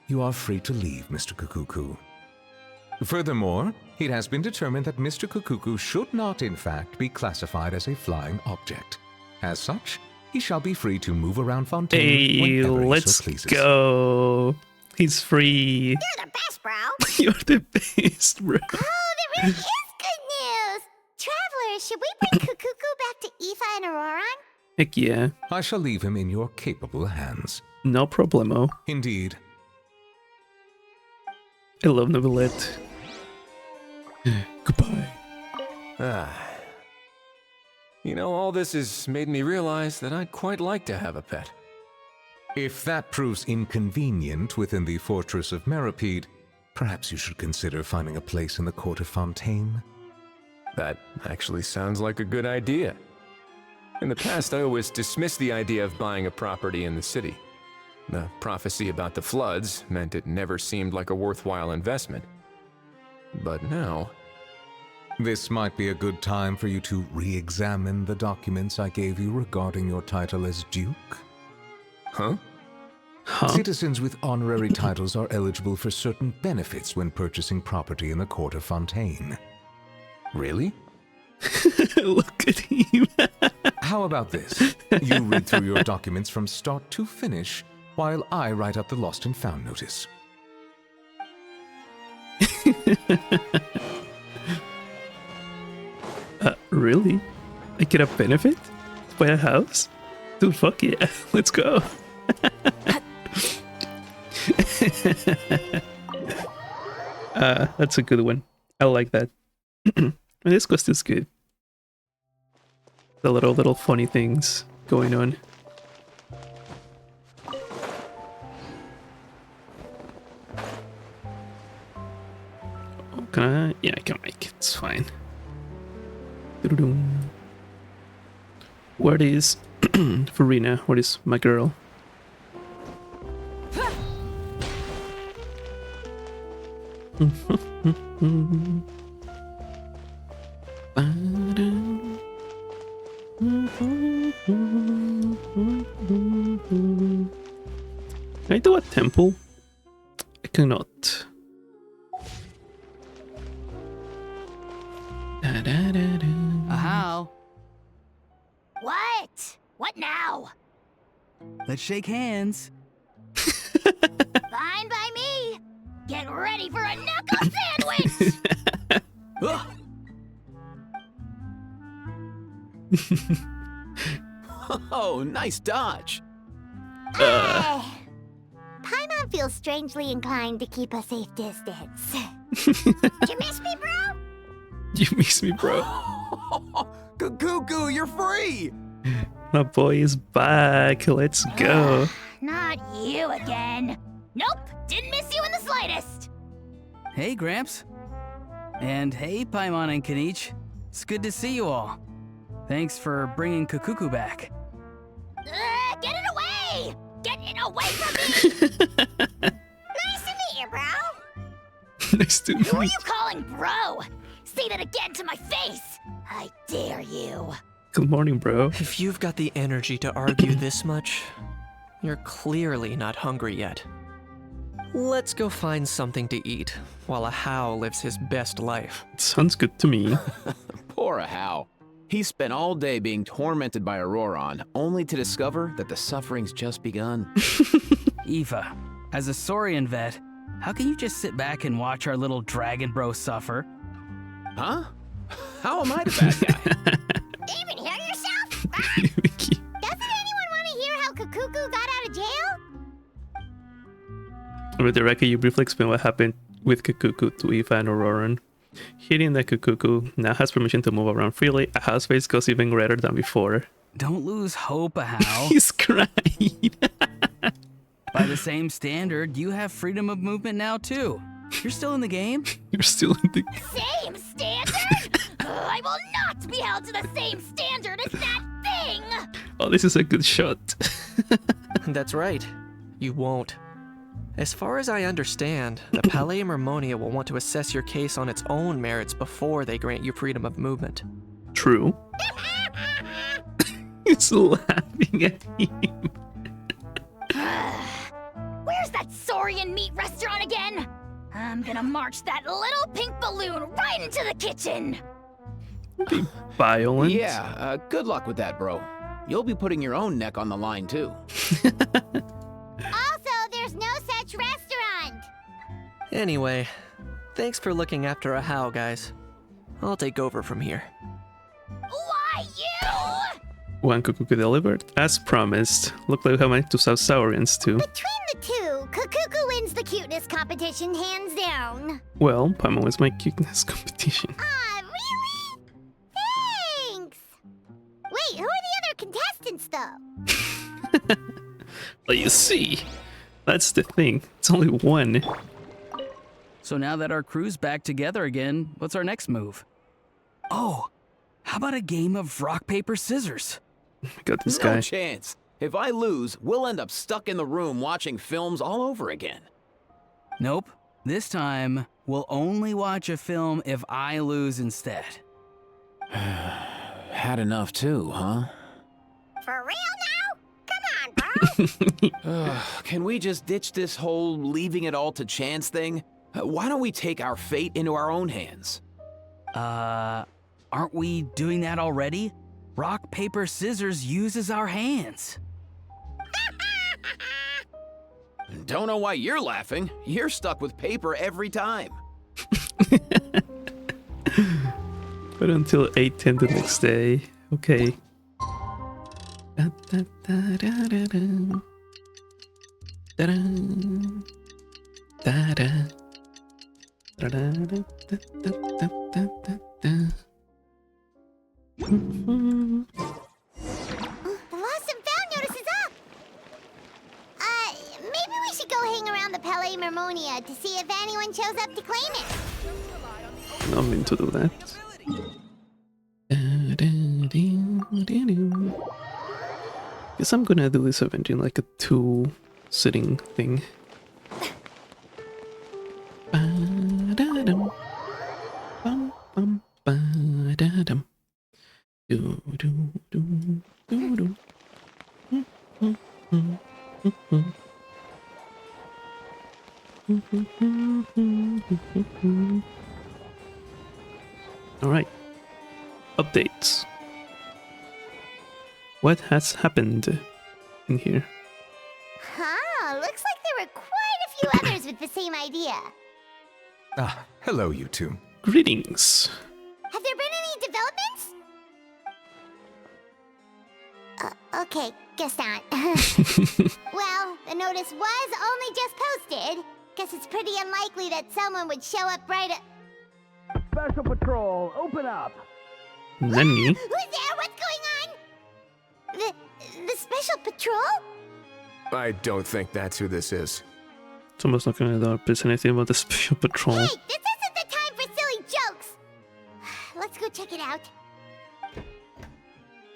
you are free to leave, Mr. Kukuku. Furthermore, it has been determined that Mr. Kukuku should not, in fact, be classified as a flying object. As such, he shall be free to move around Fontaine Hey, whenever let's he so pleases. go. He's free. You're the best, bro. You're the best, bro. Oh, there really is good news. Travelers, should we bring Kukuku back to Aoife and Auroran? Heck yeah. I shall leave him in your capable hands. No problemo. Indeed. I love Novelette. Goodbye. You know, all this has made me realize that I'd quite like to have a pet. If that proves inconvenient within the fortress of Meripede, perhaps you should consider finding a place in the court of Fontaine. That actually sounds like a good idea. In the past, I always dismissed the idea of buying a property in the city. The prophecy about the floods meant it never seemed like a worthwhile investment. But now... This might be a good time for you to re-examine the documents I gave you regarding your title as Duke. Huh? Citizens with honorary titles are eligible for certain benefits when purchasing property in the court of Fontaine. Really? Look at him. How about this? You read through your documents from start to finish, while I write up the lost and found notice. Really? I get a benefit? Buy a house? Dude, fuck yeah. Let's go. That's a good one. I like that. This quest is good. The little funny things going on. Oh, can I? Yeah, I can make it. It's fine. Where is Farina? Where is my girl? Can I do a temple? I cannot. How? What? What now? Let's shake hands. Fine by me. Get ready for a knuckle sandwich. Oh, nice dodge. Paimon feels strangely inclined to keep a safe distance. You miss me, bro? You miss me, bro. Cuckoo, you're free! My boy is back. Let's go. Not you again. Nope, didn't miss you in the slightest. Hey, Gramps. And hey, Paimon and Kanich. It's good to see you all. Thanks for bringing Kukuku back. Get it away! Get it away from me! Nice to meet you, bro. Nice to meet you. Who are you calling bro? Say that again to my face. I dare you. Good morning, bro. If you've got the energy to argue this much, you're clearly not hungry yet. Let's go find something to eat while a How lives his best life. Sounds good to me. Poor How. He spent all day being tormented by Auroron, only to discover that the suffering's just begun. Eva, as a Saurian vet, how can you just sit back and watch our little dragon bro suffer? Huh? How am I the bad guy? Even hear yourself? Doesn't anyone want to hear how Kukuku got out of jail? With the record, you briefly explain what happened with Kukuku to Eva and Auroran. Hearing that Kukuku now has permission to move around freely, a How's face goes even redder than before. Don't lose hope, How. He's crying. By the same standard, you have freedom of movement now, too. You're still in the game? You're still in the Same standard? I will not be held to the same standard as that thing! Oh, this is a good shot. That's right. You won't. As far as I understand, the Palais Mermonia will want to assess your case on its own merits before they grant you freedom of movement. True. He's laughing at him. Where's that Saurian meat restaurant again? I'm gonna march that little pink balloon right into the kitchen! Be violent. Yeah, good luck with that, bro. You'll be putting your own neck on the line, too. Also, there's no such restaurant! Anyway, thanks for looking after a How, guys. I'll take over from here. Why you? One Kukuku delivered, as promised. Look like how many to South Saurians too. Between the two, Kukuku wins the cuteness competition hands down. Well, Paimon was my cuteness competition. Ah, really? Thanks! Wait, who are the other contestants, though? Well, you see, that's the thing. It's only one. So now that our crew's back together again, what's our next move? Oh, how about a game of rock, paper, scissors? Got this No guy. chance. If I lose, we'll end up stuck in the room watching films all over again. Nope. This time, will only watch a film if I lose instead. Had enough too, huh? For real now? Come on, bro. Can we just ditch this whole leaving it all to chance thing? Why don't we take our fate into our own hands? Aren't we doing that already? Rock, paper, scissors uses our hands. Don't know why you're laughing. You're stuck with paper every time. But until 8:10 the next day. Okay. The lost and found notice is up. Maybe we should go hang around the Palais Mermonia to see if anyone shows up to claim it. I mean to do that. Guess I'm gonna do this event in like a 2-sitting thing. Alright. Updates. What has happened in here? Huh, looks like there were quite a few others with the same idea. Ah, hello, you two. Greetings. Have there been any developments? Okay, guess not. Well, the notice was only just posted. Guess it's pretty unlikely that someone would show up right at... Special Patrol, open up! Nani? Who's there? What's going on? The Special Patrol? I don't think that's who this is. Someone's not gonna say anything about the Special Patrol. Hey, this isn't the time for silly jokes! Let's go check it out.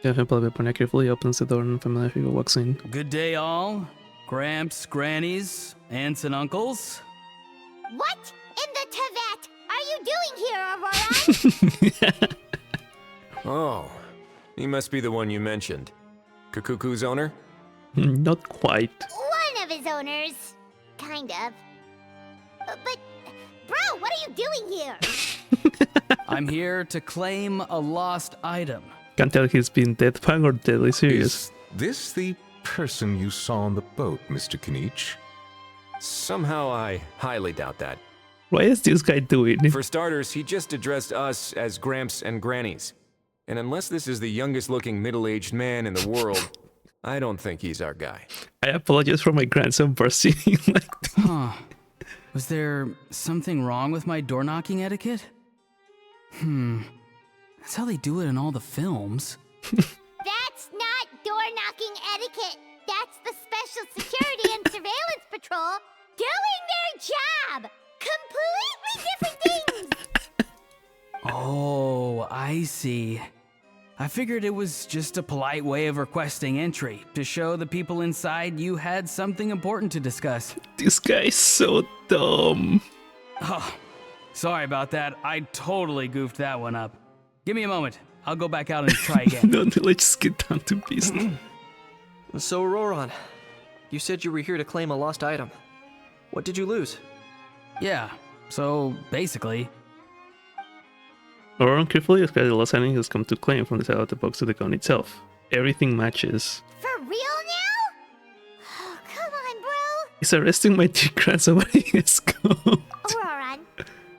Gavin Palvepon carefully opens the door and familiar figure walks in. Good day, all. Gramps, grannies, aunts, and uncles. What in the Tevet are you doing here, Aurora? Oh, he must be the one you mentioned. Kakuku's owner? Not quite. One of his owners. Kind of. But, bro, what are you doing here? I'm here to claim a lost item. Can't tell he's been deadpan or deadly serious. Is this the person you saw on the boat, Mr. Kinich? Somehow I highly doubt that. What is this guy doing? For starters, he just addressed us as Gramps and Grannies. And unless this is the youngest looking middle-aged man in the world, I don't think he's our guy. I apologize for my grandson bursting like this. Huh. Was there something wrong with my door-knocking etiquette? That's how they do it in all the films. That's not door-knocking etiquette. That's the Special Security and Surveillance Patrol doing their job. Completely different things. Oh, I see. I figured it was just a polite way of requesting entry, to show the people inside you had something important to discuss. This guy's so dumb. Oh, sorry about that. I totally goofed that one up. Give me a moment. I'll go back out and try again. No, let's just get down to business. So, Roran, you said you were here to claim a lost item. What did you lose? Yeah, so basically... Auron carefully describes the lost item he has come to claim from the side of the box to the gun itself. Everything matches. For real now? Oh, come on, bro. He's arresting my dear grandson when he has come. Auroran,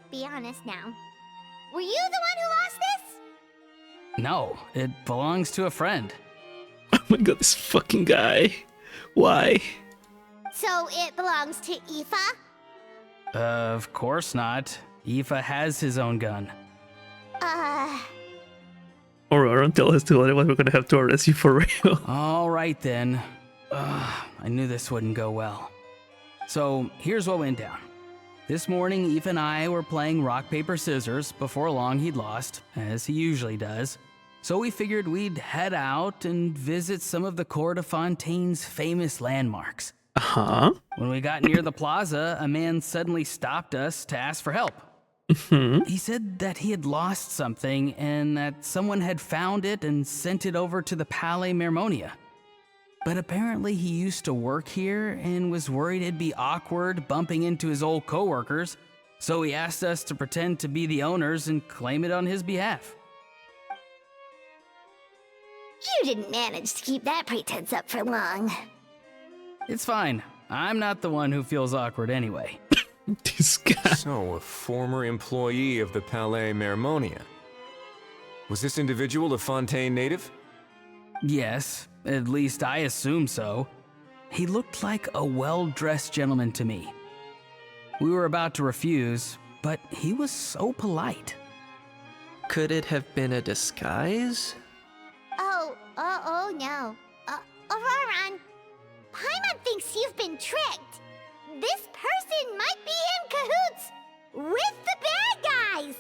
be honest now. Were you the one who lost this? No, it belongs to a friend. Oh my god, this fucking guy. Why? So it belongs to Aoife? Of course not. Aoife has his own gun. Auron, tell us to otherwise we're gonna have to arrest you for real. All right then. I knew this wouldn't go well. So here's what went down. This morning, Aoife and I were playing rock, paper, scissors. Before long, he'd lost, as he usually does. So we figured we'd head out and visit some of the Cour de Fontaine's famous landmarks. Uh-huh. When we got near the plaza, a man suddenly stopped us to ask for help. He said that he had lost something and that someone had found it and sent it over to the Palais Mermonia. But apparently he used to work here and was worried it'd be awkward bumping into his old coworkers, so he asked us to pretend to be the owners and claim it on his behalf. You didn't manage to keep that pretense up for long. It's fine. I'm not the one who feels awkward anyway. This guy. So, a former employee of the Palais Mermonia. Was this individual a Fontaine native? Yes, at least I assume so. He looked like a well-dressed gentleman to me. We were about to refuse, but he was so polite. Could it have been a disguise? Oh no. Auroran, Paimon thinks you've been tricked. This person might be in cahoots with the bad guys.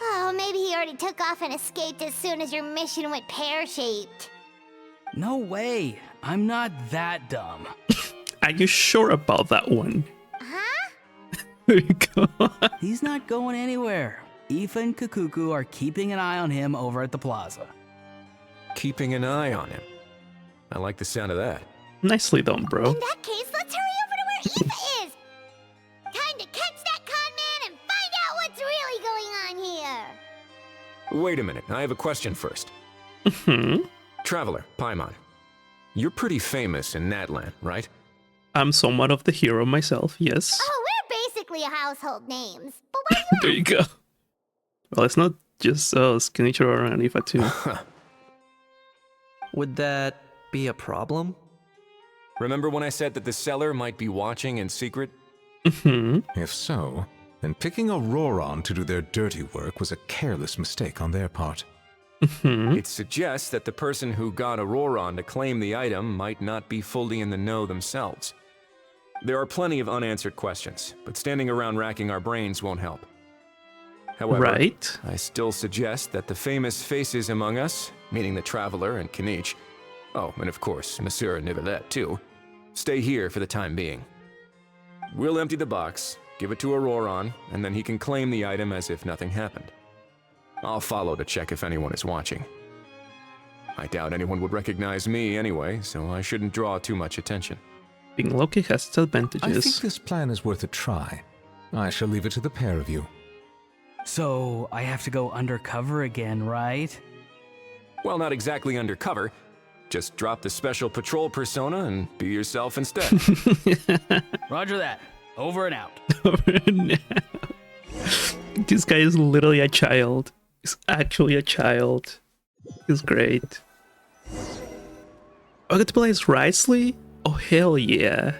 Oh, maybe he already took off and escaped as soon as your mission went pear-shaped. No way. I'm not that dumb. Are you sure about that one? Huh? There you go. He's not going anywhere. Aoife and Kakuku are keeping an eye on him over at the plaza. Keeping an eye on him. I like the sound of that. Nicely done, bro. In that case, let's hurry over to where Aoife is. Time to catch that con man and find out what's really going on here. Wait a minute, I have a question first. Traveler, Paimon. You're pretty famous in Natlan, right? I'm somewhat of the hero myself, yes. Oh, we're basically household names. But why do you There you go. Well, it's not just us. Kenichiro and Ifa too. Would that be a problem? Remember when I said that the seller might be watching in secret? If so, then picking Auroran to do their dirty work was a careless mistake on their part. It suggests that the person who got Auroran to claim the item might not be fully in the know themselves. There are plenty of unanswered questions, but standing around racking our brains won't help. However, Right. I still suggest that the famous faces among us, meaning the Traveler and Kinich, oh, and of course, Monsieur Nivelette too, stay here for the time being. We'll empty the box, give it to Auroran, and then he can claim the item as if nothing happened. I'll follow to check if anyone is watching. I doubt anyone would recognize me anyway, so I shouldn't draw too much attention. Being Loki has its advantages. I think this plan is worth a try. I shall leave it to the pair of you. So, I have to go undercover again, right? Well, not exactly undercover. Just drop the special patrol persona and be yourself instead. Roger that. Over and out. This guy is literally a child. He's actually a child. He's great. I get to play as Risley? Oh, hell yeah.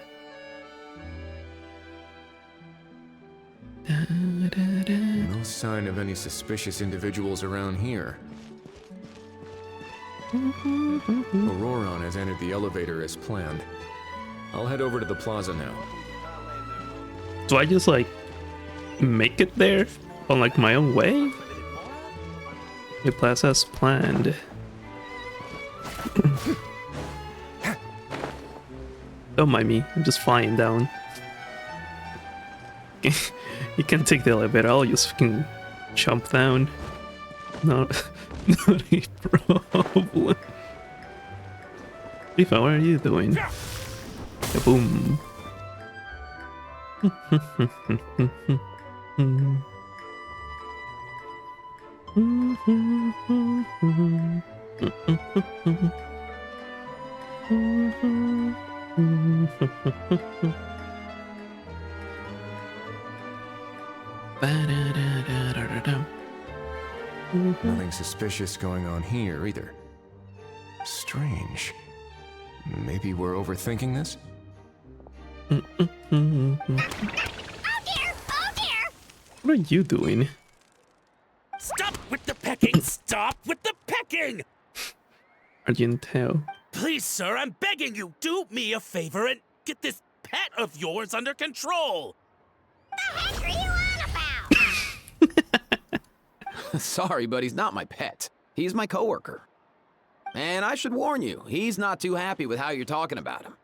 No sign of any suspicious individuals around here. Auroran has entered the elevator as planned. I'll head over to the plaza now. Do I just like make it there on like my own way? The plaza as planned. Don't mind me, I'm just flying down. You can take the elevator, I'll just fucking jump down. Not a problem. Tifa, what are you doing? Boom. Nothing suspicious going on here either. Strange. Maybe we're overthinking this? Oh dear! What are you doing? Stop with the pecking! Stop with the pecking! Argenteo. Please, sir, I'm begging you, do me a favor and get this pet of yours under control. The heck are you on about? Sorry, but he's not my pet. He's my coworker. And I should warn you, he's not too happy with how you're talking about him.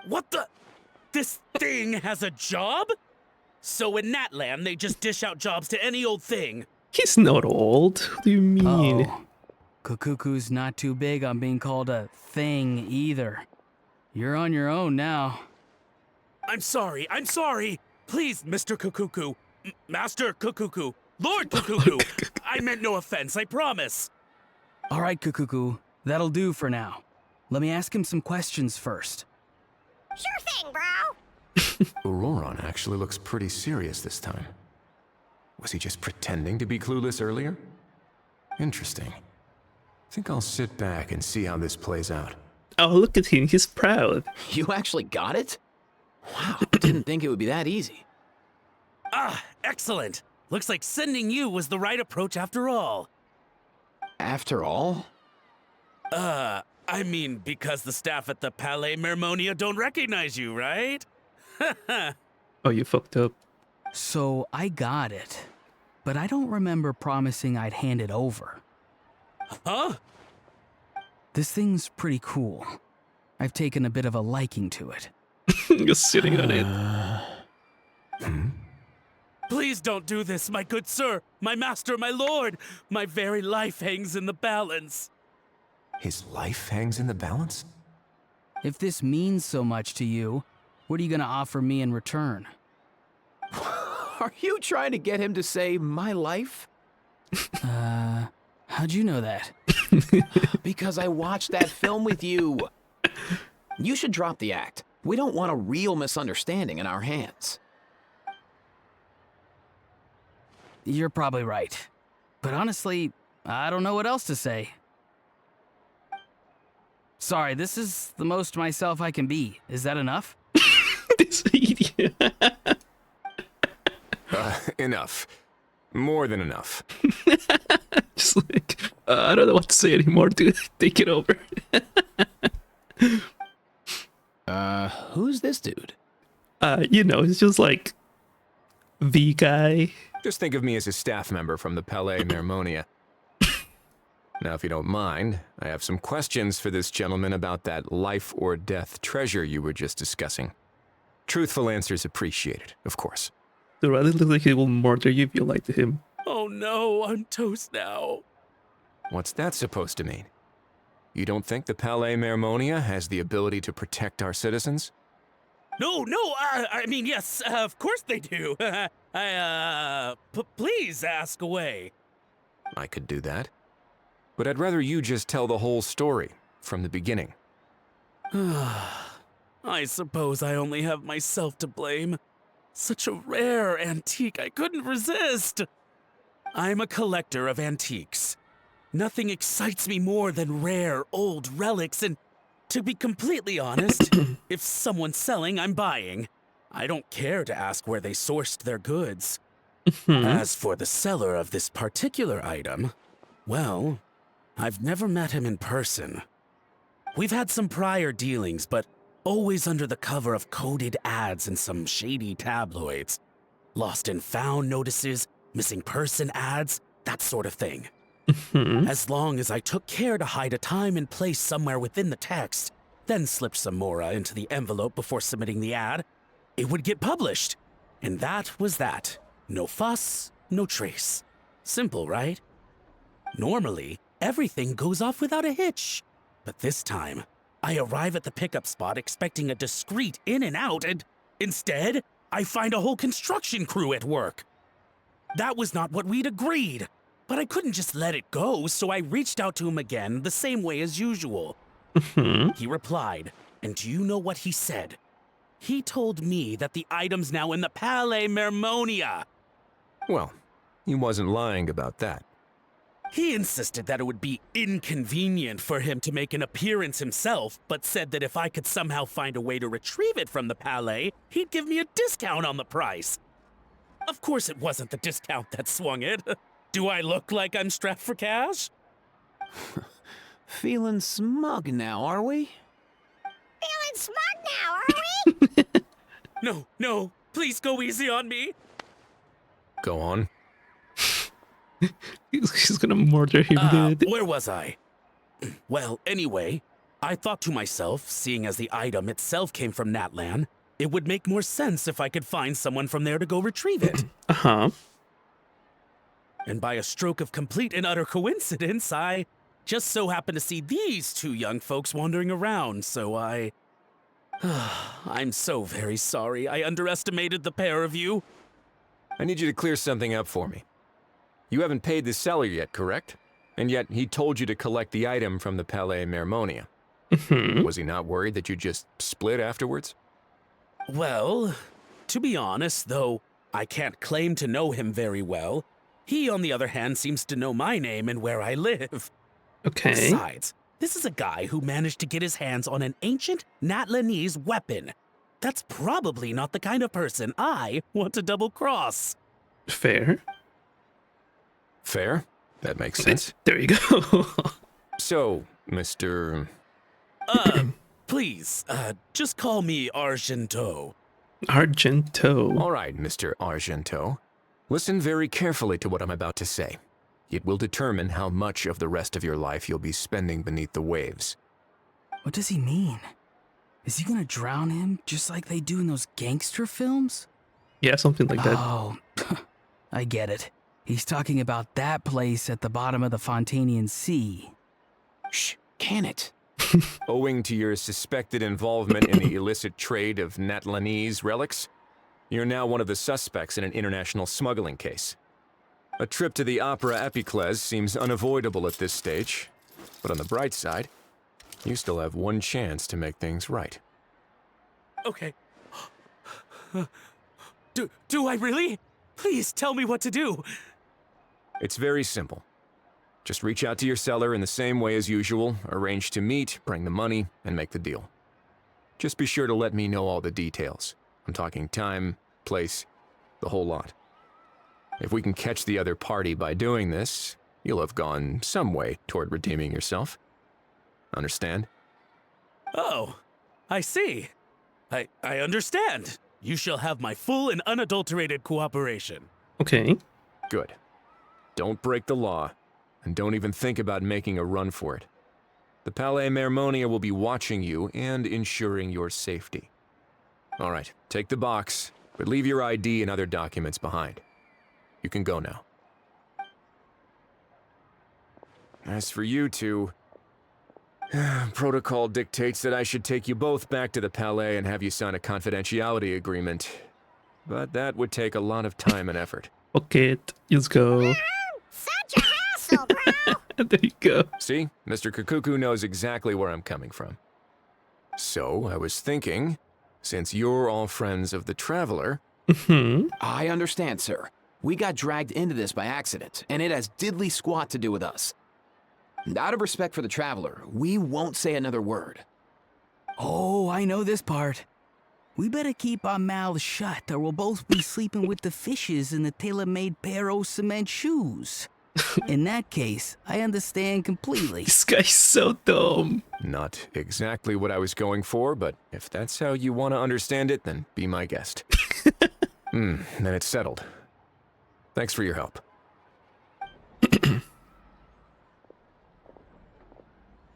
What the? This thing has a job? So in Natland, they just dish out jobs to any old thing. He's not old. What do you mean? Uh-oh. Kukuku's not too big on being called a thing either. You're on your own now. I'm sorry. Please, Mr. Kukuku. Master Kukuku. Lord Kukuku. I meant no offense, I promise. All right, Kukuku. That'll do for now. Let me ask him some questions first. Sure thing, bro. Auroron actually looks pretty serious this time. Was he just pretending to be clueless earlier? Interesting. Think I'll sit back and see how this plays out. Oh, look at him. He's proud. You actually got it? Wow, I didn't think it would be that easy. Ah, excellent. Looks like sending you was the right approach after all. After all? I mean, because the staff at the Palais Mermonia don't recognize you, right? Oh, you fucked up. So I got it, but I don't remember promising I'd hand it over. Huh? This thing's pretty cool. I've taken a bit of a liking to it. Just sitting on it. Please don't do this, my good sir, my master, my lord. My very life hangs in the balance. His life hangs in the balance? If this means so much to you, what are you gonna offer me in return? Are you trying to get him to say my life? How'd you know that? Because I watched that film with you. You should drop the act. We don't want a real misunderstanding in our hands. You're probably right. But honestly, I don't know what else to say. Sorry, this is the most myself I can be. Is that enough? This idiot. Enough. More than enough. Just like, I don't know what to say anymore, dude. Take it over. Who's this dude? You know, it's just like the guy. Just think of me as a staff member from the Palais Mermonia. Now, if you don't mind, I have some questions for this gentleman about that life or death treasure you were just discussing. Truthful answers appreciated, of course. The Riley looks like he will murder you if you lie to him. Oh no, I'm toast now. What's that supposed to mean? You don't think the Palais Mermonia has the ability to protect our citizens? No, I mean, yes, of course they do. Please ask away. I could do that. But I'd rather you just tell the whole story, from the beginning. I suppose I only have myself to blame. Such a rare antique, I couldn't resist. I'm a collector of antiques. Nothing excites me more than rare, old relics, and to be completely honest, if someone's selling, I'm buying. I don't care to ask where they sourced their goods. As for the seller of this particular item, well, I've never met him in person. We've had some prior dealings, but always under the cover of coded ads in some shady tabloids. Lost and found notices, missing person ads, that sort of thing. As long as I took care to hide a time and place somewhere within the text, then slipped some mora into the envelope before submitting the ad, it would get published. And that was that. No fuss, no trace. Simple, right? Normally, everything goes off without a hitch. But this time, I arrive at the pickup spot expecting a discreet in and out, and instead, I find a whole construction crew at work. That was not what we'd agreed, but I couldn't just let it go, so I reached out to him again the same way as usual. He replied, and do you know what he said? He told me that the item's now in the Palais Mermonia. Well, he wasn't lying about that. He insisted that it would be inconvenient for him to make an appearance himself, but said that if I could somehow find a way to retrieve it from the Palais, he'd give me a discount on the price. Of course it wasn't the discount that swung it. Do I look like I'm strapped for cash? Feeling smug now, are we? Feeling smug now, are we? No, please go easy on me. Go on. He's gonna murder him, dude. Where was I? Well, anyway, I thought to myself, seeing as the item itself came from Natlan, it would make more sense if I could find someone from there to go retrieve it. Uh-huh. And by a stroke of complete and utter coincidence, I just so happened to see these two young folks wandering around, so I'm so very sorry. I underestimated the pair of you. I need you to clear something up for me. You haven't paid the seller yet, correct? And yet he told you to collect the item from the Palais Mermonia. Was he not worried that you'd just split afterwards? Well, to be honest, though I can't claim to know him very well, he, on the other hand, seems to know my name and where I live. Okay. Besides, this is a guy who managed to get his hands on an ancient Natlanese weapon. That's probably not the kind of person I want to double-cross. Fair. Fair? That makes sense. There you go. So, Mr. Please, just call me Argento. Argento. All right, Mr. Argento. Listen very carefully to what I'm about to say. It will determine how much of the rest of your life you'll be spending beneath the waves. What does he mean? Is he gonna drown him just like they do in those gangster films? Yeah, something like that. Oh, I get it. He's talking about that place at the bottom of the Fontanian Sea. Shh, can it? Owing to your suspected involvement in the illicit trade of Natlanese relics, you're now one of the suspects in an international smuggling case. A trip to the Opera Epiclese seems unavoidable at this stage, but on the bright side, you still have one chance to make things right. Okay. Do I really? Please tell me what to do. It's very simple. Just reach out to your seller in the same way as usual, arrange to meet, bring the money, and make the deal. Just be sure to let me know all the details. I'm talking time, place, the whole lot. If we can catch the other party by doing this, you'll have gone some way toward redeeming yourself. Understand? Oh, I see. I understand. You shall have my full and unadulterated cooperation. Okay. Good. Don't break the law, and don't even think about making a run for it. The Palais Mermonia will be watching you and ensuring your safety. All right, take the box, but leave your ID and other documents behind. You can go now. As for you two, protocol dictates that I should take you both back to the Palais and have you sign a confidentiality agreement. But that would take a lot of time and effort. Okay, let's go. Such a hassle, bro! There you go. See, Mr. Kakuku knows exactly where I'm coming from. So, I was thinking, since you're all friends of the Traveler... I understand, sir. We got dragged into this by accident, and it has diddly squat to do with us. And out of respect for the Traveler, we won't say another word. Oh, I know this part. We better keep our mouths shut, or we'll both be sleeping with the fishes in the tailor-made pair of cement shoes. In that case, I understand completely. This guy's so dumb. Not exactly what I was going for, but if that's how you want to understand it, then be my guest. Then it's settled. Thanks for your help.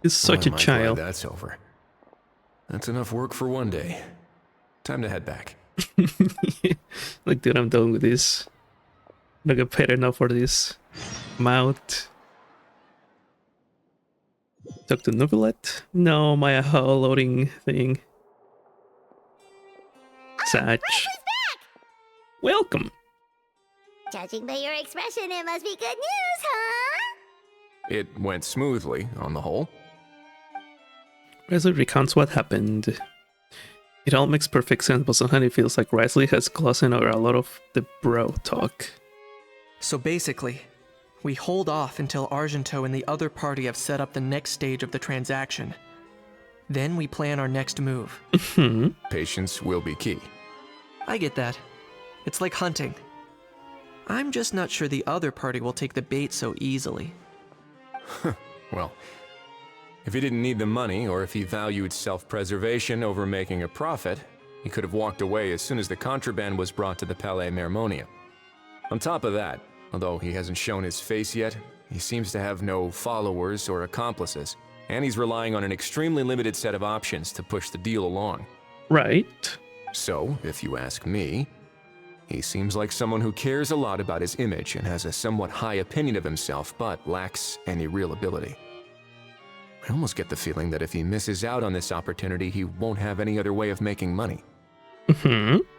He's such a Boy, am I child. glad that's over. That's enough work for one day. Time to head back. Like, dude, I'm done with this. I'm not get paid enough for this. I'm out. Talk to Novelette? No, my loading thing. Satch. Welcome. Judging by your expression, it must be good news, huh? It went smoothly, on the whole. Risley recounts what happened. It all makes perfect sense, but somehow it feels like Risley has glossed over a lot of the bro talk. So basically, we hold off until Argento and the other party have set up the next stage of the transaction. Then we plan our next move. Patience will be key. I get that. It's like hunting. I'm just not sure the other party will take the bait so easily. Well, if he didn't need the money, or if he valued self-preservation over making a profit, he could have walked away as soon as the contraband was brought to the Palais Mermonia. On top of that, although he hasn't shown his face yet, he seems to have no followers or accomplices. And he's relying on an extremely limited set of options to push the deal along. Right. So, if you ask me, he seems like someone who cares a lot about his image and has a somewhat high opinion of himself, but lacks any real ability. I almost get the feeling that if he misses out on this opportunity, he won't have any other way of making money.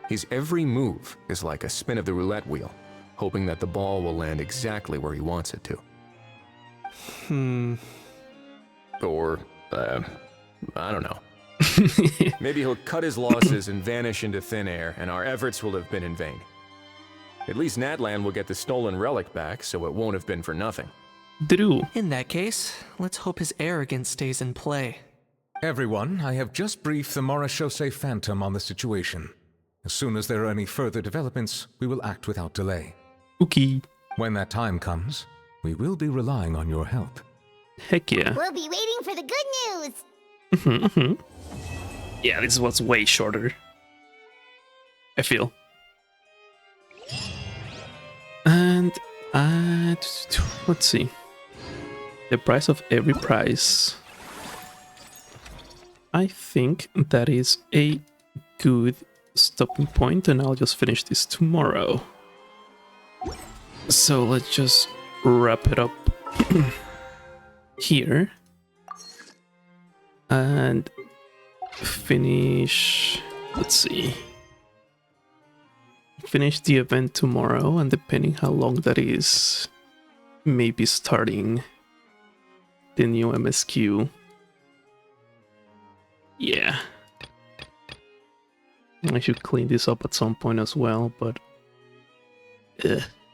His every move is like a spin of the roulette wheel, hoping that the ball will land exactly where he wants it to. Or, I don't know. Maybe he'll cut his losses and vanish into thin air, and our efforts will have been in vain. At least Natlan will get the stolen relic back, so it won't have been for nothing. In that case, let's hope his arrogance stays in play. Everyone, I have just briefed the Morishose Phantom on the situation. As soon as there are any further developments, we will act without delay. Okay. When that time comes, we will be relying on your help. Heck yeah. We'll be waiting for the good news. Yeah, this was way shorter, I feel. And let's see. The price of every prize. I think that is a good stopping point, and I'll just finish this tomorrow. So let's just wrap it up here and finish. Let's see. Finish the event tomorrow, and depending how long that is, maybe starting the new MSQ. Yeah. I should clean this up at some point as well, but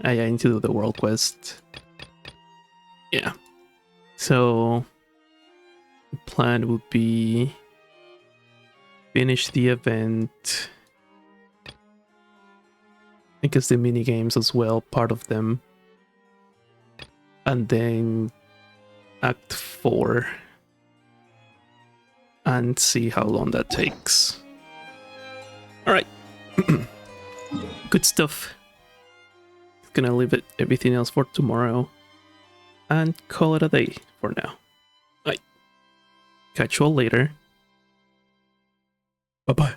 I need to do the world quest. Yeah. So the plan would be finish the event. I guess the mini games as well, part of them. And then Act 4. And see how long that takes. Alright. Good stuff. Gonna leave everything else for tomorrow. And call it a day for now. Alright. Catch you all later. Bye-bye.